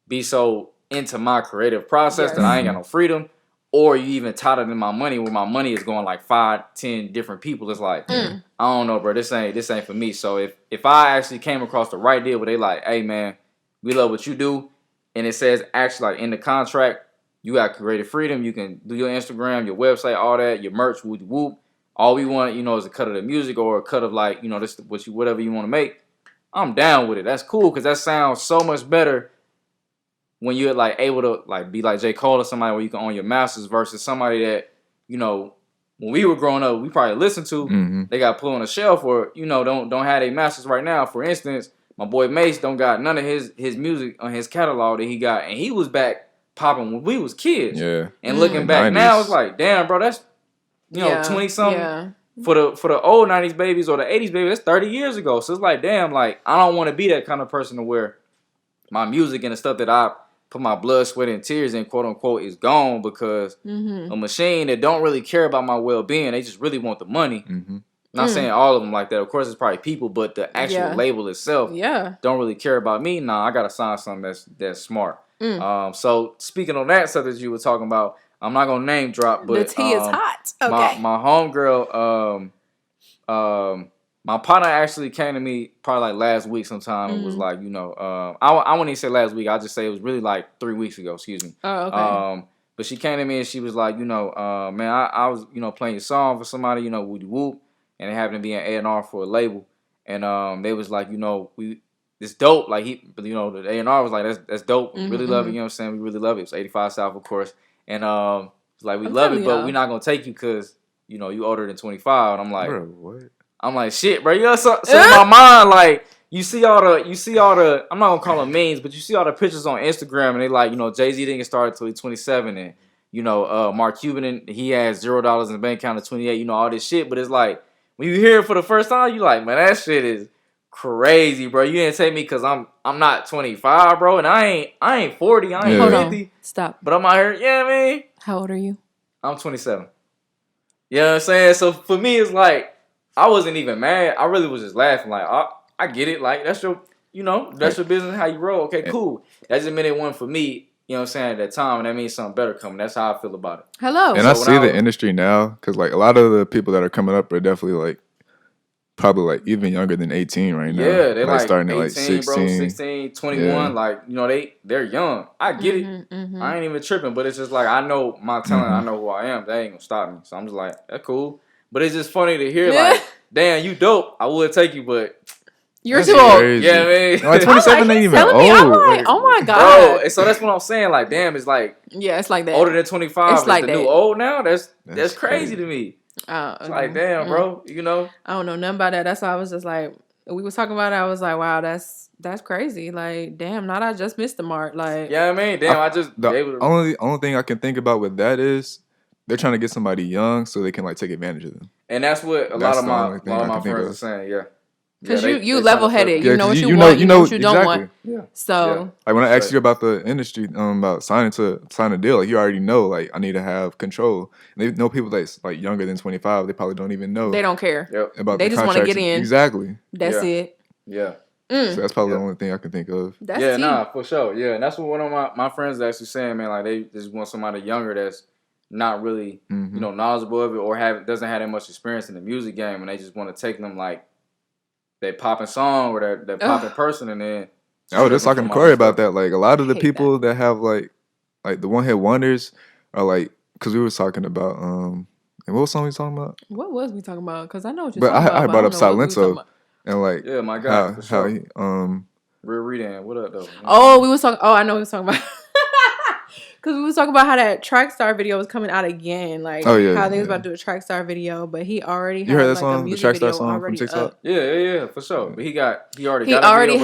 be so into my creative process that I ain't got no freedom, or you even tied it in my money where my money is going like 5-10 different people, it's like, I don't know, bro. This ain't for me. So if I actually came across the right deal where they like, hey man, we love what you do, and it says actually like in the contract, you got creative freedom. You can do your Instagram, your website, all that, your merch, whoop whoop. All we want, you know, is a cut of the music or a cut of like, you know, this whatever you want to make. I'm down with it. That's cool, because that sounds so much better when you're like able to like be like J. Cole or somebody where you can own your masters versus somebody that, you know, when we were growing up, we probably listened to. They got put on a shelf or, you know, don't have their masters right now. For instance, my boy Mace don't got none of his music on his catalog that he got, and he was back popping when we was kids. Yeah. And looking back 90s. Now, it's like, damn, bro, that's, you know, 20 something. Yeah. For the old 90s babies or the 80s babies, that's 30 years ago. So it's like, damn, like I don't want to be that kind of person to where my music and the stuff that I put my blood, sweat, and tears in, quote unquote, is gone because a machine that don't really care about my well-being, they just really want the money. Not saying all of them like that. Of course, it's probably people, but the actual label itself don't really care about me. Nah, I gotta sign something that's smart. So speaking on that stuff that you were talking about, I'm not gonna name drop, but the tea is hot. Okay. My homegirl, my partner actually came to me probably like last week sometime and was like, you know, I wouldn't even say last week. I'll just say it was really like 3 weeks ago. Excuse me. Oh, okay. But she came to me and she was like, you know, man, I was, you know, playing a song for somebody, you know, Woody Whoop, and it happened to be an A&R for a label, and they was like, you know, it's dope. Like you know, the A&R was like, that's dope. We really love it. You know what I'm saying? We really love it. It's 85 South, of course. And like we love it, but we're not gonna take you because, you know, you older than 25. And I'm like, bro, what? I'm like, shit, bro. You know, so in my mind, like, you see all the. I'm not gonna call them memes, but you see all the pictures on Instagram, and they like, you know, Jay-Z didn't get started until he's 27, and you know, Mark Cuban, and he has $0 in the bank account at 28. You know, all this shit, but it's like when you hear it for the first time, you like, man, that shit is crazy, bro. You didn't take me because I'm not 25, bro, and I ain't 40, I ain't 50. Stop. But I'm out here, yeah, man. How old are you? I'm 27. You know what I'm saying? So for me, it's like I wasn't even mad. I really was just laughing. Like I get it. Like that's your, you know, that's your business. How you roll? Okay, cool. That just meant it wasn't for me. You know what I'm saying? At that time, and that means something better coming. That's how I feel about it. Hello. And so I see the industry now, because like a lot of the people that are coming up are definitely like probably like even younger than 18 right now. Yeah, they're like starting 18, at like 16, bro, 16, 21. Yeah. Like, you know, they're young. I get it. I ain't even tripping, but it's just like, I know my talent. I know who I am. They ain't gonna stop me. So I'm just like, that's cool. But it's just funny to hear, like, damn, you dope. I would take you, but you're too old. Crazy. Yeah, man. Like 27 ain't even old. I'm like, oh my god, bro. And so that's what I'm saying. Like, damn, it's like, yeah, it's like that. older than 25 It's is like the that. new old now. That's crazy to me. It's like, damn, bro. You know, I don't know nothing about that. That's why I was just like, we was talking about it. I was like, wow, that's crazy. Like, damn, not I just missed the mark. Like, yeah, I mean, damn, the only thing I can think about with that is they're trying to get somebody young so they can like take advantage of them. And that's what a lot of my friends are saying. Yeah. Because you level headed, you know what you want, you know what you don't want. Yeah. So like when I asked you about the industry, about sign a deal, like you already know, like I need to have control. And they know people that's like younger than 25, they probably don't even know. They don't care. About they just want to get in. Exactly. That's it. Yeah. So that's probably the only thing I can think of. That's nah, for sure. Yeah, and that's what one of my friends is actually saying, man. Like they just want somebody younger that's not really, you know, knowledgeable of it or doesn't have that much experience in the music game, and they just want to take them like that popping song or that popping person, and then I was just talking to Kori about that. Like a lot of the people that have like the one hit wonders are like, because we were talking about and what song we talking about? What was we talking about? Because I know what you're talking about. I brought up Silento and like my God, how he Real Redan, what up though? Oh, we was talking. Oh, I know what we was talking about. Because we was talking about how that Trackstar video was coming out again, like how they was about to do a Trackstar video, but he already had heard that like song, a music the Trackstar video song already from TikTok? up. Yeah, for sure. But he already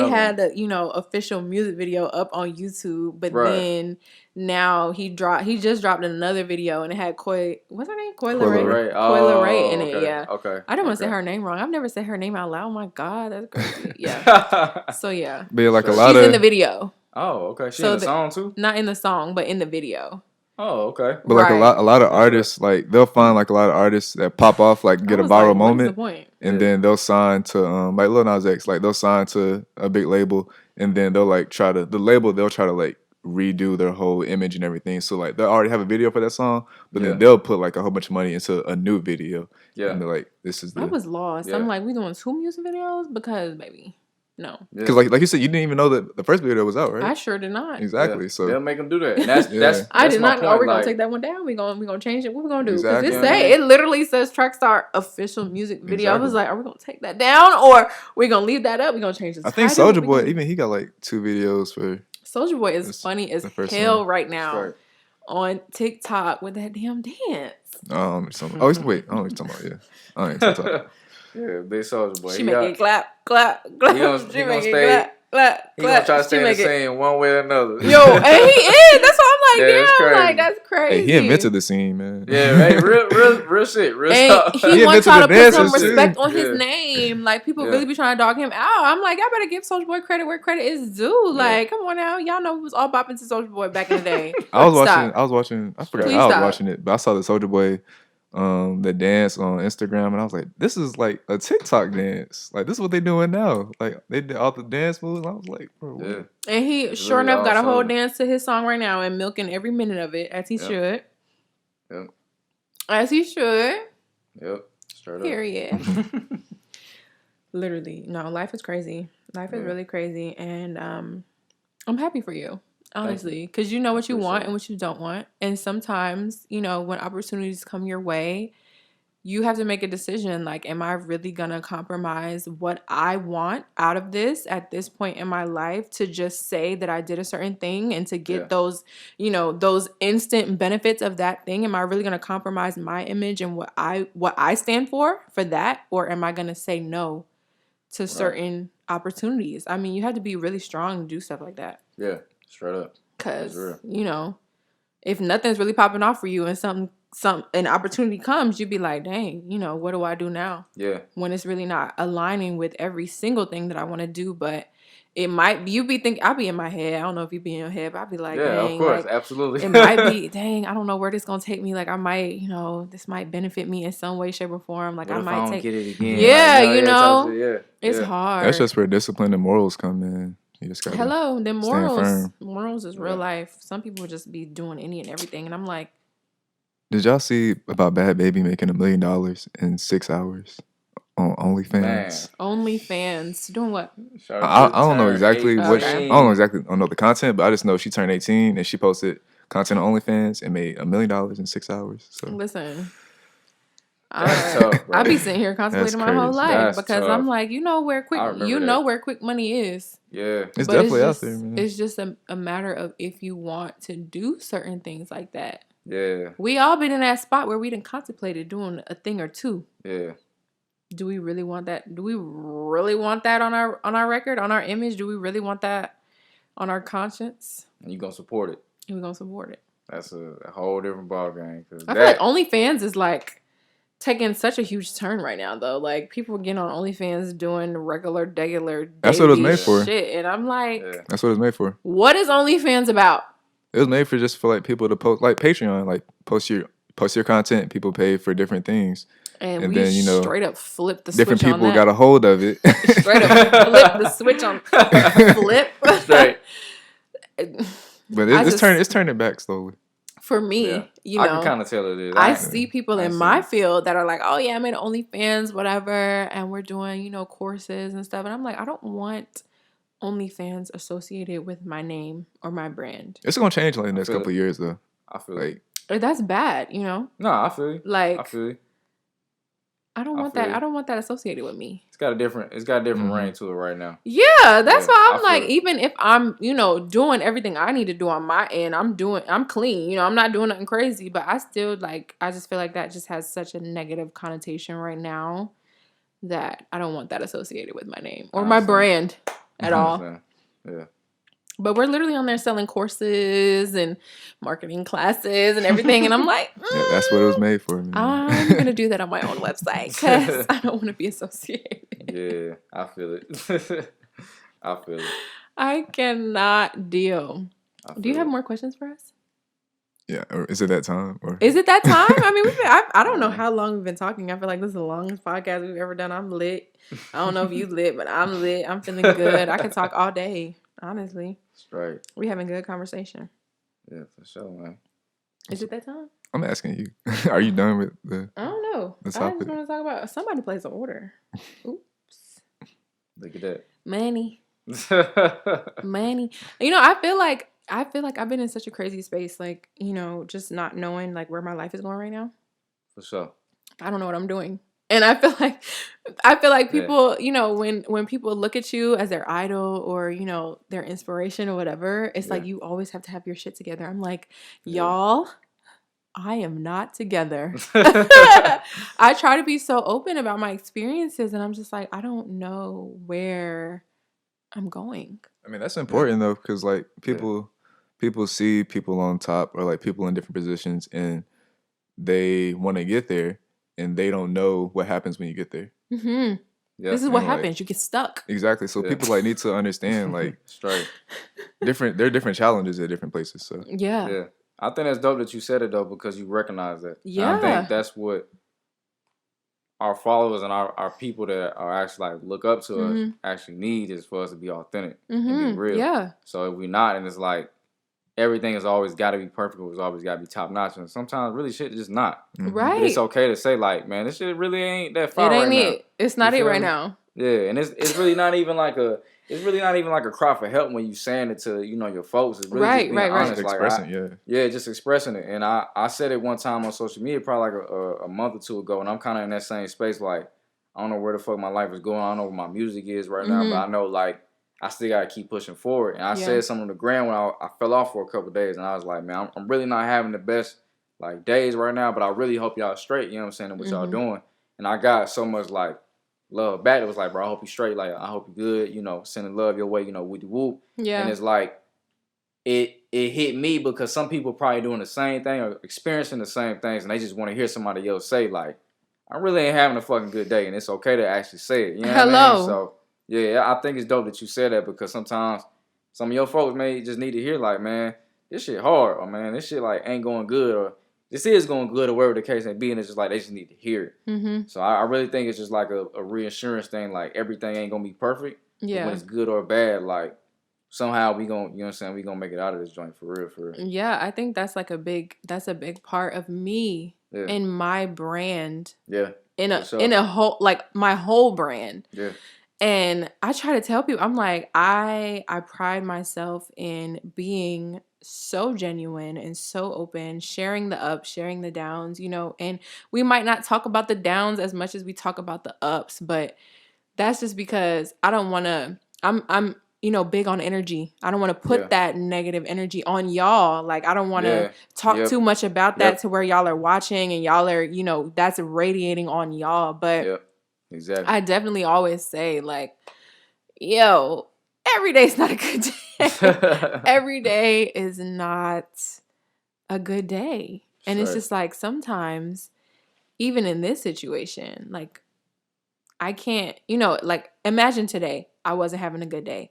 had the official music video up on YouTube, but then now he just dropped another video and it had what's her name? Coi Leray in it. Yeah. Okay. I don't want to say her name wrong. I've never said her name out loud. Oh my God, that's crazy. Yeah. So yeah. But like a lot she's in the video. Oh, okay. She's in the song too? Not in the song, but in the video. Oh, okay. But like a lot of artists, like they'll find like a lot of artists that pop off, like get a viral moment, and then they'll sign to like Lil Nas X, like they'll sign to a big label, and then they'll like try to like redo their whole image and everything. So like they'll already have a video for that song, but then they'll put like a whole bunch of money into a new video. Yeah, and they're like, this is. I was lost. Yeah. I'm like, we doing 2 music videos because baby. No, because like you said, you didn't even know that the first video was out, right? I sure did not. Exactly. So they'll make them do that. And that's I did not know we're gonna take that one down. We're gonna change it. What we gonna do? Because it literally says Trackstar official music video. I was like, are we gonna take that down or we gonna leave that up? We gonna change this. I think Soulja Boy, even he got like 2 videos for. Soulja Boy is funny as hell right now on TikTok with that damn dance. Oh, he's wait. I don't know what you're talking about. Yeah, I ain't TikTok. Yeah, big Soulja Boy. She make it clap, clap, clap. He gonna stay. He gonna try to stay the same one way or another. Yo, and he is. That's why I'm like, damn, like that's crazy. Hey, he invented the scene, man. Yeah, right. Real shit. Real stuff. He wants y'all to put some respect on his name. Like people really be trying to dog him out. I'm like, y'all better give Soulja Boy credit where credit is due. Like, come on now, y'all know we was all bopping to Soulja Boy back in the day. I was watching. I forgot I was watching it, but I saw the Soulja Boy. The dance on Instagram, and I was like, this is like a TikTok dance. Like this is what they doing now. Like they did all the dance moves. And I was like, bro. Yeah. And he sure enough got a whole dance to his song right now and milking every minute of it as he should. Yep. As he should. Yep. Straight up. Period. Literally, no. Life is crazy. Life is really crazy, and I'm happy for you. Honestly, because you know what you want and what you don't want. And sometimes, you know, when opportunities come your way, you have to make a decision. Like, am I really going to compromise what I want out of this at this point in my life to just say that I did a certain thing and to get those, you know, those instant benefits of that thing? Am I really going to compromise my image and what I stand for that? Or am I going to say no to certain opportunities? I mean, you have to be really strong to do stuff like that. Yeah. Straight up. Because, you know, if nothing's really popping off for you and an opportunity comes, you'd be like, dang, you know, what do I do now? Yeah. When it's really not aligning with every single thing that I want to do, but it might be, I'll be in my head. I don't know if you be in your head, but I'll be like, dang. Of course, like, absolutely. It might be, dang, I don't know where this is going to take me. Like, I might, you know, this might benefit me in some way, shape, or form. Like, I might take get it again. Yeah, like, you know, it's hard. That's just where discipline and morals come in. You just the morals is real life. Some people just be doing any and everything, and I'm like, did y'all see about Bad Baby making $1 million in 6 hours On OnlyFans. Man. OnlyFans. Doing what? I don't know exactly what. Okay. I don't know the content, but I just know she turned 18 and she posted content on OnlyFans and made $1 million in 6 hours. So listen, That's tough, bro. I be sitting here contemplating my whole life That's because tough. I'm like, you know where quick money is. Yeah, it's definitely out there, man. It's just a matter of if you want to do certain things like that. Yeah, we all been in that spot where we done contemplated doing a thing or two. Yeah. Do we really want that? Do we really want that on our record, on our image? Do we really want that on our conscience? And you gonna support it? And we gonna support it. That's a whole different ballgame. I feel like OnlyFans is like taking such a huge turn right now, though. Like people getting on OnlyFans doing regular. That's what it was made for. Shit, and I'm like, that's what it was made for. What is OnlyFans about? It was made for just for like people to post, like Patreon, like post your content. People pay for different things. And then, straight up flip the different switch on that. people got a hold of it. Straight up flip the switch on flip. Straight. But it's turning back slowly. For me, I can kind of tell it is. I see people in my field that are like, oh yeah, I'm in OnlyFans, whatever, and we're doing, courses and stuff. And I'm like, I don't want OnlyFans associated with my name or my brand. It's gonna change like the next couple of years though. I feel like that's bad, No, I feel you. Like I feel you. I don't want that. I don't want that associated with me. It's got a different ring to it right now. Yeah, that's why I'm like, even if I'm, doing everything I need to do on my end, I'm clean. I'm not doing nothing crazy, but I still I just feel like that just has such a negative connotation right now that I don't want that associated with my name or my brand at all. Yeah. But we're literally on there selling courses and marketing classes and everything. And I'm like, yeah, that's what it was made for. Man. I'm going to do that on my own website because I don't want to be associated. Yeah, I feel it. I feel it. I cannot deal. Do you have more questions for us? Yeah. Or is it that time? Or is it that time? I mean, I don't know how long we've been talking. I feel like this is the longest podcast we've ever done. I'm lit. I don't know if you lit, but I'm lit. I'm feeling good. I can talk all day, honestly. Right. We having good conversation. Yeah, for sure, man. Is it that time? I'm asking you. Are you done with the? I don't know. I just want to talk about somebody plays an order. Oops. Look at that. Money. Money. I feel like I've been in such a crazy space, like, just not knowing like where my life is going right now. For sure. I don't know what I'm doing. And I feel like people, when people look at you as their idol or, their inspiration or whatever, it's like you always have to have your shit together. I'm like, y'all, I am not together. I try to be so open about my experiences and I'm just like, I don't know where I'm going. I mean, that's important though, because like people see people on top or like people in different positions and they want to get there. And they don't know what happens when you get there. Mm-hmm. Yeah. This is what happens. You get stuck. Exactly. So people need to understand there are different challenges at different places. So yeah. I think that's dope that you said it though because you recognize that. Yeah. And I think that's what our followers and our people that are actually like look up to us actually need is for us to be authentic and be real. Yeah. So if we're not, and it's like everything has always got to be perfect. It's always got to be top notch. And sometimes really shit is just not. Right. But it's okay to say like, man, this shit really ain't that far right now. It ain't it. It's not it right now. Yeah. And it's really not even like a cry for help when you saying it to, your folks. It's really just being honest. Just expressing, just expressing it. And I said it one time on social media, probably like a month or two ago. And I'm kind of in that same space. Like, I don't know where the fuck my life is going. I don't know what my music is right now. But I know like, I still got to keep pushing forward. And I said something on the ground when I fell off for a couple of days. And I was like, man, I'm really not having the best like days right now. But I really hope y'all straight, you know what I'm saying, and what y'all doing. And I got so much like love back. It was like, bro, I hope you straight. Like, I hope you good. Sending love your way, whoop whoop. Yeah. And it's like, it hit me because some people probably doing the same thing or experiencing the same things. And they just want to hear somebody else say like, I really ain't having a fucking good day. And it's okay to actually say it. You know what I mean? So. Yeah, I think it's dope that you said that because sometimes some of your folks may just need to hear like, man, this shit hard, or man, this shit like ain't going good, or this is going good, or whatever the case may be, and it's just like they just need to hear it. Mm-hmm. So I really think it's just like a reassurance thing, like everything ain't gonna be perfect. Yeah. But when it's good or bad, like somehow we gonna, you know what I'm saying, we gonna make it out of this joint for real. Yeah, I think that's like a big part of me in my brand. Yeah. In a whole, like my whole brand. Yeah. And I try to tell people, I'm like, I pride myself in being so genuine and so open, sharing the ups, sharing the downs, you know, and we might not talk about the downs as much as we talk about the ups, but that's just because I don't want to, I'm, you know, big on energy. I don't want to put that negative energy on y'all. Like, I don't want to talk too much about that to where y'all are watching and y'all are, you know, that's radiating on y'all. But exactly. I definitely always say, like, yo, every day's not a good day. Every day is not a good day. And it's just like sometimes, even in this situation, like, I can't, you know, like, imagine today I wasn't having a good day.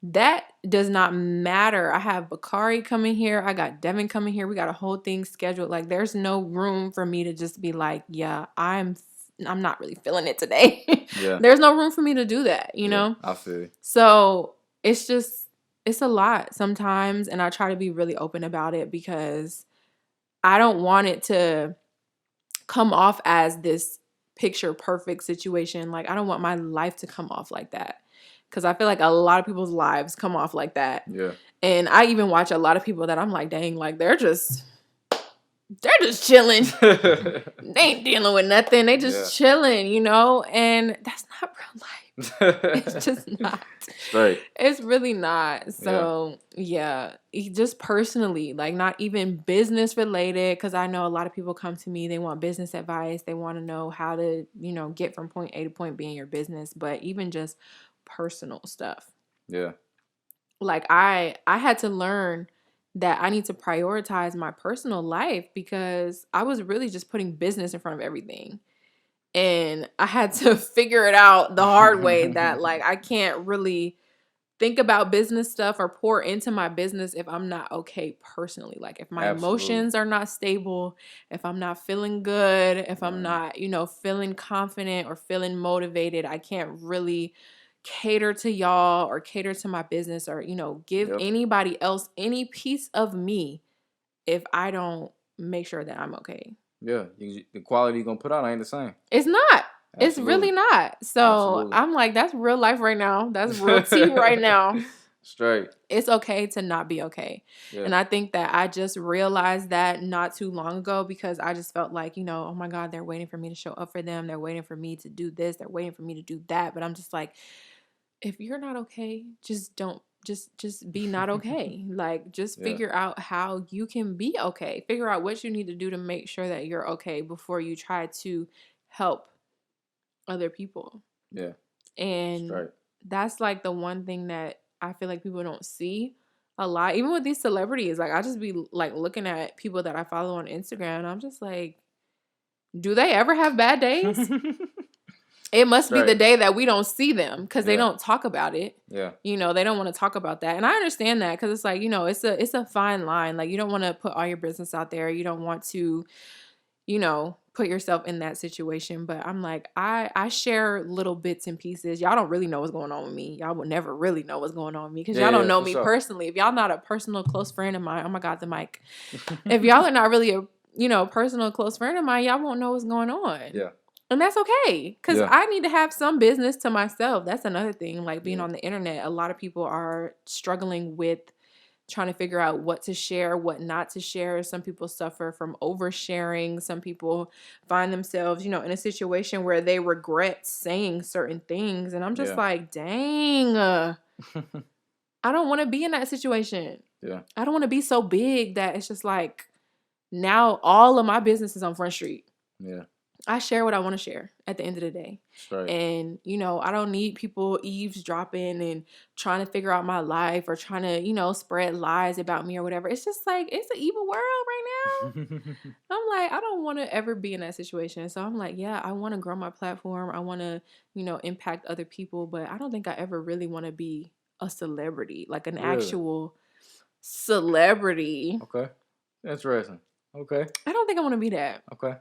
That does not matter. I have Bakari coming here. I got Devin coming here. We got a whole thing scheduled. Like, there's no room for me to just be like, yeah, I'm not really feeling it today. There's no room for me to do that, you know? I feel you. So it's a lot sometimes. And I try to be really open about it because I don't want it to come off as this picture perfect situation. Like, I don't want my life to come off like that. Because I feel like a lot of people's lives come off like that. Yeah. And I even watch a lot of people that I'm like, dang, like they're just chilling. They ain't dealing with nothing. They just chilling, you know? And that's not real life. It's just not. Right. It's really not. So, yeah, just personally, like not even business related, because I know a lot of people come to me, they want business advice. They want to know how to, you know, get from point A to point B in your business. But even just personal stuff. Yeah. Like I had to learn that I need to prioritize my personal life because I was really just putting business in front of everything. And I had to figure it out the hard way that like I can't really think about business stuff or pour into my business if I'm not okay personally. Like if my emotions are not stable, if I'm not feeling good, if I'm not, you know, feeling confident or feeling motivated, I can't really cater to y'all or cater to my business or, you know, give anybody else any piece of me if I don't make sure that I'm okay. Yeah, the quality you're going to put out ain't the same. It's not. Absolutely. It's really not. So I'm like, that's real life right now. That's real tea right now. Straight. It's okay to not be okay. Yeah. And I think that I just realized that not too long ago because I just felt like, you know, oh my God, they're waiting for me to show up for them. They're waiting for me to do this. They're waiting for me to do that. But I'm just like, if you're not okay, just don't. Just be not okay. Like, just figure out how you can be okay. Figure out what you need to do to make sure that you're okay before you try to help other people. Yeah. And that's like the one thing that I feel like people don't see a lot. Even with these celebrities, like I just be like looking at people that I follow on Instagram and I'm just like, do they ever have bad days? It must be the day that we don't see them because they don't talk about it. Yeah. You know, they don't want to talk about that. And I understand that because it's like, you know, it's a fine line. Like you don't want to put all your business out there. You don't want to, you know, put yourself in that situation. But I'm like, I share little bits and pieces. Y'all don't really know what's going on with me. Y'all will never really know what's going on with me because y'all don't know me personally. If y'all not a personal close friend of mine, oh my God, the mic. If y'all are not really a, you know, personal close friend of mine, y'all won't know what's going on. Yeah. And that's okay because I need to have some business to myself. That's another thing. Like being on the internet, a lot of people are struggling with trying to figure out what to share, what not to share. Some people suffer from oversharing. Some people find themselves, you know, in a situation where they regret saying certain things. And I'm just like, dang, I don't want to be in that situation. Yeah. I don't want to be so big that it's just like now all of my business is on Front Street. Yeah. I share what I want to share at the end of the day. Right. And, you know, I don't need people eavesdropping and trying to figure out my life or trying to, you know, spread lies about me or whatever. It's just like, it's an evil world right now. I'm like, I don't want to ever be in that situation. So I'm like, yeah, I want to grow my platform. I want to, you know, impact other people. But I don't think I ever really want to be a celebrity, like an actual celebrity. Okay. Interesting. Okay. I don't think I want to be that. Okay.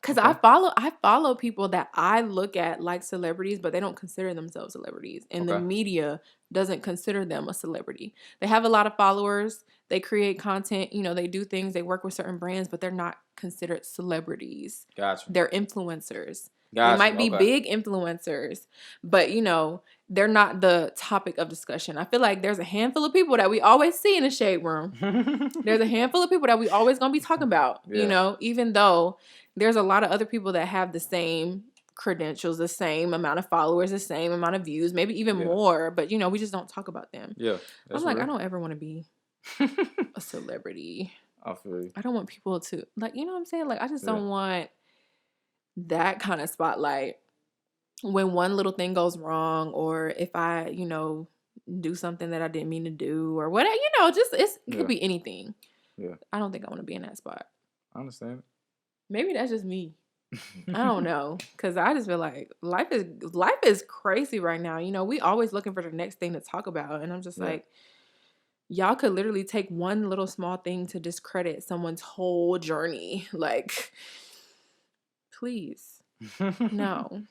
Because Okay. I follow people that I look at like celebrities, but they don't consider themselves celebrities. And the Okay. media doesn't consider them a celebrity. They have a lot of followers. They create content. You know, they do things. They work with certain brands, but they're not considered celebrities. Gotcha. They're influencers. Gotcha. They might be Okay. big influencers, but, you know, they're not the topic of discussion. I feel like there's a handful of people that we always see in the shade room. There's a handful of people that we always going to be talking about, you Yeah. know, even though there's a lot of other people that have the same credentials, the same amount of followers, the same amount of views, maybe even Yeah. more, but, you know, we just don't talk about them. Yeah. I'm like, I don't ever want to be a celebrity. I feel you. I don't want people to, like, you know what I'm saying? Like, I just Yeah. don't want that kind of spotlight when one little thing goes wrong, or if I, you know, do something that I didn't mean to do, or whatever, you know, just it Yeah. could be anything. Yeah. I don't think I want to be in that spot. I understand Maybe that's just me. it. I don't know, because I just feel like life is crazy right now. You know, we always looking for the next thing to talk about, and I'm just Yeah. like, y'all could literally take one little small thing to discredit someone's whole journey. Like, please, no.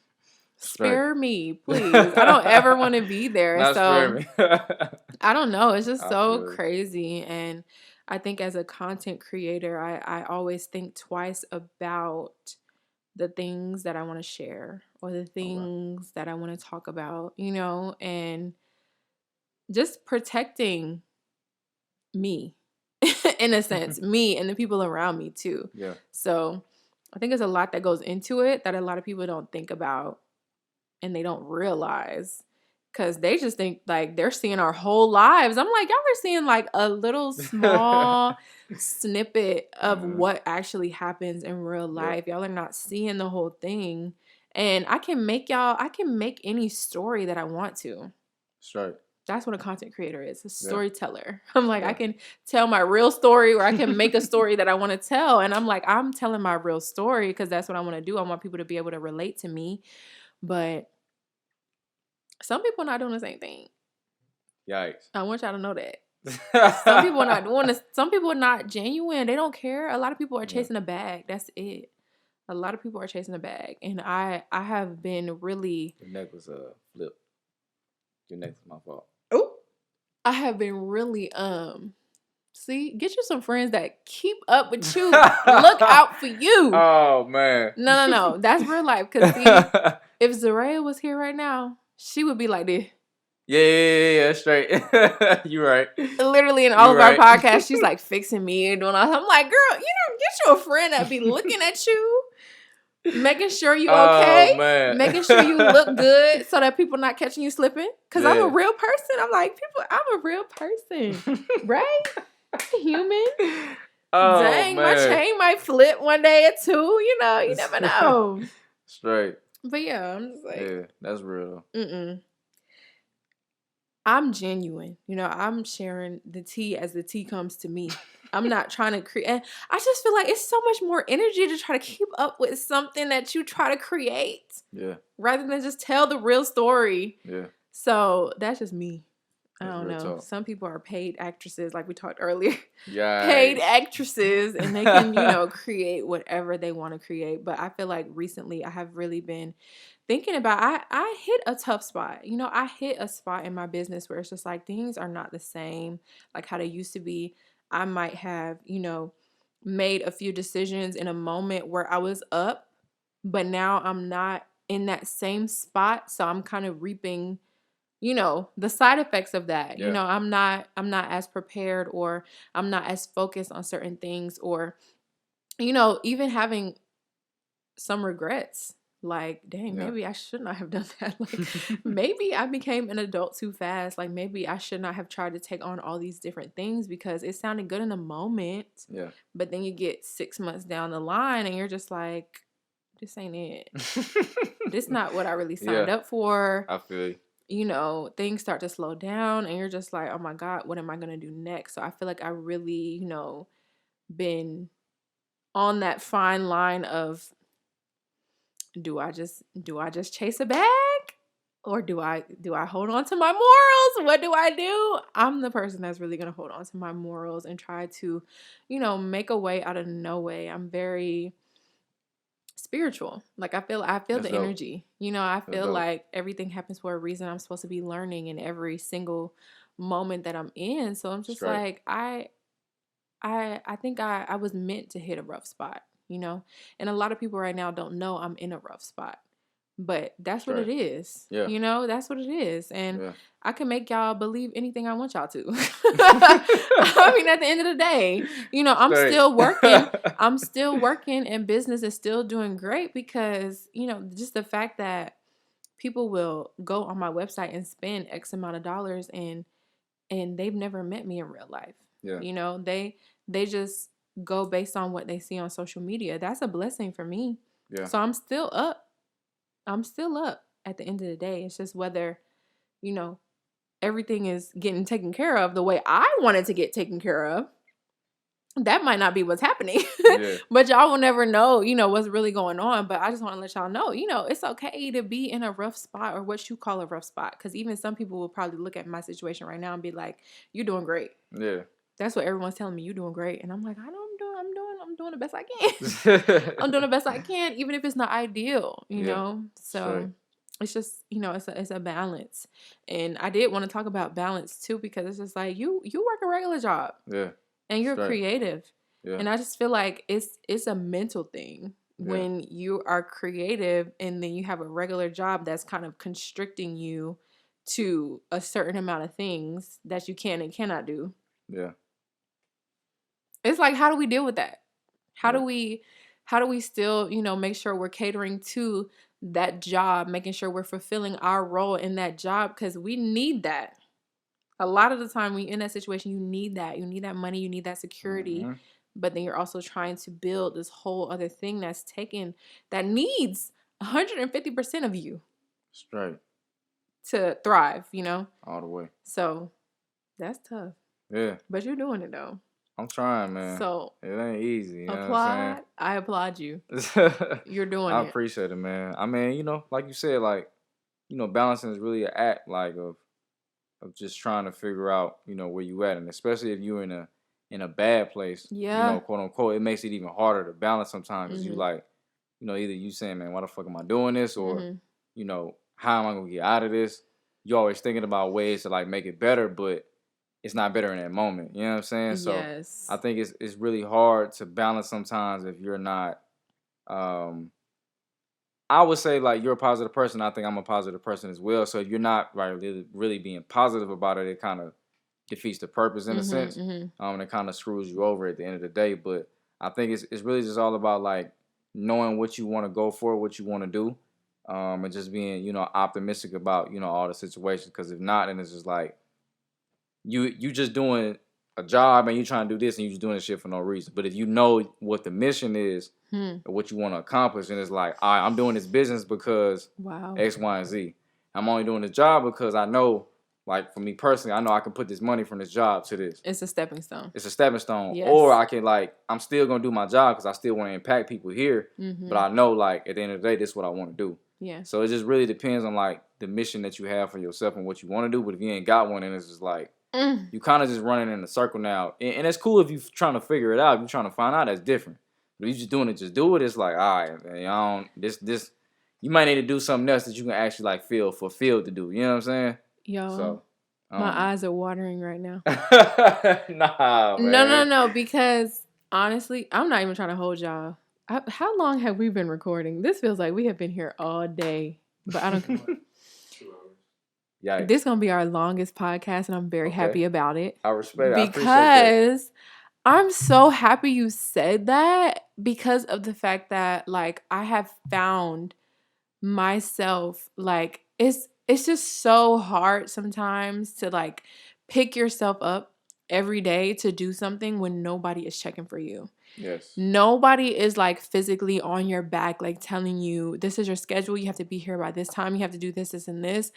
Spare me, please. I don't ever want to be there. Not spare So me. I don't know. It's just I so feel you. crazy. And I think as a content creator, I always think twice about the things that I want to share or the things that I want to talk about, you know, and just protecting me in a sense, me and the people around me too. Yeah. So I think there's a lot that goes into it that a lot of people don't think about and they don't realize, because they just think like they're seeing our whole lives. I'm like, y'all are seeing like a little small snippet of Mhm. what actually happens in real life. Y'all are not seeing the whole thing. And I can make any story that I want to. Straight. That's what a content creator is, a Yeah. storyteller. I'm like, Yeah. I can tell my real story, or I can make a story that I want to tell. And I'm like, I'm telling my real story because that's what I want to do. I want people to be able to relate to me. But some people not doing the same thing. Yikes. I want y'all to know that. Some people are not doing this. Some people are not genuine. They don't care. A lot of people are chasing a bag. That's it. A lot of people are chasing a bag. And I have been really... Your neck was flipped. Your neck was my fault. Oh. I have been really... See, get you some friends that keep up with you. Look out for you. Oh, man. No. That's real life. Because see, if Zaraya was here right now, she would be like this. Yeah, straight. You right. Literally in all of our podcasts, she's like fixing me and doing all. I'm like, girl, you know, get you a friend that be looking at you, making sure you okay, making sure you look good, so that people not catching you slipping. Cause I'm a real person. I'm like, I'm a real person, right? Human. Oh, dang, man. My chain might flip one day or two. You know, you never know. Straight. But yeah, I'm just like, Yeah, that's real. I'm genuine. You know, I'm sharing the tea as the tea comes to me. I'm not trying to create. And I just feel like it's so much more energy to try to keep up with something that you try to create. Yeah. Rather than just tell the real story. Yeah. So that's just me. I That's don't real know. talk. Some people are paid actresses, like we talked earlier. Yeah. Paid actresses, and they can, you know, create whatever they want to create. But I feel like recently I have really been thinking about, I hit a tough spot. You know, I hit a spot in my business where it's just like things are not the same like how they used to be. I might have, you know, made a few decisions in a moment where I was up, but now I'm not in that same spot. So I'm kind of reaping, you know, the side effects of that. Yeah. You know, I'm not as prepared, or I'm not as focused on certain things, or, you know, even having some regrets. Like, dang, maybe I should not have done that. Like, maybe I became an adult too fast. Like, maybe I should not have tried to take on all these different things because it sounded good in the moment. Yeah. But then you get 6 months down the line and you're just like, this ain't it. This not what I really signed up for. I feel you. You know, things start to slow down and you're just like, oh my God, what am I going to do next? So I feel like I really, you know, been on that fine line of, do I just chase a bag, or do I hold on to my morals? What do I do? I'm the person that's really going to hold on to my morals and try to, you know, make a way out of no way. I'm very spiritual. Like I feel That's the dope. energy. You know, I That's feel dope. like everything happens for a reason. I'm supposed to be learning in every single moment that I'm in. So I'm just Straight. like I think I was meant to hit a rough spot, you know? And a lot of people right now don't know I'm in a rough spot. But that's what it Straight. is. Yeah. You know, that's what it is. And Yeah. I can make y'all believe anything I want y'all to. I mean, at the end of the day, you know, I'm Straight. still working. I'm still working and business is still doing great because, you know, just the fact that people will go on my website and spend X amount of dollars and they've never met me in real life. Yeah. You know, they just go based on what they see on social media. That's a blessing for me. Yeah. So I'm still up. I'm still up at the end of the day. It's just whether, you know, everything is getting taken care of the way I want it to get taken care of. That might not be what's happening. Yeah. But y'all will never know, you know, what's really going on. But I just want to let y'all know, you know, it's okay to be in a rough spot or what you call a rough spot. Because even some people will probably look at my situation right now and be like, you're doing great. Yeah. That's what everyone's telling me. You're doing great. And I'm like, I know I'm doing the best I can. I'm doing the best I can, even if it's not ideal, you know? So Straight. it's just, you know, it's a balance. And I did want to talk about balance too, because it's just like you work a regular job. Yeah. And you're Straight. creative. Yeah. And I just feel like it's a mental thing when you are creative and then you have a regular job that's kind of constricting you to a certain amount of things that you can and cannot do. Yeah. It's like, how do we deal with that? How Yeah. do we still, you know, make sure we're catering to that job, making sure we're fulfilling our role in that job, because we need that. A lot of the time when you're in that situation, you need that. You need that money, you need that security. Mm-hmm. But then you're also trying to build this whole other thing that needs 150% of you Straight. to thrive, you know? All the way. So that's tough. Yeah. But you're doing it though. I'm trying, man. So it ain't easy. You know applaud. I applaud you. what I'm saying? You're doing I it. appreciate it, man. I mean, you know, like you said, like, you know, balancing is really an act, like, of just trying to figure out, you know, where you at, and especially if you're in a bad place, Yeah. you know, quote unquote, it makes it even harder to balance sometimes because you Mhm. like, you know, either you saying, man, why the fuck am I doing this, or Mhm. you know, how am I gonna get out of this? You're always thinking about ways to like make it better, but it's not better in that moment. You know what I'm saying? So Yes. I think it's really hard to balance sometimes if you're not. I would say like you're a positive person. I think I'm a positive person as well. So if you're not really being positive about it, it kind of defeats the purpose in a sense. And it kind of screws you over at the end of the day. But I think it's really just all about like knowing what you want to go for, what you want to do, and just being, you know, optimistic about, you know, all the situations. Because if not, then it's just like you just doing a job and you trying to do this and you just doing this shit for no reason. But if you know what the mission is or what you want to accomplish, and it's like, all right, I'm doing this business because X, Y, and Z. I'm only doing this job because I know, like for me personally, I know I can put this money from this job to this. It's a stepping stone. It's a stepping stone. Yes. Or I can like, I'm still gonna do my job because I still want to impact people here. But I know like at the end of the day, this is what I want to do. Yeah. So it just really depends on like the mission that you have for yourself and what you want to do. But if you ain't got one, then it's just like you kind of just running in a circle now. And it's cool if you're trying to figure it out. If you're trying to find out, that's different. But if you're just doing it, just do it. It's like, all right, man, this you might need to do something else that you can actually like feel fulfilled to do. You know what I'm saying? Yo, so, my eyes are watering right now. Nah, man. No, because honestly, I'm not even trying to hold y'all. How long have we been recording? This feels like we have been here all day, but I don't care. Yikes. This is going to be our longest podcast, and I'm very happy about it. I respect it. Because I'm so happy you said that, because of the fact that, like, I have found myself, like, it's just so hard sometimes to, like, pick yourself up every day to do something when nobody is checking for you. Yes. Nobody is like physically on your back, like telling you this is your schedule. You have to be here by this time. You have to do this, this, and this.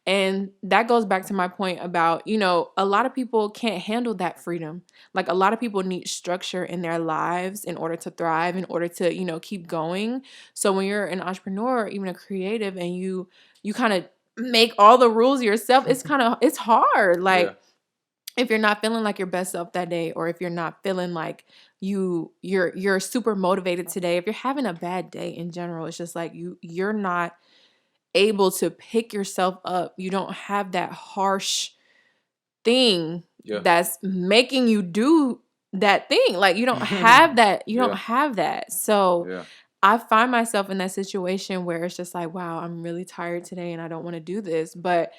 And that goes back to my point about, you know, a lot of people can't handle that freedom. Like a lot of people need structure in their lives in order to thrive, in order to, you know, keep going. So when you're an entrepreneur, even a creative, and you kind of make all the rules yourself, it's hard. Like, if you're not feeling like your best self that day, or if you're not feeling like you're super motivated today, if you're having a bad day in general, it's just like you're not able to pick yourself up. You don't have that harsh thing that's making you do that thing. Like you don't have that. You don't have that. So I find myself in that situation where it's just like, wow, I'm really tired today and I don't want to do this. But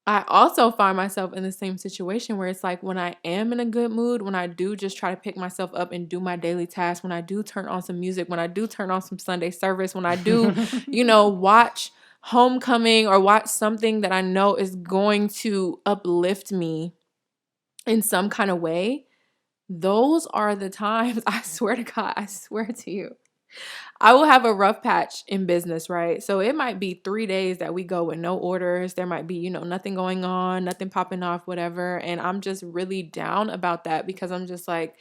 I also find myself in the same situation where it's like when I am in a good mood, when I do just try to pick myself up and do my daily tasks, when I do turn on some music, when I do turn on some Sunday service, when I do, watch Homecoming or watch something that I know is going to uplift me in some kind of way, those are the times, I swear to God, I swear to you, I will have a rough patch in business, right? So it might be 3 days that we go with no orders. There might be, nothing going on, nothing popping off, whatever. And I'm just really down about that because I'm just like,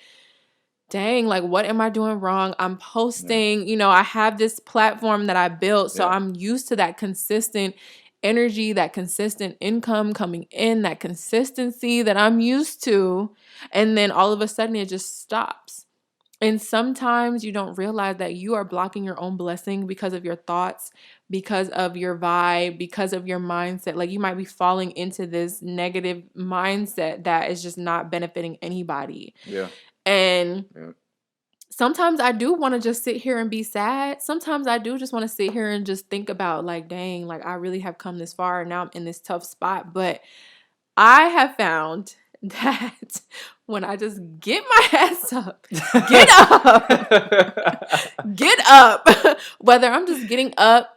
dang, like, what am I doing wrong? I'm posting, I have this platform that I built. So I'm used to that consistent energy, that consistent income coming in, that consistency that I'm used to. And then all of a sudden it just stops. And sometimes you don't realize that you are blocking your own blessing because of your thoughts, because of your vibe, because of your mindset. Like you might be falling into this negative mindset that is just not benefiting anybody. Yeah. And sometimes I do want to just sit here and be sad. Sometimes I do just want to sit here and just think about like, dang, like I really have come this far and now I'm in this tough spot. But I have found that when I just get my ass up, get up, whether I'm just getting up,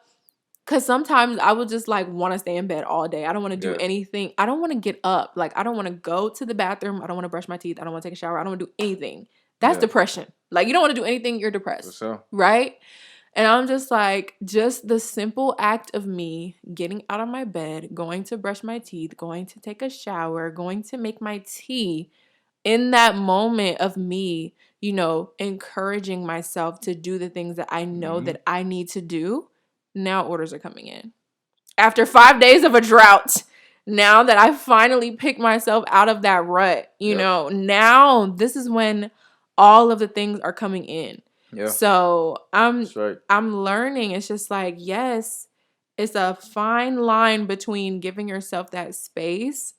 because sometimes I would just like want to stay in bed all day. I don't want to do anything. I don't want to get up. Like I don't want to go to the bathroom. I don't want to brush my teeth. I don't want to take a shower. I don't want to do anything. That's depression. Like you don't want to do anything. You're depressed. For sure. Right? And I'm just like, just the simple act of me getting out of my bed, going to brush my teeth, going to take a shower, going to make my tea, in that moment of me, encouraging myself to do the things that I know that I need to do, now orders are coming in. After 5 days of a drought, now that I finally picked myself out of that rut, now this is when all of the things are coming in. Yeah. So I'm learning. It's just like, yes, it's a fine line between giving yourself that space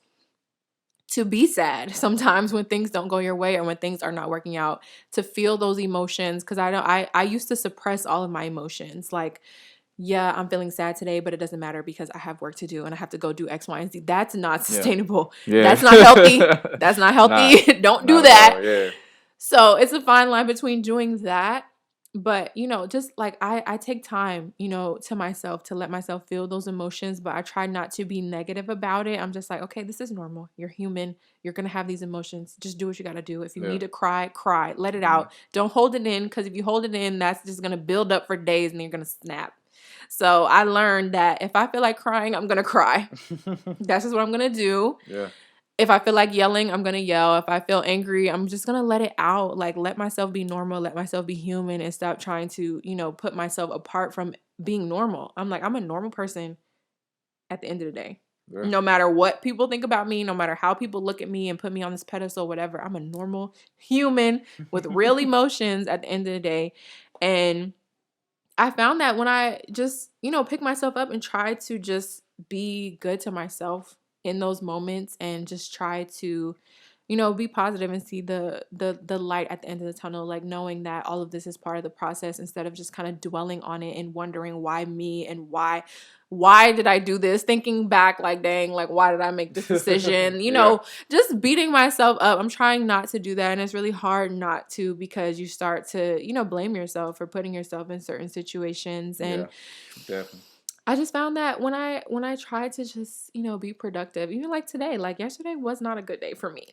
to be sad sometimes when things don't go your way or when things are not working out, to feel those emotions. Because I used to suppress all of my emotions. Like, yeah, I'm feeling sad today, but it doesn't matter because I have work to do and I have to go do X, Y, and Z. That's not sustainable. Yeah. That's not healthy. That's not healthy. Don't do that. Yeah. So it's a fine line between doing that. But, just like I take time, to myself to let myself feel those emotions, but I try not to be negative about it. I'm just like, okay, this is normal. You're human. You're going to have these emotions. Just do what you got to do. If you need to cry, cry. Let it out. Don't hold it in, because if you hold it in, that's just going to build up for days and you're going to snap. So I learned that if I feel like crying, I'm going to cry. That's just what I'm going to do. Yeah. If I feel like yelling, I'm going to yell. If I feel angry, I'm just going to let it out. Like, let myself be normal. Let myself be human and stop trying to, put myself apart from being normal. I'm like, I'm a normal person at the end of the day. Yeah. No matter what people think about me, no matter how people look at me and put me on this pedestal, whatever, I'm a normal human with real emotions at the end of the day. And I found that when I just, pick myself up and try to just be good to myself in those moments and just try to, be positive and see the light at the end of the tunnel, like knowing that all of this is part of the process instead of just kind of dwelling on it and wondering why me and why did I do this? Thinking back, like, dang, like, why did I make this decision? Just beating myself up. I'm trying not to do that. And it's really hard not to, because you start to, blame yourself for putting yourself in certain situations. And definitely. I just found that when I tried to just, be productive, even like today, like yesterday was not a good day for me.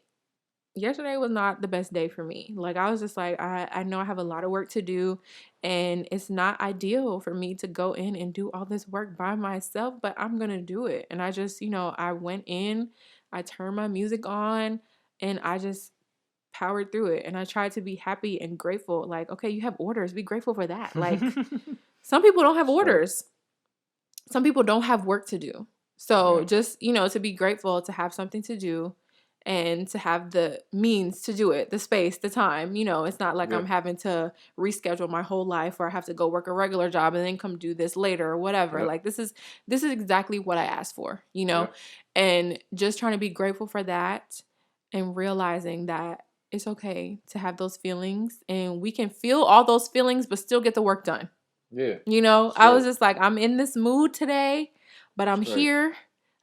Yesterday was not the best day for me. Like I was just like, I know I have a lot of work to do and it's not ideal for me to go in and do all this work by myself, but I'm going to do it. And I just, I went in, I turned my music on and I just powered through it. And I tried to be happy and grateful. Like, okay, you have orders. Be grateful for that. Like some people don't have orders. Some people don't have work to do. So just, to be grateful to have something to do and to have the means to do it, the space, the time. You know, it's not like Yeah. I'm having to reschedule my whole life, or I have to go work a regular job and then come do this later or whatever. Yeah. Like this is exactly what I asked for, you know? And just trying to be grateful for that and realizing that it's okay to have those feelings, and we can feel all those feelings but still get the work done. Yeah. You know, Straight. I was just like, I'm in this mood today, but I'm Straight. here.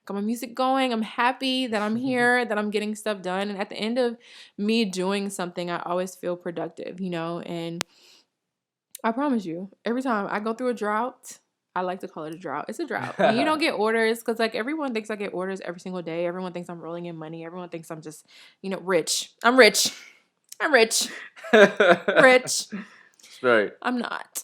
Got my music going. I'm happy that I'm here, that I'm getting stuff done. And at the end of me doing something, I always feel productive, you know? And I promise you, every time I go through a drought, I like to call it a drought. It's a drought. When you don't get orders, because like everyone thinks I get orders every single day. Everyone thinks I'm rolling in money. Everyone thinks I'm just, you know, rich. I'm rich. I'm rich. Rich. Straight. I'm not.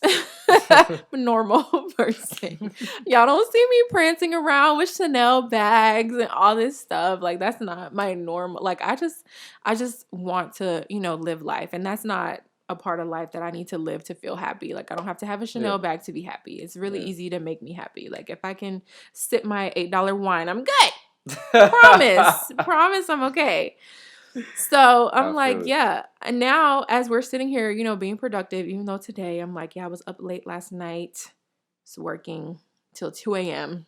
I'm a normal person. Y'all don't see me prancing around with Chanel bags and all this stuff. Like that's not my normal. Like I just want to, you know, live life, and that's not a part of life that I need to live to feel happy. Like I don't have to have a Chanel bag to be happy. It's really easy to make me happy. Like if I can sip my $8 wine, I'm good. Promise I'm okay. So I'm like, yeah. And now as we're sitting here, you know, being productive, even though today I'm like, yeah, I was up late last night. Was working till 2 a.m.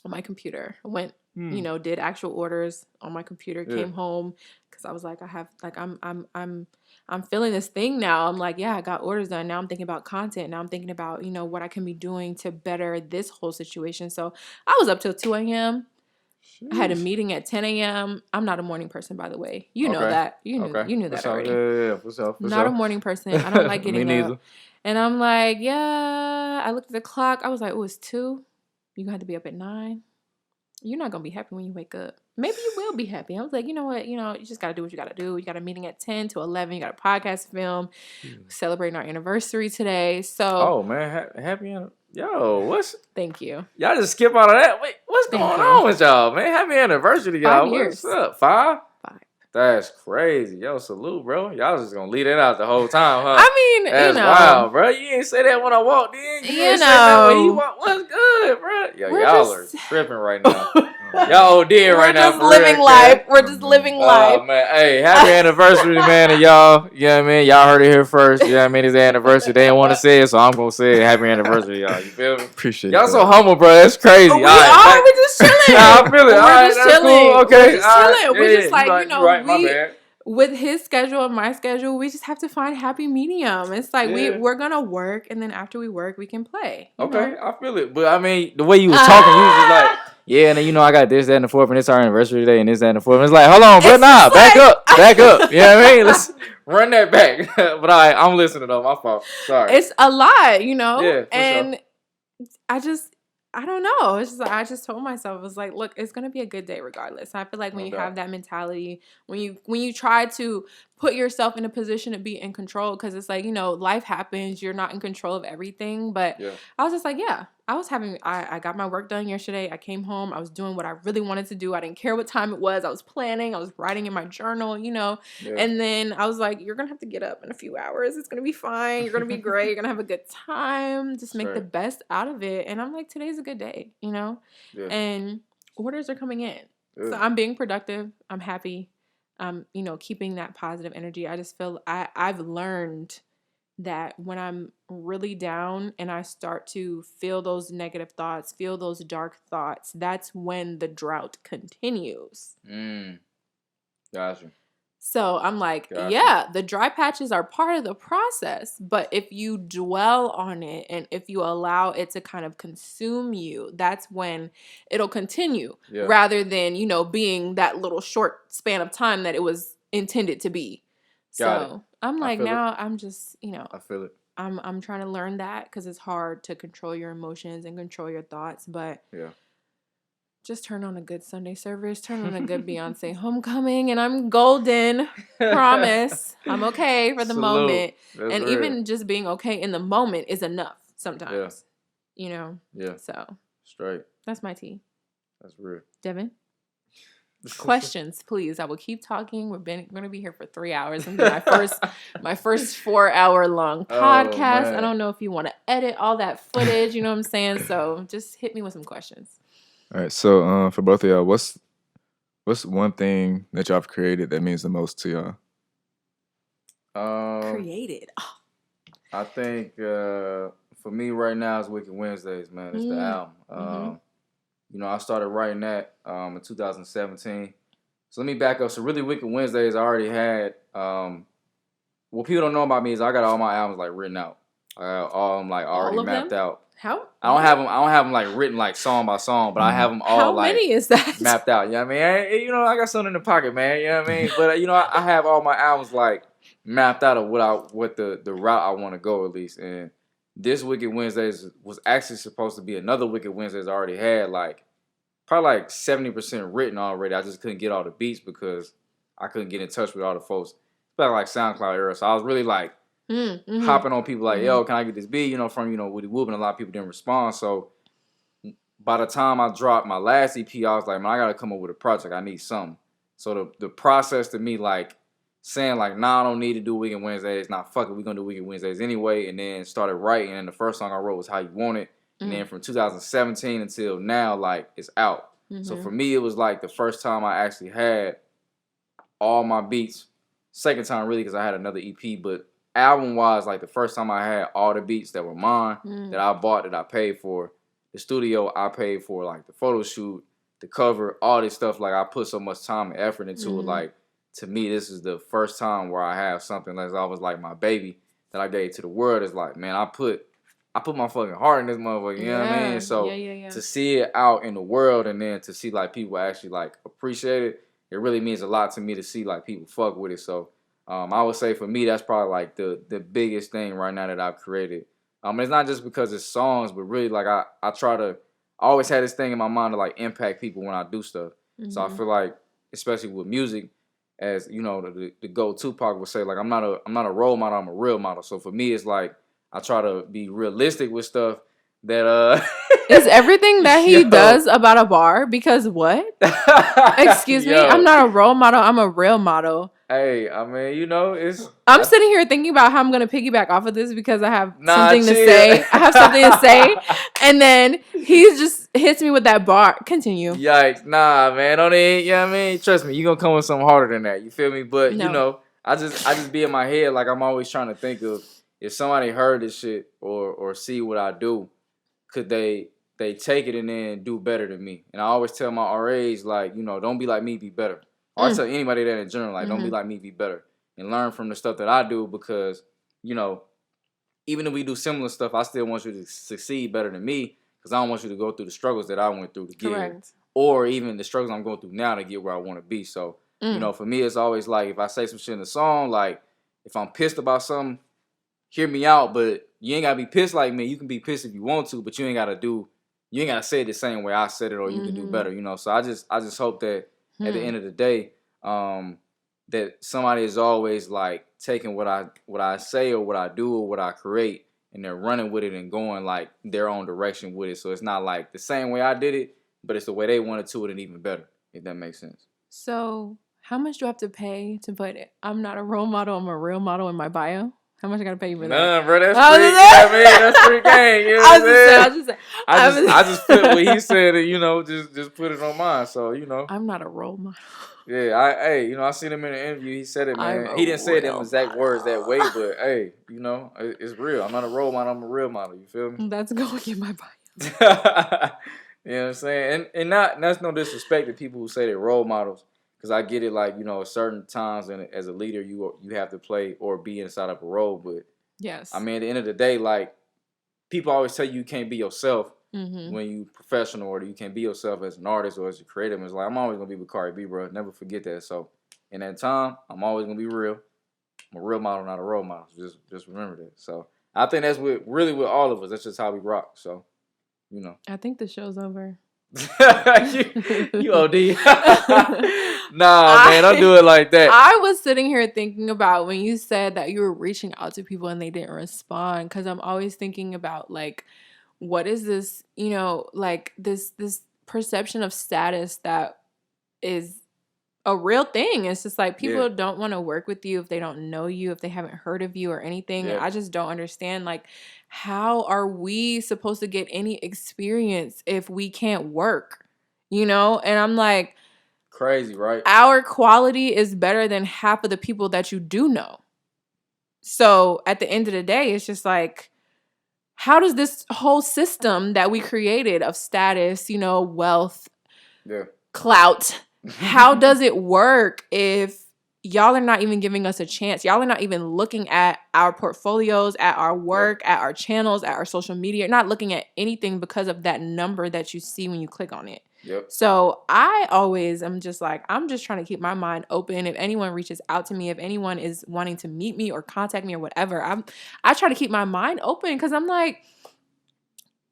on my computer. I went, you know, did actual orders on my computer, came home because I was like, I have like I'm feeling this thing now. I'm like, yeah, I got orders done. Now I'm thinking about content. Now I'm thinking about, you know, what I can be doing to better this whole situation. So I was up till 2 a.m. I had a meeting at 10 a.m. I'm not a morning person, by the way. You know that. You knew that already. Yeah, for sure. Not a morning person. I don't like getting Me neither. up. And I'm like, yeah. I looked at the clock. I was like, oh, it's 2. You're going to have to be up at 9. You're not going to be happy when you wake up. Maybe you will be happy. I was like, you know what? You know, you just got to do what you got to do. You got a meeting at 10 to 11. You got a podcast film. Celebrating our anniversary today. So. Oh, man. Happy anniversary. Yo, what's... Thank you. Y'all just skip out of that. Wait, what's going on with y'all, man? Happy anniversary to y'all. 5 years. What's up? 5? 5. That's crazy. Yo, salute, bro. Y'all just gonna leave that out the whole time, huh? I mean, that's you know. wild, bro. You ain't say that when I walked in. You ain't know. say that when you walked. What's good, bro? Yo, y'all are tripping right now. Y'all did right now. We're just living life. We're just living life. Oh, man. Hey, happy anniversary, man, to y'all. You know what I mean? Y'all heard it here first. You know what I mean? It's the anniversary. They didn't want to say it, so I'm going to say it. Happy anniversary, y'all. You feel me? Appreciate y'all that. so humble, bro. That's crazy. We are. We're just chilling. I feel it. We're just chilling. Cool. Okay. We're just chilling. We're just like, you know, right, my bad. With his schedule and my schedule, we just have to find happy medium. It's like we're gonna work, and then after we work, we can play. Okay, I feel it. But I mean, the way you was talking, you was just like, yeah, and then you know I got this, that, and the fourth, and it's our anniversary today, and this, that, and the fourth. And it's like, hold on, bro, back up. You know what I mean? Let's run that back. But all right, I'm listening though. My fault. Sorry. It's a lot, you know. Yeah, and sure. I don't know. It's just like, I just told myself, it was like, look, it's gonna be a good day regardless. I feel like when you have that mentality, when you try to put yourself in a position to be in control, because it's like, you know, life happens, you're not in control of everything. But I was just like, yeah, I got my work done yesterday. I came home. I was doing what I really wanted to do. I didn't care what time it was. I was planning. I was writing in my journal, you know. Yeah. And then I was like, you're going to have to get up in a few hours. It's going to be fine. You're going to be great. You're going to have a good time. Just make the best out of it. And I'm like, today's a good day, you know. Yeah. And orders are coming in. Yeah. So I'm being productive. I'm happy. You know, keeping that positive energy. I just feel I've learned that when I'm really down and I start to feel those negative thoughts, feel those dark thoughts, that's when the drought continues. Gotcha. So I'm like, yeah, the dry patches are part of the process, but if you dwell on it and if you allow it to kind of consume you, that's when it'll continue rather than, you know, being that little short span of time that it was intended to be. So I'm like, now I'm just, you know, I feel it. I'm trying to learn that because it's hard to control your emotions and control your thoughts, but just turn on a good Sunday service, turn on a good Beyonce homecoming, and I'm golden. Promise. I'm okay for the moment. That's and real. Even just being okay in the moment is enough sometimes. Yeah. You know? Yeah. So. Straight. That's my tea. That's real. Devin? Questions, please. I will keep talking. We're going to be here for 3 hours and my first 4-hour long podcast. I don't know if you want to edit all that footage, you know what I'm saying? So just hit me with some questions. All right, so for both of y'all, what's What's one thing that y'all have created that means the most to y'all? Created. Oh. I think for me right now it's Wicked Wednesdays, man. It's the album. I started writing that in 2017. So let me back up. So really, Wicked Wednesdays I already had. What people don't know about me is I got all my albums like written out. I got all of them like already mapped out. How? I don't have them like written like song by song, but I have them all How like many is that? mapped out. You know what I mean? I got something in the pocket, man. You know what I mean? But I have all my albums like mapped out of what the route I want to go at least. And this Wicked Wednesdays was actually supposed to be another Wicked Wednesdays I already had like probably like 70% written already. I just couldn't get all the beats because I couldn't get in touch with all the folks. It's back like SoundCloud era. So I was really like hopping on people like, yo, can I get this beat? From Woody Whoop, and a lot of people didn't respond. So by the time I dropped my last EP, I was like, man, I gotta come up with a project. I need something. So the process to me, like saying like, nah, I don't need to do Wicked Wednesdays. Nah, fuck it, we gonna do Wicked Wednesdays anyway. And then started writing, and the first song I wrote was How You Want It. And then from 2017 until now, like it's out. So for me, it was like the first time I actually had all my beats. Second time really because I had another EP, but album wise, like the first time I had all the beats that were mine, that I bought, that I paid for. The studio I paid for, like the photo shoot, the cover, all this stuff. Like I put so much time and effort into it. Like to me, this is the first time where I have something that's always like my baby that I gave to the world. It's like, man, I put my fucking heart in this motherfucker. You know what I mean? So to see it out in the world and then to see like people actually like appreciate it, it really means a lot to me to see like people fuck with it. So I would say for me, that's probably like the biggest thing right now that I've created. It's not just because it's songs, but really like I always had this thing in my mind to like impact people when I do stuff. So I feel like, especially with music, as the GOAT Tupac would say, like I'm not a role model, I'm a real model. So for me, it's like I try to be realistic with stuff that is everything that he does about a bar? Because what? Excuse me, I'm not a role model, I'm a real model. Hey, I mean, it's... I'm sitting here thinking about how I'm going to piggyback off of this because I have something to say. I have something to say. And then he just hits me with that bar. Continue. Yikes. Nah, man. Don't it? You know what I mean? Trust me, you're going to come with something harder than that. You feel me? But, I just be in my head like I'm always trying to think of if somebody heard this shit or see what I do, could they take it and then do better than me? And I always tell my RAs, like, don't be like me, be better. Or I tell anybody that in general, like, don't be like me, be better. And learn from the stuff that I do because, even if we do similar stuff, I still want you to succeed better than me because I don't want you to go through the struggles that I went through to get here. Or even the struggles I'm going through now to get where I want to be. So, for me, it's always like if I say some shit in a song, like if I'm pissed about something, hear me out, but you ain't got to be pissed like me. You can be pissed if you want to, but you ain't got to say it the same way I said it or you can do better, So I just hope that at the end of the day, that somebody is always like taking what I say or what I do or what I create and they're running with it and going like their own direction with it. So it's not like the same way I did it, but it's the way they wanted to it and even better, if that makes sense. So how much do I have to pay to put it? I'm not a role model, I'm a real model in my bio? How much I gotta pay you for that? None, bro. That's free. You know what I mean? That's free game. You know what I'm saying? I just put what he said and just put it on mine. So I'm not a role model. Yeah, I seen him in an interview. He said it, man. He didn't say it in exact words that way, but hey, it's real. I'm not a role model. I'm a real model. You feel me? That's going in my bio. You know what I'm saying? And that's no disrespect to people who say they're role models. Because I get it, like, at certain times and as a leader, you have to play or be inside of a role. But, yes, I mean, at the end of the day, like, people always tell you can't be yourself when you professional or you can't be yourself as an artist or as a creative. It's like, I'm always going to be Bakari B, bro. Never forget that. So, in that time, I'm always going to be real. I'm a real model, not a role model. Just remember that. So, I think that's really with all of us. That's just how we rock. So, I think the show's over. you OD. Nah, man, don't do it like that. I was sitting here thinking about when you said that you were reaching out to people and they didn't respond, because I'm always thinking about like, what is this, like this perception of status that is a real thing. It's just like people don't want to work with you if they don't know you, if they haven't heard of you or anything. Yeah. I just don't understand, like, how are we supposed to get any experience if we can't work? And I'm like, crazy, right? Our quality is better than half of the people that you do know. So at the end of the day, it's just like, how does this whole system that we created of status, wealth, clout, how does it work if y'all are not even giving us a chance? Y'all are not even looking at our portfolios, at our work, at our channels, at our social media. You're not looking at anything because of that number that you see when you click on it. Yep. So I always am just like, I'm just trying to keep my mind open. If anyone reaches out to me, if anyone is wanting to meet me or contact me or whatever, I try to keep my mind open because I'm like,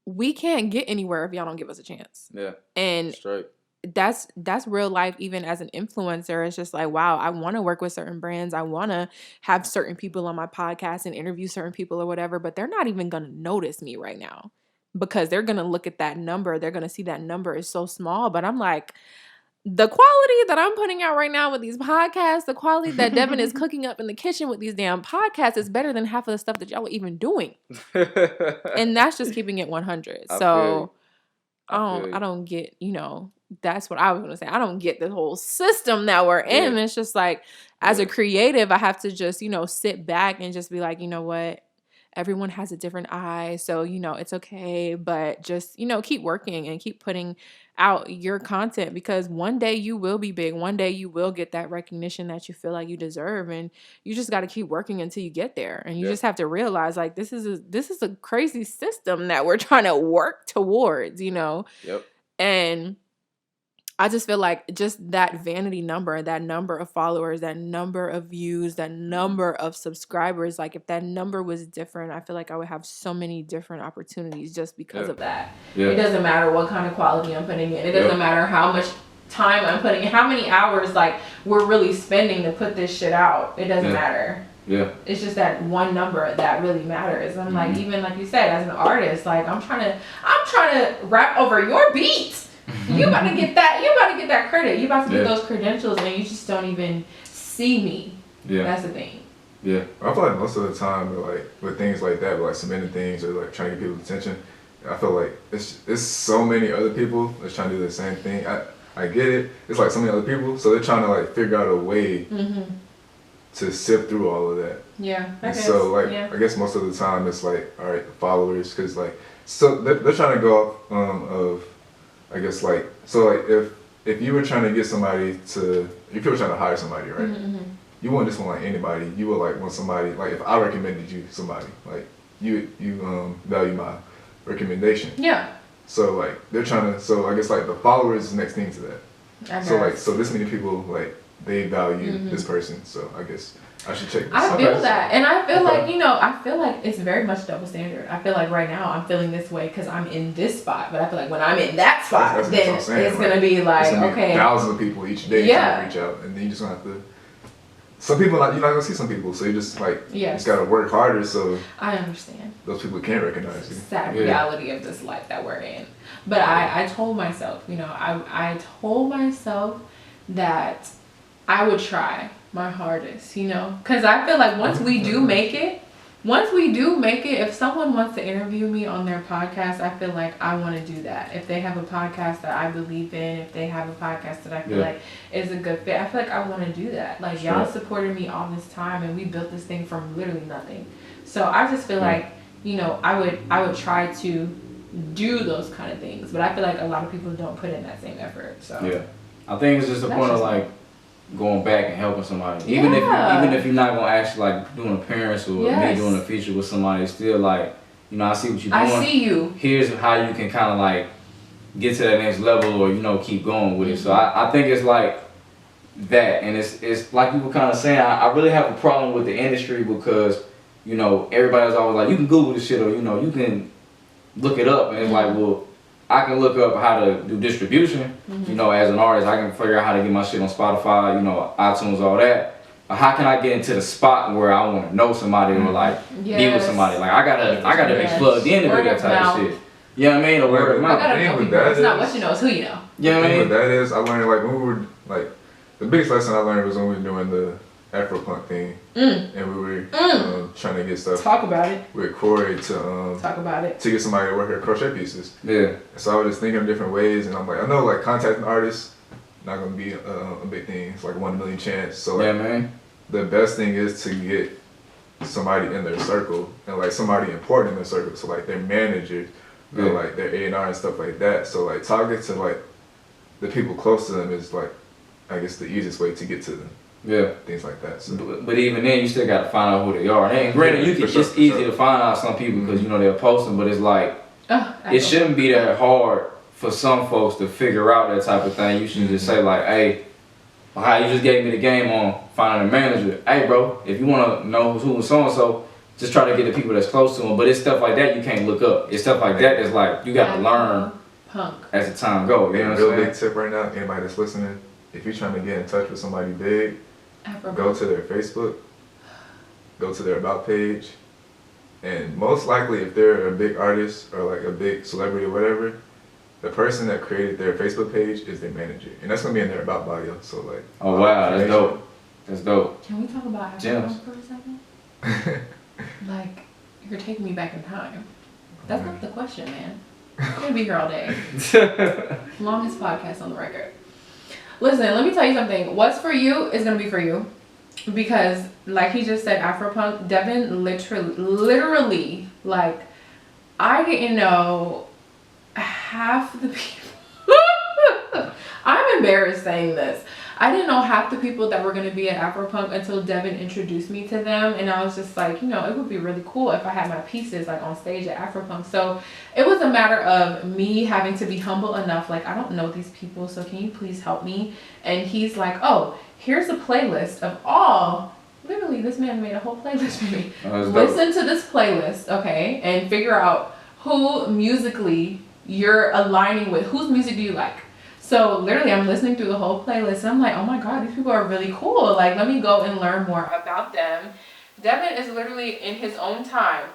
we can't get anywhere if y'all don't give us a chance. Yeah. And straight. That's real life. Even as an influencer, it's just like, wow, I want to work with certain brands. I want to have certain people on my podcast and interview certain people or whatever, but they're not even going to notice me right now because they're going to look at that number. They're going to see that number is so small. But I'm like, the quality that I'm putting out right now with these podcasts, the quality that Devin is cooking up in the kitchen with these damn podcasts is better than half of the stuff that y'all were even doing. And that's just keeping it 100. So I don't get, that's what I was going to say. I don't get the whole system that we're in. Yeah. It's just like, as a creative, I have to just, sit back and just be like, you know what? Everyone has a different eye. So, it's okay. But just, keep working and keep putting out your content because one day you will be big. One day you will get that recognition that you feel like you deserve. And you just got to keep working until you get there. And you just have to realize like, this is a crazy system that we're trying to work towards, Yep. And I just feel like just that vanity number, that number of followers, that number of views, that number of subscribers, like if that number was different, I feel like I would have so many different opportunities just because of that. Yeah. It doesn't matter what kind of quality I'm putting in. It doesn't matter how much time I'm putting in, how many hours like we're really spending to put this shit out. It doesn't matter. Yeah. It's just that one number that really matters. I'm like, even like you said, as an artist, like I'm trying to rap over your beats. You about to get that credit. You about to get those credentials and you just don't even see me. Yeah. That's the thing. Yeah. I feel like most of the time with things like that, like submitting things or like trying to get people's attention, I feel like it's so many other people that's trying to do the same thing. I get it. It's like so many other people. So they're trying to like figure out a way to sift through all of that. Yeah. I guess most of the time it's like, all right, the followers, because like, so they're trying to go off of, I guess like, so like if you were trying to get somebody to, if you were trying to hire somebody, right? You wouldn't just want like anybody. You would like want somebody, like if I recommended you somebody, like you value my recommendation. Yeah. So like they're trying to, so I guess like the followers is the next thing to that. So this many people like they value this person. So I guess I should check this. I feel that. And I feel like, I feel like it's very much double standard. I feel like right now I'm feeling this way because I'm in this spot. But I feel like when I'm in that spot, then it's going to be like, okay. Thousands of people each day trying to reach out. And then you just going to have to. Some people, you're not going to see some people. So you just like, you just got to work harder. So I understand. Those people can't recognize you. Sad reality of this life that we're in. But I told myself, I told myself that I would try my hardest, because I feel like once we do make it, if someone wants to interview me on their podcast, I feel like I want to do that. If they have a podcast that I believe in, if they have a podcast that I feel like is a good fit, I feel like I want to do that. Like y'all supported me all this time and we built this thing from literally nothing. So I just feel like, I would try to do those kind of things, but I feel like a lot of people don't put in that same effort. So I think it's just the point of like going back and helping somebody, even if you're not gonna actually like do an appearance or me doing a feature with somebody, it's still like, I see what you're doing. I see you. Here's how you can kind of like get to that next level, or keep going with it. So I think it's like that, and it's like you were kind of saying. I really have a problem with the industry because everybody's always like, you can Google this shit, or you can look it up, and it's like, well, I can look up how to do distribution, as an artist. I can figure out how to get my shit on Spotify, iTunes, all that. But how can I get into the spot where I want to know somebody or like be with somebody? Like I gotta be plugged in to do that type of shit. You know what I mean? Or word of mouth. It's not what you know, it's who you know. You know what I mean? What that is, I learned like when we were like, the biggest lesson I learned was when we were doing the Afro-punk thing, and we were trying to get stuff. Talk about it. With Kori to talk about it. To get somebody to work her crochet pieces. Yeah. So I was just thinking of different ways, and I'm like, I know like contacting artists not gonna be a big thing. It's like a 1 in a million chance. So like, yeah, man. The best thing is to get somebody in their circle and like somebody important in their circle. So like their manager, or like their A&R and stuff like that. So like talking to like the people close to them is like, I guess, the easiest way to get to them. Yeah. Things like that. So. But even then, you still got to find out who they are. And granted, it's easy to find out some people because you know they're posting, but it's like it shouldn't be that hard for some folks to figure out that type of thing. You should just say like, hey, how you just gave me the game on finding a manager. Hey, bro, if you want to know who so and so, just try to get the people that's close to them. But it's stuff like that you can't look up. It's stuff like that that's like you got to learn as the time goes. You know what I'm saying? Big tip right now, anybody that's listening, if you're trying to get in touch with somebody big, go to their Facebook, go to their About page, and most likely if they're a big artist or like a big celebrity or whatever, the person that created their Facebook page is their manager. And that's going to be in their About bio. So like, oh wow, that's dope. That's dope. Can we talk about Afro for a second? Like, you're taking me back in time. That's not the question, man. I'm going to be here all day. Longest podcast on the record. Listen, let me tell you something. What's for you is going to be for you. Because, like he just said, Afropunk, Devin literally, like, I didn't know half the people. I'm embarrassed saying this. I didn't know half the people that were going to be at Afropunk until Devin introduced me to them. And I was just like, you know, it would be really cool if I had my pieces like on stage at Afropunk. So it was a matter of me having to be humble enough. Like, I don't know these people, so can you please help me? And he's like, oh, here's a playlist of all. Literally, this man made a whole playlist for me. Listen to this playlist, okay? And figure out who musically you're aligning with. Whose music do you like? So literally I'm listening through the whole playlist and I'm like, oh my God, these people are really cool. Like, let me go and learn more about them. Devin is literally in his own time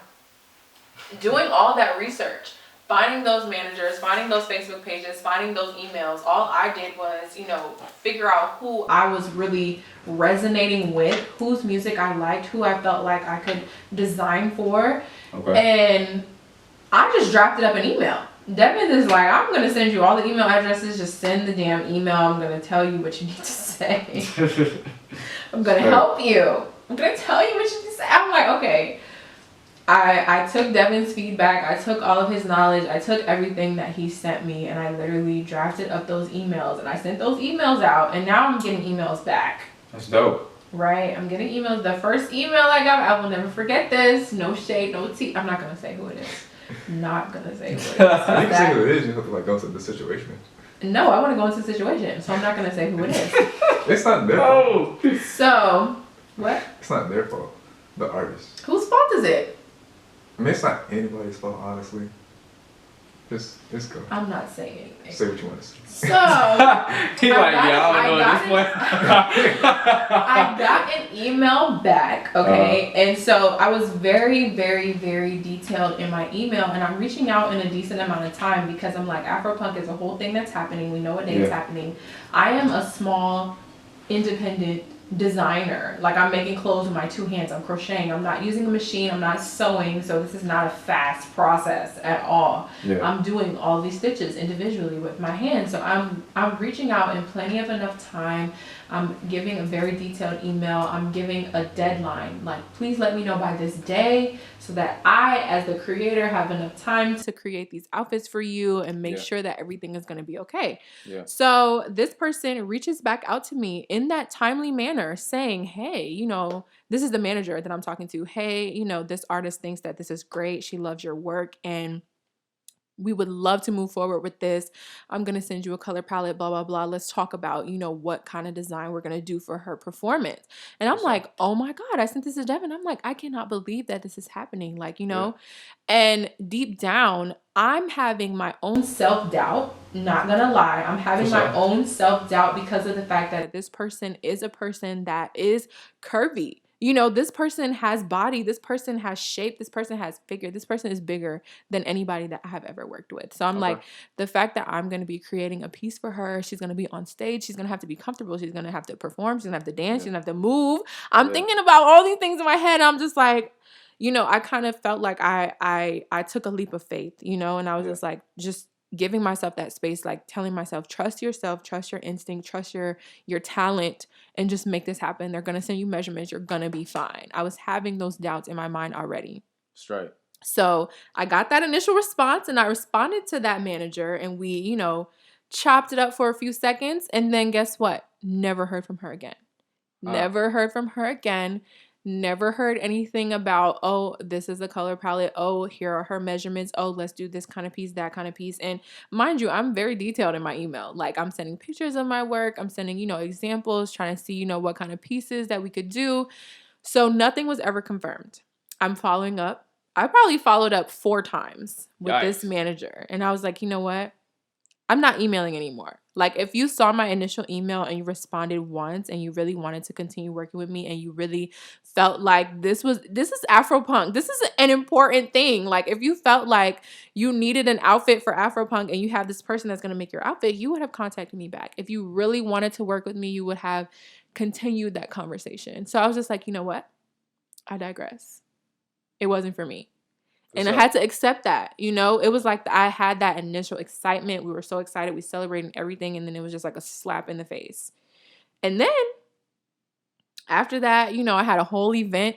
doing all that research, finding those managers, finding those Facebook pages, finding those emails. All I did was, you know, figure out who I was really resonating with, whose music I liked, who I felt like I could design for. Okay. And I just drafted up an email. Devin is like, I'm going to send you all the email addresses. Just send the damn email. I'm going to tell you what you need to say. I'm going to help you. I'm going to tell you what you need to say. I'm like, okay. I took Devin's feedback. I took all of his knowledge. I took everything that he sent me. And I literally drafted up those emails. And I sent those emails out. And now I'm getting emails back. That's dope. Right? I'm getting emails. The first email I got, I will never forget this. No shade, no tea. I'm not going to say who it is. Not gonna say what it is. You can say who it is, you have to like go into the situation. No, I want to go into the situation, so I'm not gonna say who it is. It's not their fault. So, what? It's not their fault. The artist. Whose fault is it? I mean, it's not anybody's fault, honestly. Just go. I'm not saying anything. Say what you want to say. So, I got an email back, okay? And so I was very, very, very detailed in my email, and I'm reaching out in a decent amount of time because I'm like, Afropunk is a whole thing that's happening. We know what day it's happening. I am a small, independent designer. Like, I'm making clothes with my two hands. I'm crocheting. I'm not using a machine. I'm not sewing. So this is not a fast process at all. I'm doing all these stitches individually with my hands. So I'm reaching out in plenty of enough time. I'm giving a very detailed email. I'm giving a deadline. Like, please let me know by this day so that I, as the creator, have enough time to create these outfits for you and make sure that everything is going to be okay. So this person reaches back out to me in that timely manner saying, hey, you know, this is the manager that I'm talking to. Hey, you know, this artist thinks that this is great. She loves your work and we would love to move forward with this. I'm going to send you a color palette, blah, blah, blah. Let's talk about, you know, what kind of design we're going to do for her performance. And I'm like, oh my God, I sent this to Devin. I'm like, I cannot believe that this is happening. Like, you know, and deep down, I'm having my own self-doubt. Not going to lie. I'm having my own self-doubt because of the fact that this person is a person that is curvy. You know, this person has body, this person has shape, this person has figure, this person is bigger than anybody that I have ever worked with. So I'm like, the fact that I'm going to be creating a piece for her, she's going to be on stage, she's going to have to be comfortable, she's going to have to perform, she's going to have to dance, she's going to have to move. I'm thinking about all these things in my head. I'm just like, you know, I kind of felt like I took a leap of faith, you know, and I was just like, just giving myself that space, like telling myself, trust yourself, trust your instinct, trust your talent, and just make this happen. They're going to send you measurements. You're going to be fine. I was having those doubts in my mind already. Straight. So I got that initial response and I responded to that manager and we, you know, chopped it up for a few seconds. And then guess what? Never heard from her again. Never heard from her again. Never heard anything about, oh, this is the color palette. Oh, here are her measurements. Oh, let's do this kind of piece, that kind of piece. And mind you, I'm very detailed in my email. Like I'm sending pictures of my work. I'm sending, you know, examples, trying to see, you know, what kind of pieces that we could do. So nothing was ever confirmed. I'm following up. I probably followed up 4 times with this manager. And I was like, you know what? I'm not emailing anymore. Like if you saw my initial email and you responded once and you really wanted to continue working with me and you really felt like this is Afropunk. This is an important thing. Like if you felt like you needed an outfit for Afropunk and you have this person that's going to make your outfit, you would have contacted me back. If you really wanted to work with me, you would have continued that conversation. So I was just like, you know what? I digress. It wasn't for me. And I had to accept that, you know, it was like I had that initial excitement. We were so excited. We celebrated everything. And then it was just like a slap in the face. And then after that, you know, I had a whole event.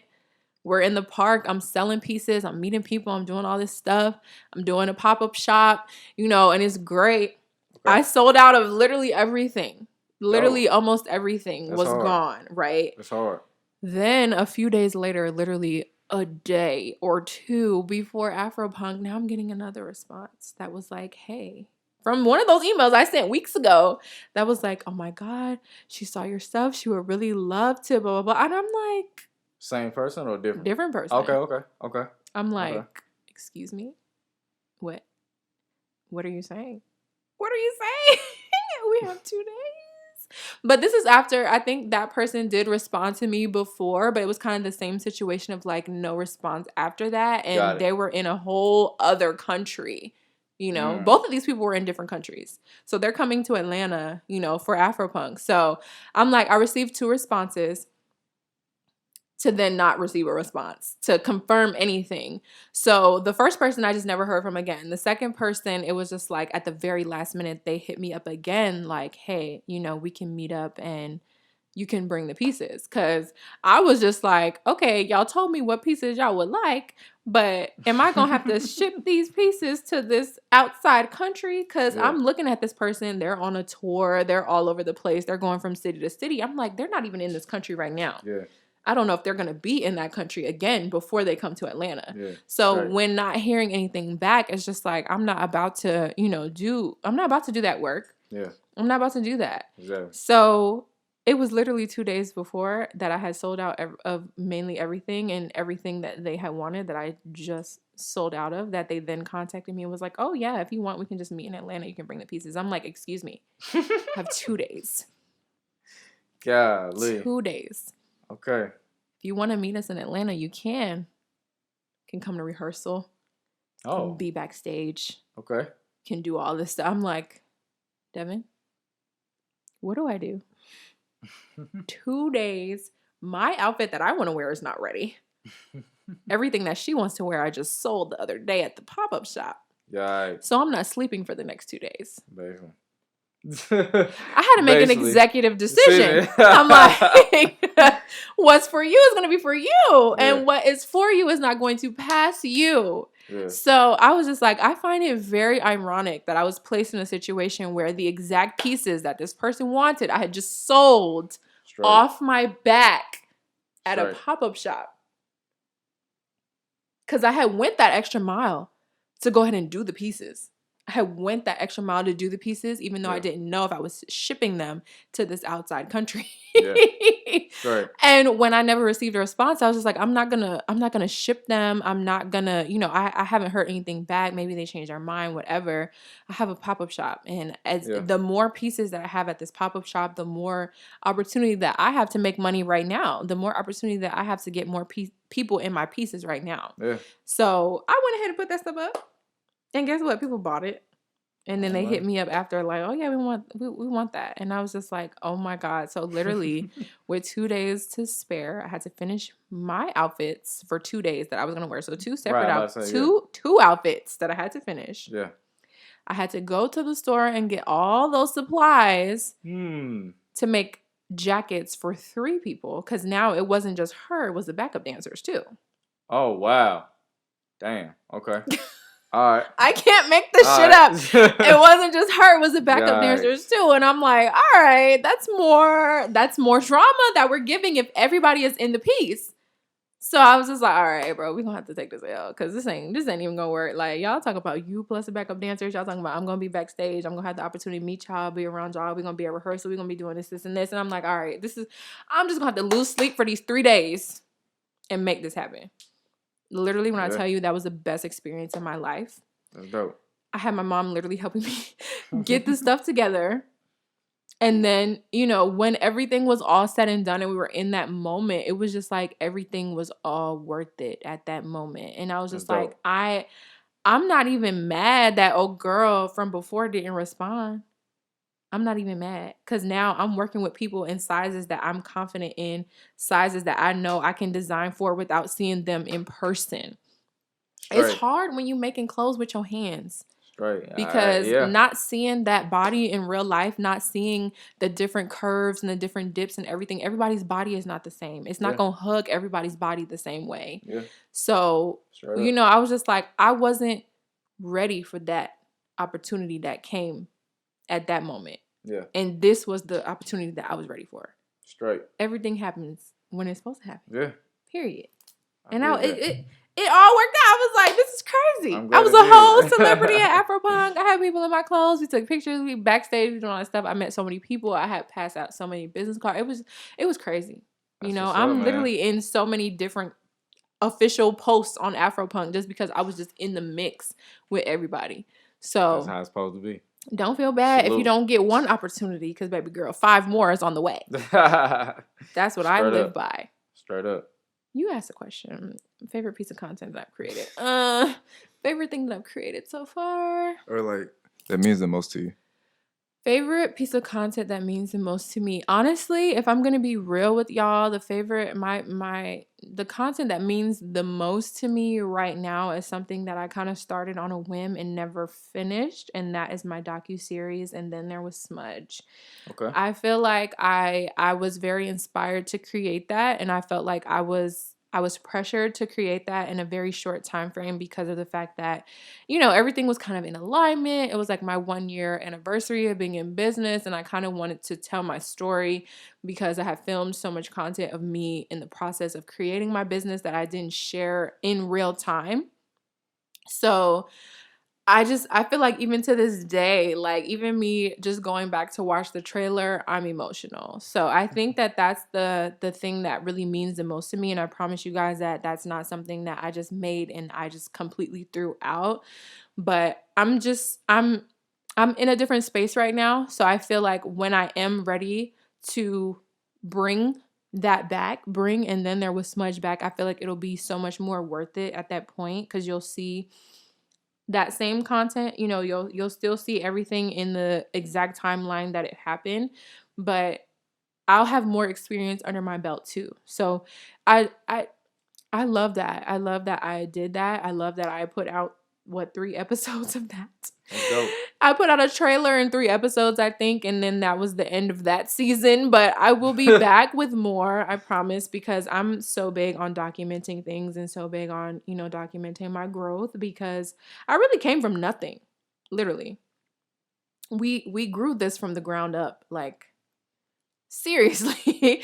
We're in the park. I'm selling pieces. I'm meeting people. I'm doing all this stuff. I'm doing a pop-up shop, you know, and it's great. Okay. I sold out of literally everything. Literally almost everything was gone, right? That's hard. Then a few days later, literally a day or 2 before Afropunk, now I'm getting another response that was like, hey, from one of those emails I sent weeks ago that was like, oh my God, she saw your stuff. She would really love to blah, blah, blah. And I'm like. Same person or different? Different person. Okay. I'm like, excuse me? What? What are you saying? What are you saying? We have 2 days. But this is after, I think that person did respond to me before, but it was kind of the same situation of like no response after that. And they were in a whole other country, you know. Both of these people were in different countries. So they're coming to Atlanta, you know, for Afropunk. So I'm like, I received 2 responses to then not receive a response to confirm anything. So the first person I just never heard from again. The second person, it was just like at the very last minute, they hit me up again like, hey, you know, we can meet up and you can bring the pieces. Cause I was just like, okay, y'all told me what pieces y'all would like, but am I gonna have to ship these pieces to this outside country? Cause I'm looking at this person, they're on a tour, they're all over the place, they're going from city to city. I'm like, they're not even in this country right now. Yeah. I don't know if they're going to be in that country again before they come to Atlanta. Yeah, so when not hearing anything back, it's just like, I'm not about to, you know, I'm not about to do that work. Yeah. I'm not about to do that. Exactly. So it was literally 2 days before that I had sold out of mainly everything and everything that they had wanted that I just sold out of, that they then contacted me and was like, oh yeah, if you want, we can just meet in Atlanta. You can bring the pieces. I'm like, excuse me. I have 2 days. Golly. 2 days. Okay. If you want to meet us in Atlanta, you can. Can come to rehearsal. Oh. Can be backstage. Okay. Can do all this stuff. I'm like, Devin, what do I do? 2 days. My outfit that I want to wear is not ready. Everything that she wants to wear, I just sold the other day at the pop-up shop. Right. So I'm not sleeping for the next 2 days. Basically. I had to make an executive decision. I'm like, what's for you is going to be for you. And what is for you is not going to pass you. Yeah. So I was just like, I find it very ironic that I was placed in a situation where the exact pieces that this person wanted, I had just sold off my back at a pop-up shop. Because I had went that extra mile to go ahead and do the pieces. I had went that extra mile to do the pieces, even though I didn't know if I was shipping them to this outside country. And when I never received a response, I was just like, I'm not gonna ship them. I'm not gonna, you know, I haven't heard anything back. Maybe they changed their mind, whatever. I have a pop-up shop. And as the more pieces that I have at this pop-up shop, the more opportunity that I have to make money right now. The more opportunity that I have to get more people in my pieces right now. Yeah. So I went ahead and put that stuff up. And guess what? People bought it. And then they hit me up after like, oh yeah, we want that. And I was just like, oh my God. So literally with 2 days to spare, I had to finish my outfits for 2 days that I was going to wear. So 2 separate outfits, two outfits that I had to finish. Yeah. I had to go to the store and get all those supplies to make jackets for 3 people. Because now it wasn't just her, it was the backup dancers too. Oh, wow. Damn. Okay. All right. I can't make this shit up. It wasn't just her, it was the backup dancers too. And I'm like, all right, that's more drama that we're giving if everybody is in the piece. So I was just like, all right, bro, we're gonna have to take this L because this ain't even gonna work. Like, y'all talk about you plus the backup dancers. Y'all talking about I'm gonna be backstage. I'm gonna have the opportunity to meet y'all, be around y'all. We're gonna be at rehearsal. We're gonna be doing this, and this. And I'm like, all right, I'm just gonna have to lose sleep for these 3 days and make this happen. Literally, when I tell you that was the best experience in my life. That's dope. I had my mom literally helping me get the stuff together. And then, when everything was all said and done and we were in that moment, it was just like everything was all worth it at that moment. And I was just like, I'm not even mad that old girl from before didn't respond. I'm not even mad because now I'm working with people in sizes that I'm confident in, sizes that I know I can design for without seeing them in person. It's hard when you're making clothes with your hands. Right. Because not seeing that body in real life, not seeing the different curves and the different dips and everything, everybody's body is not the same. It's not going to hug everybody's body the same way. Yeah. So, I was just like, I wasn't ready for that opportunity that came at that moment. Yeah. And this was the opportunity that I was ready for. Straight. Everything happens when it's supposed to happen. Yeah. Period. It all worked out. I was like, this is crazy. I was a whole celebrity at Afropunk. I had people in my clothes. We took pictures. We backstage. We doing all that stuff. I met so many people. I had passed out so many business cards. It was crazy. I'm literally in so many different official posts on Afropunk just because I was just in the mix with everybody. So that's how it's supposed to be. Don't feel bad if you don't get one opportunity because, baby girl, 5 more is on the way. That's what I live by. Straight up. You asked a question. Favorite piece of content that I've created. Favorite thing that I've created so far. Or like that means the most to you. Favorite piece of content that means the most to me. Honestly, if I'm gonna be real with y'all, the content that means the most to me right now is something that I kind of started on a whim and never finished, and that is my docuseries. And then there was Smudge. Okay. I feel like I was very inspired to create that, and I felt like I was pressured to create that in a very short time frame because of the fact that, everything was kind of in alignment. It was like my 1-year anniversary of being in business, and I kind of wanted to tell my story because I had filmed so much content of me in the process of creating my business that I didn't share in real time. So I feel like even to this day, like even me just going back to watch the trailer, I'm emotional. So I think that that's the thing that really means the most to me. And I promise you guys that that's not something that I just made and I just completely threw out. But I'm in a different space right now. So I feel like when I am ready to bring that back, and then there was Smudge back, I feel like it'll be so much more worth it at that point because you'll see that same content, you'll still see everything in the exact timeline that it happened, but I'll have more experience under my belt too. So I love that. I love that I did that. I love that I put out 3 episodes of that. That's dope. I put out a trailer and 3 episodes, I think, and then that was the end of that season. But I will be back with more, I promise, because I'm so big on documenting things and so big on, documenting my growth because I really came from nothing, literally. We grew this from the ground up, like, seriously.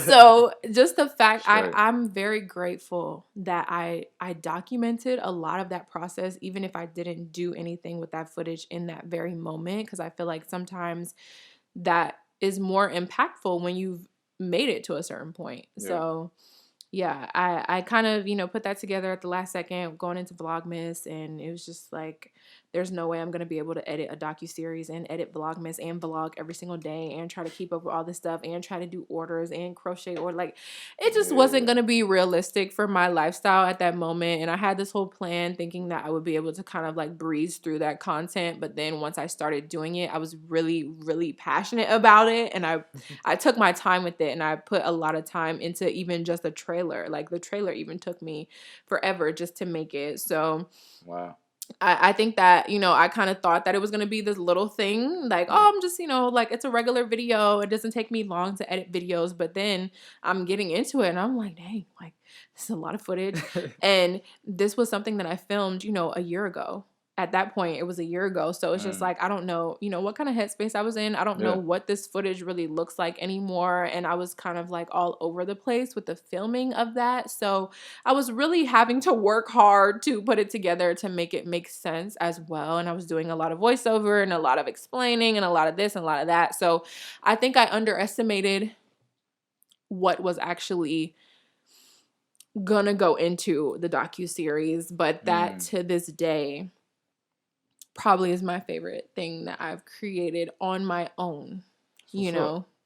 So just the fact I'm very grateful that I documented a lot of that process, even if I didn't do anything with that footage in that very moment, because I feel like sometimes that is more impactful when you've made it to a certain point. Yeah. So yeah, I kind of, put that together at the last second going into Vlogmas, and it was just like, there's no way I'm going to be able to edit a docuseries and edit Vlogmas and vlog every single day and try to keep up with all this stuff and try to do orders and crochet, or like, it just wasn't going to be realistic for my lifestyle at that moment. And I had this whole plan thinking that I would be able to kind of like breeze through that content. But then once I started doing it, I was really, really passionate about it. And I took my time with it, and I put a lot of time into even just the trailer. Like the trailer even took me forever just to make it. So wow. I think that, I kind of thought that it was going to be this little thing, like, oh, I'm just, like, it's a regular video. It doesn't take me long to edit videos. But then I'm getting into it and I'm like, dang, like, this is a lot of footage. And this was something that I filmed, a year ago. At that point, it was a year ago. So it's just like, I don't know, what kind of headspace I was in. I don't know what this footage really looks like anymore. And I was kind of like all over the place with the filming of that. So I was really having to work hard to put it together to make it make sense as well. And I was doing a lot of voiceover and a lot of explaining and a lot of this and a lot of that. So I think I underestimated what was actually gonna go into the docuseries, but that to this day probably is my favorite thing that I've created on my own.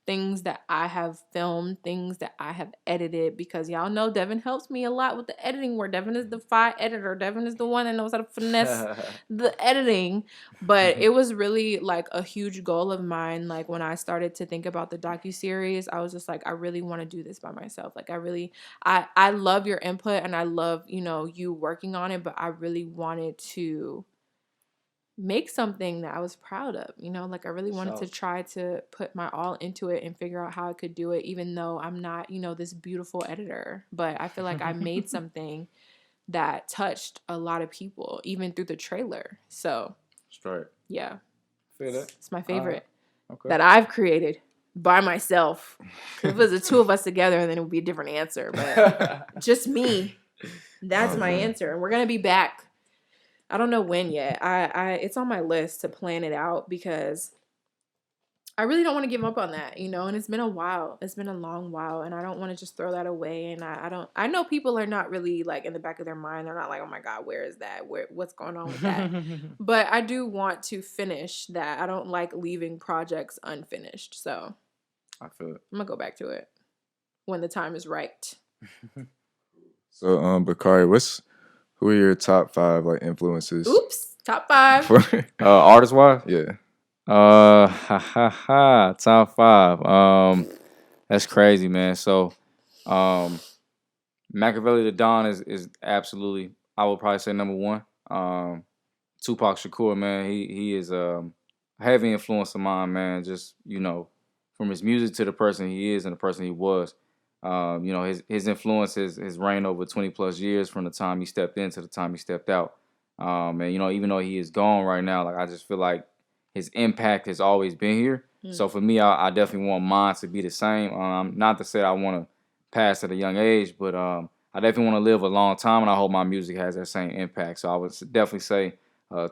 Things that I have filmed, things that I have edited, because y'all know Devin helps me a lot with the editing, where Devin is the file editor. Devin is the one that knows how to finesse the editing. But it was really like a huge goal of mine. Like when I started to think about the docuseries, I was just like, I really want to do this by myself. Like I love your input and I love, you working on it, but I really wanted to make something that I was proud of, like I really wanted to try to put my all into it and figure out how I could do it, even though I'm not, this beautiful editor. But I feel like I made something that touched a lot of people, even through the trailer. So, straight. Yeah. Feel that? It's my favorite that I've created by myself. If it was the two of us together, then it would be a different answer. But just me, that's my answer. And we're going to be back. I don't know when yet. It's on my list to plan it out because I really don't want to give up on that, and it's been a while. It's been a long while and I don't want to just throw that away. And I know people are not really like in the back of their mind. They're not like, oh my God, where is that? What's going on with that? But I do want to finish that. I don't like leaving projects unfinished. So I feel it. I'm going to go back to it when the time is right. So, Bakari, who are your top 5 like influences? Oops, top 5. Artist wise? Yeah. Top 5. That's crazy, man. So, Machiavelli the Don is absolutely, I would probably say, number 1. Tupac Shakur, man, he is a heavy influence of mine, man. Just from his music to the person he is and the person he was. His influence has reigned over 20 plus years from the time he stepped in to the time he stepped out. And even though he is gone right now, like I just feel like his impact has always been here. So for me, I definitely want mine to be the same. Not to say I want to pass at a young age, but I definitely want to live a long time, and I hope my music has that same impact. So I would definitely say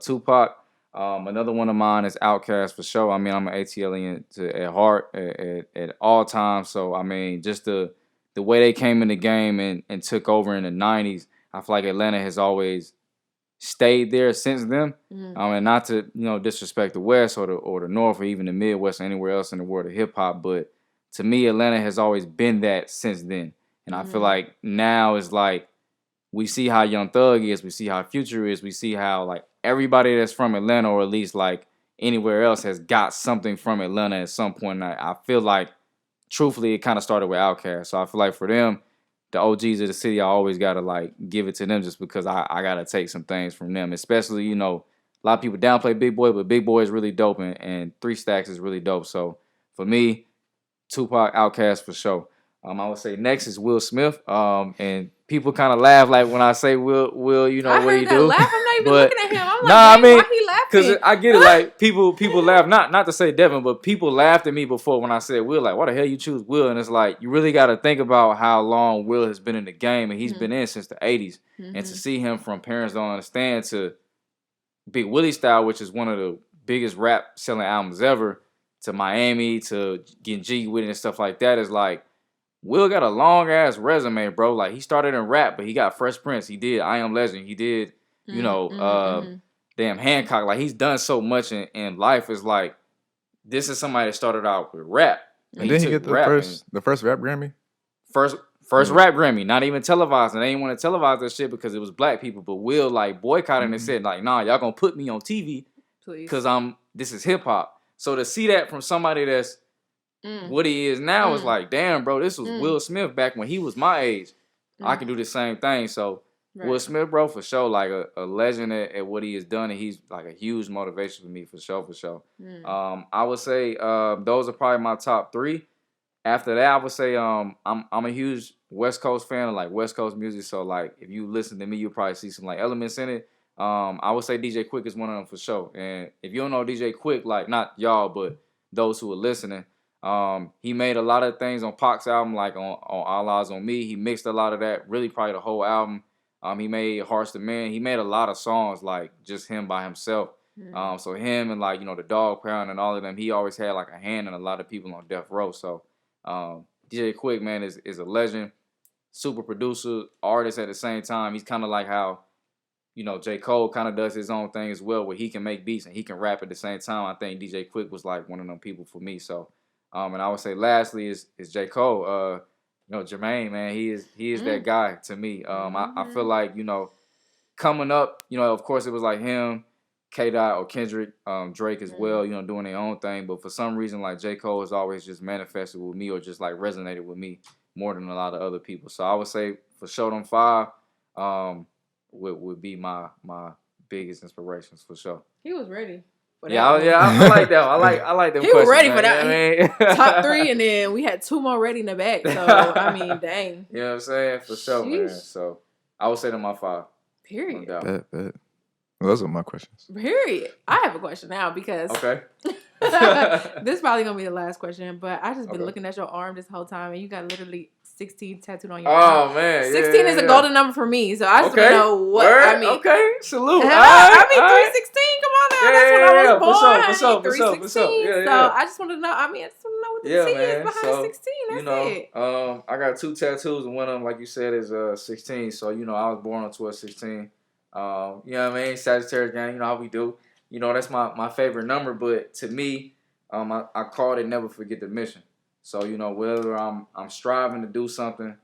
Tupac. Another one of mine is Outkast for sure. I mean, I'm an ATLian at heart at all times. So I mean, just the way they came in the game and took over in the 90s, I feel like Atlanta has always stayed there since then. And not to disrespect the West or the North or even the Midwest or anywhere else in the world of hip hop, but to me, Atlanta has always been that since then. And I feel like now is like we see how Young Thug is, we see how Future is, we see how like everybody that's from Atlanta or at least like anywhere else has got something from Atlanta at some point. And I feel like truthfully it kind of started with Outkast. So I feel like for them, the OGs of the city, I always gotta like give it to them just because I gotta take some things from them. Especially, a lot of people downplay Big Boy, but Big Boy is really dope and 3 Stacks is really dope. So for me, Tupac, Outkast for sure. I would say next is Will Smith. And people kind of laugh like when I say Will, what he do. I heard that laugh. I'm not even looking at him. I'm like, I mean, why he laughing? Because I get it. Like people laugh. Not to say Devin, but people laughed at me before when I said Will. Like, why the hell you choose Will? And it's like you really got to think about how long Will has been in the game, and he's been in since the '80s. And to see him from Parents Don't Understand to Big Willie Style, which is one of the biggest rap selling albums ever, to Miami, to getting jiggy with it and stuff like that, is like Will got a long ass resume, bro. Like he started in rap, but he got Fresh Prince. He did I Am Legend. He did, damn Hancock. Like he's done so much in life. It's like this is somebody that started out with rap. And then he get the first rap Grammy? First rap Grammy, not even televised. And they didn't want to televise that shit because it was black people. But Will like boycotted and said like, nah, y'all gonna put me on TV because this is hip hop. So to see that from somebody that's what he is now is like, damn, bro, this was Will Smith back when he was my age. I can do the same thing. So Right. Will Smith, bro, for sure, like a legend at what he has done, and he's like a huge motivation for me, for sure. I would say those are probably my top three. After that, I would say I'm a huge West Coast fan of like West Coast music. So like if you listen to me, you'll probably see some like elements in it. I would say DJ Quick is one of them for sure. And if you don't know DJ Quick, like not y'all, but those who are listening, he made a lot of things on Pac's album, like on All Eyes on Me. He mixed a lot of that, really probably the whole album. He made Hearts to Man. He made a lot of songs like just him by himself. So him and like, the Dog Pound and all of them, he always had like a hand in a lot of people on Death Row. So DJ Quick, man, is a legend, super producer, artist at the same time. He's kind of like how, J. Cole kind of does his own thing as well, where he can make beats and he can rap at the same time. I think DJ Quick was like one of them people for me. So, and I would say lastly is J. Cole. Jermaine, man, he is that guy to me. I feel like, coming up, of course it was like him, K-Dot or Kendrick, Drake as well, doing their own thing. But for some reason, like J. Cole has always just manifested with me or just like resonated with me more than a lot of other people. So I would say for sure them five would be my biggest inspirations for sure. He was ready. I like that. I like them. He was ready for that. I mean? Top three, and then we had two more ready in the back. So I mean, dang. You know what I'm saying? For sure, man. So I would say them my five. Period. No doubt. Bet. Well, those are my questions. Period. I have a question now because Okay. this is probably gonna be the last question, but I just been looking at your arm this whole time, and you got literally 16 tattooed on your arm. Oh man, 16 is a golden number for me, so I just want to know what I mean. Okay, salute. I mean, 316. Come on now, that's when I was born. For sure. 316. Yeah. So I just want to know. I mean, I just want to know what the T is behind 16. That's it. I got two tattoos, and one of them, like you said, is 16. So I was born on 12/16. You know what I mean? Sagittarius gang. You know how we do. That's my favorite number. But to me, I called it never forget the mission. So, whether I'm striving to do something,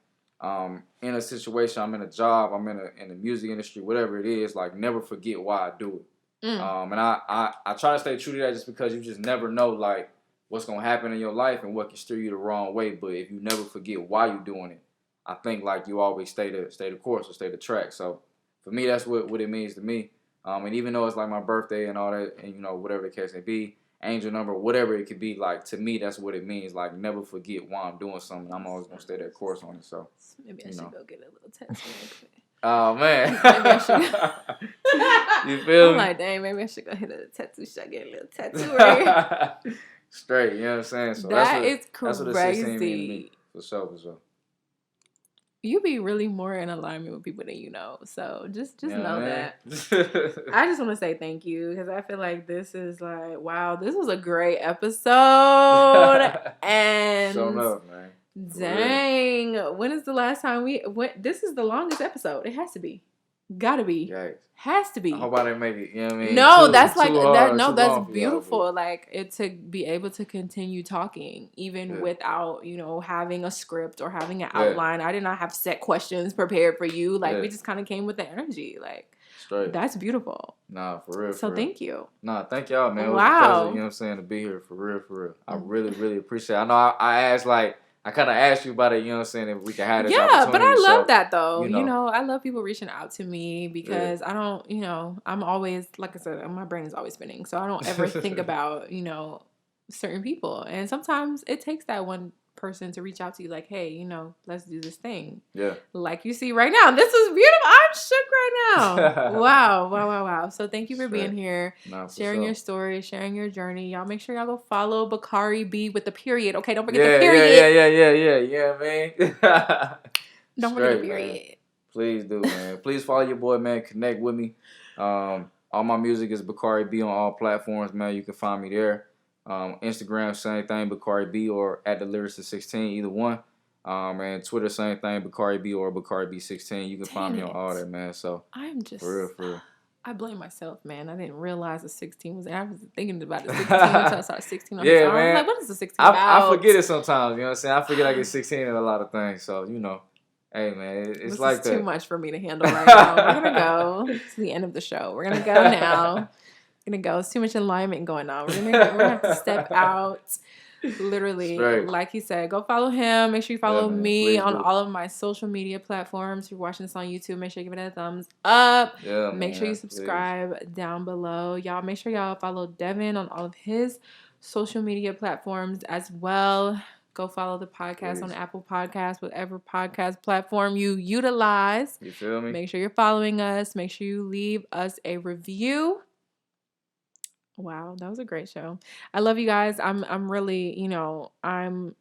in a situation, I'm in a job, I'm in the music industry, whatever it is, like never forget why I do it. And I try to stay true to that just because you just never know like what's gonna happen in your life and what can steer you the wrong way. But if you never forget why you're doing it, I think like you always stay the course or stay the track. So for me, that's what it means to me. And even though it's like my birthday and all that, and whatever the case may be, angel number, whatever it could be, like to me, that's what it means. Like never forget why I'm doing something. I'm always gonna stay that course on it. So maybe I should go get a little tattoo. Oh man, maybe I should. You feel I'm me? like, dang, maybe I should go hit a tattoo shop, get a little tattoo right here. Straight, you know what I'm saying? So that is crazy. That's what a 16 means to me. For sure. You be really more in alignment with people than you know. So just know that. that. I just want to say thank you because I feel like this is like, wow, this was a great episode. And Show enough, man. Dang. When is the last time this is the longest episode. It has to be. Gotta be. Yikes. Has to be. I hope I didn't make it. You know what I mean? No, too that's like hard, that. No, too that's long for y'all, beautiful. Like it to be able to continue talking even Yeah. without having a script or having an outline. I did not have set questions prepared for you. Like we just kind of came with the energy. Like Straight. that's beautiful. Nah, for real. So for real. thank you. Nah, thank y'all, man. It was a Wow. pleasure, you know what I'm saying, to be here for real. I really, really appreciate it. I know I asked I kind of asked you about it, you know what I'm saying, if we could have this Yeah, but I opportunity, love so, that though. you know. I love people reaching out to me because I don't, I'm always, like I said, my brain is always spinning. So I don't ever think about, certain people. And sometimes it takes that one person to reach out to you like, hey, let's do this thing. Yeah. Like you see right now. This is beautiful. I'm shook right now. Wow. So thank you for being here, sharing your story, sharing your journey. Y'all make sure y'all go follow Bakari B with the period. Okay, don't forget the period. Yeah, man. Don't forget the Straight, period. Man. Please do, man. Please follow your boy, man. Connect with me. All my music is Bakari B on all platforms, man. You can find me there. Instagram, same thing, Bakari B or at the Lyricist16, either one. And Twitter, same thing, Bakari B or Bakari B16. You can find me on all that, man. So I'm just for real. I blame myself, man. I didn't realize the 16 was. I was thinking about the 16 until I saw 16 on the phone. man. I'm like, what is the 16 about? I forget it sometimes. You know what I'm saying? I forget I get 16 in a lot of things. So hey man, it's this like is that. Too much for me to handle right now. We're gonna go to the end of the show. We're gonna go now. It's too much alignment going on. We're gonna have to step out. Literally, Straight. like he said, go follow him. Make sure you follow man, me please on do. all of my social media platforms. If you're watching this on YouTube, make sure you give it a thumbs up. Yeah, Make sure you man, subscribe down below. Y'all, make sure y'all follow Devin on all of his social media platforms as well. Go follow the podcast on Please. Apple Podcasts, whatever podcast platform you utilize. You feel me? Make sure you're following us. Make sure you leave us a review. Wow, that was a great show. I love you guys. I'm really, I'm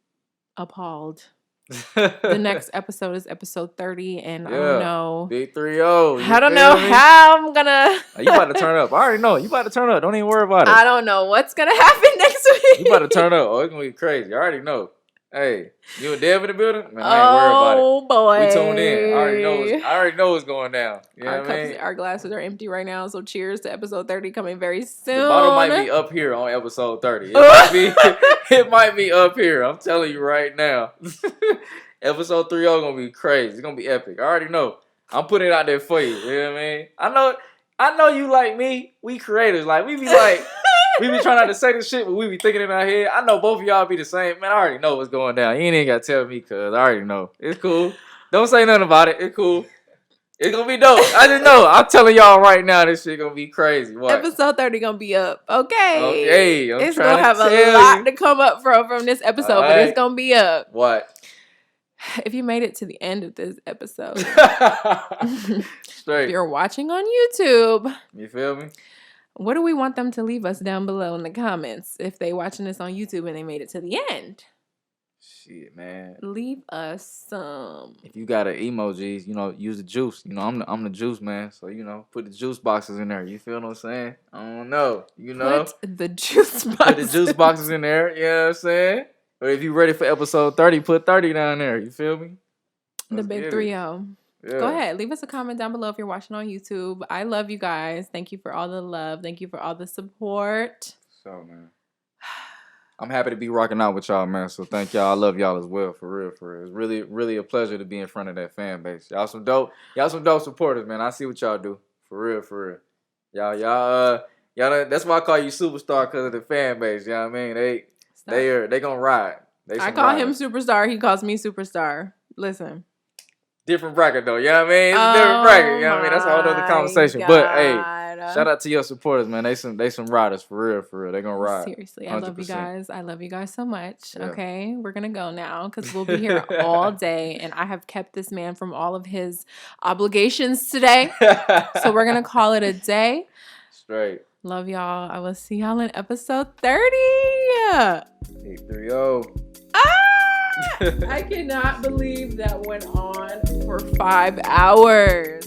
appalled. The next episode is episode 30, and I don't know. Big 3-0. I don't know how I'm gonna. You about to turn up. I already know. You about to turn up. Don't even worry about it. I don't know what's gonna happen next week. You about to turn up. Oh, it's gonna be crazy. I already know. Hey, you and Dev in the building? Man, I ain't worried about it. Oh boy, We tuned in. I already know what's going down. You know Our what I mean? cups, our glasses are empty right now. So cheers to episode 30 coming very soon. The bottle might be up here on episode 30. It might be up here. I'm telling you right now. Episode 30 gonna be crazy. It's gonna be epic. I already know. I'm putting it out there for you. You know what I mean? I know you like me. We creators. Like, we be like, we be trying not to say this shit, but we be thinking in our head. I know both of y'all be the same. Man, I already know what's going down. You ain't even gotta tell me, cuz I already know. It's cool. Don't say nothing about it. It's cool. It's gonna be dope. I just know. I'm telling y'all right now, this shit gonna be crazy. What? Episode 30 gonna be up. Okay. Okay. It's gonna have a lot to come up from this episode, but it's gonna be up. What? If you made it to the end of this episode, Straight. if you're watching on YouTube, You feel me? what do we want them to leave us down below in the comments if they watching this on YouTube and they made it to the end? Shit, man. Leave us some. If you got an emojis, use the juice. I'm the juice man. So, put the juice boxes in there. You feel what I'm saying? I don't know. Put the juice boxes. Put the juice boxes in there. You know what I'm saying? Or if you ready for episode 30, put 30 down there. You feel me? The big 3-0. Yeah. Go ahead. Leave us a comment down below if you're watching on YouTube. I love you guys. Thank you for all the love. Thank you for all the support. So, man. I'm happy to be rocking out with y'all, man. So thank y'all. I love y'all as well, for real, for real. It's really, really a pleasure to be in front of that fan base. Y'all some dope supporters, man. I see what y'all do. For real, for real. Y'all, that's why I call you superstar, because of the fan base. You know what I mean? They gonna ride. I call him superstar. He calls me superstar. Listen. Different bracket though, you know what I mean? It's a different bracket, you know what I mean? That's a whole other conversation. God. But hey, shout out to your supporters, man. They some riders, for real. They gonna ride. Seriously, I 100%. love you guys. I love you guys so much. Yeah. Okay, we're gonna go now because we'll be here all day, and I have kept this man from all of his obligations today. So we're gonna call it a day. Straight. Love y'all. I will see y'all in episode 30. 830. I cannot believe that went on for 5 hours.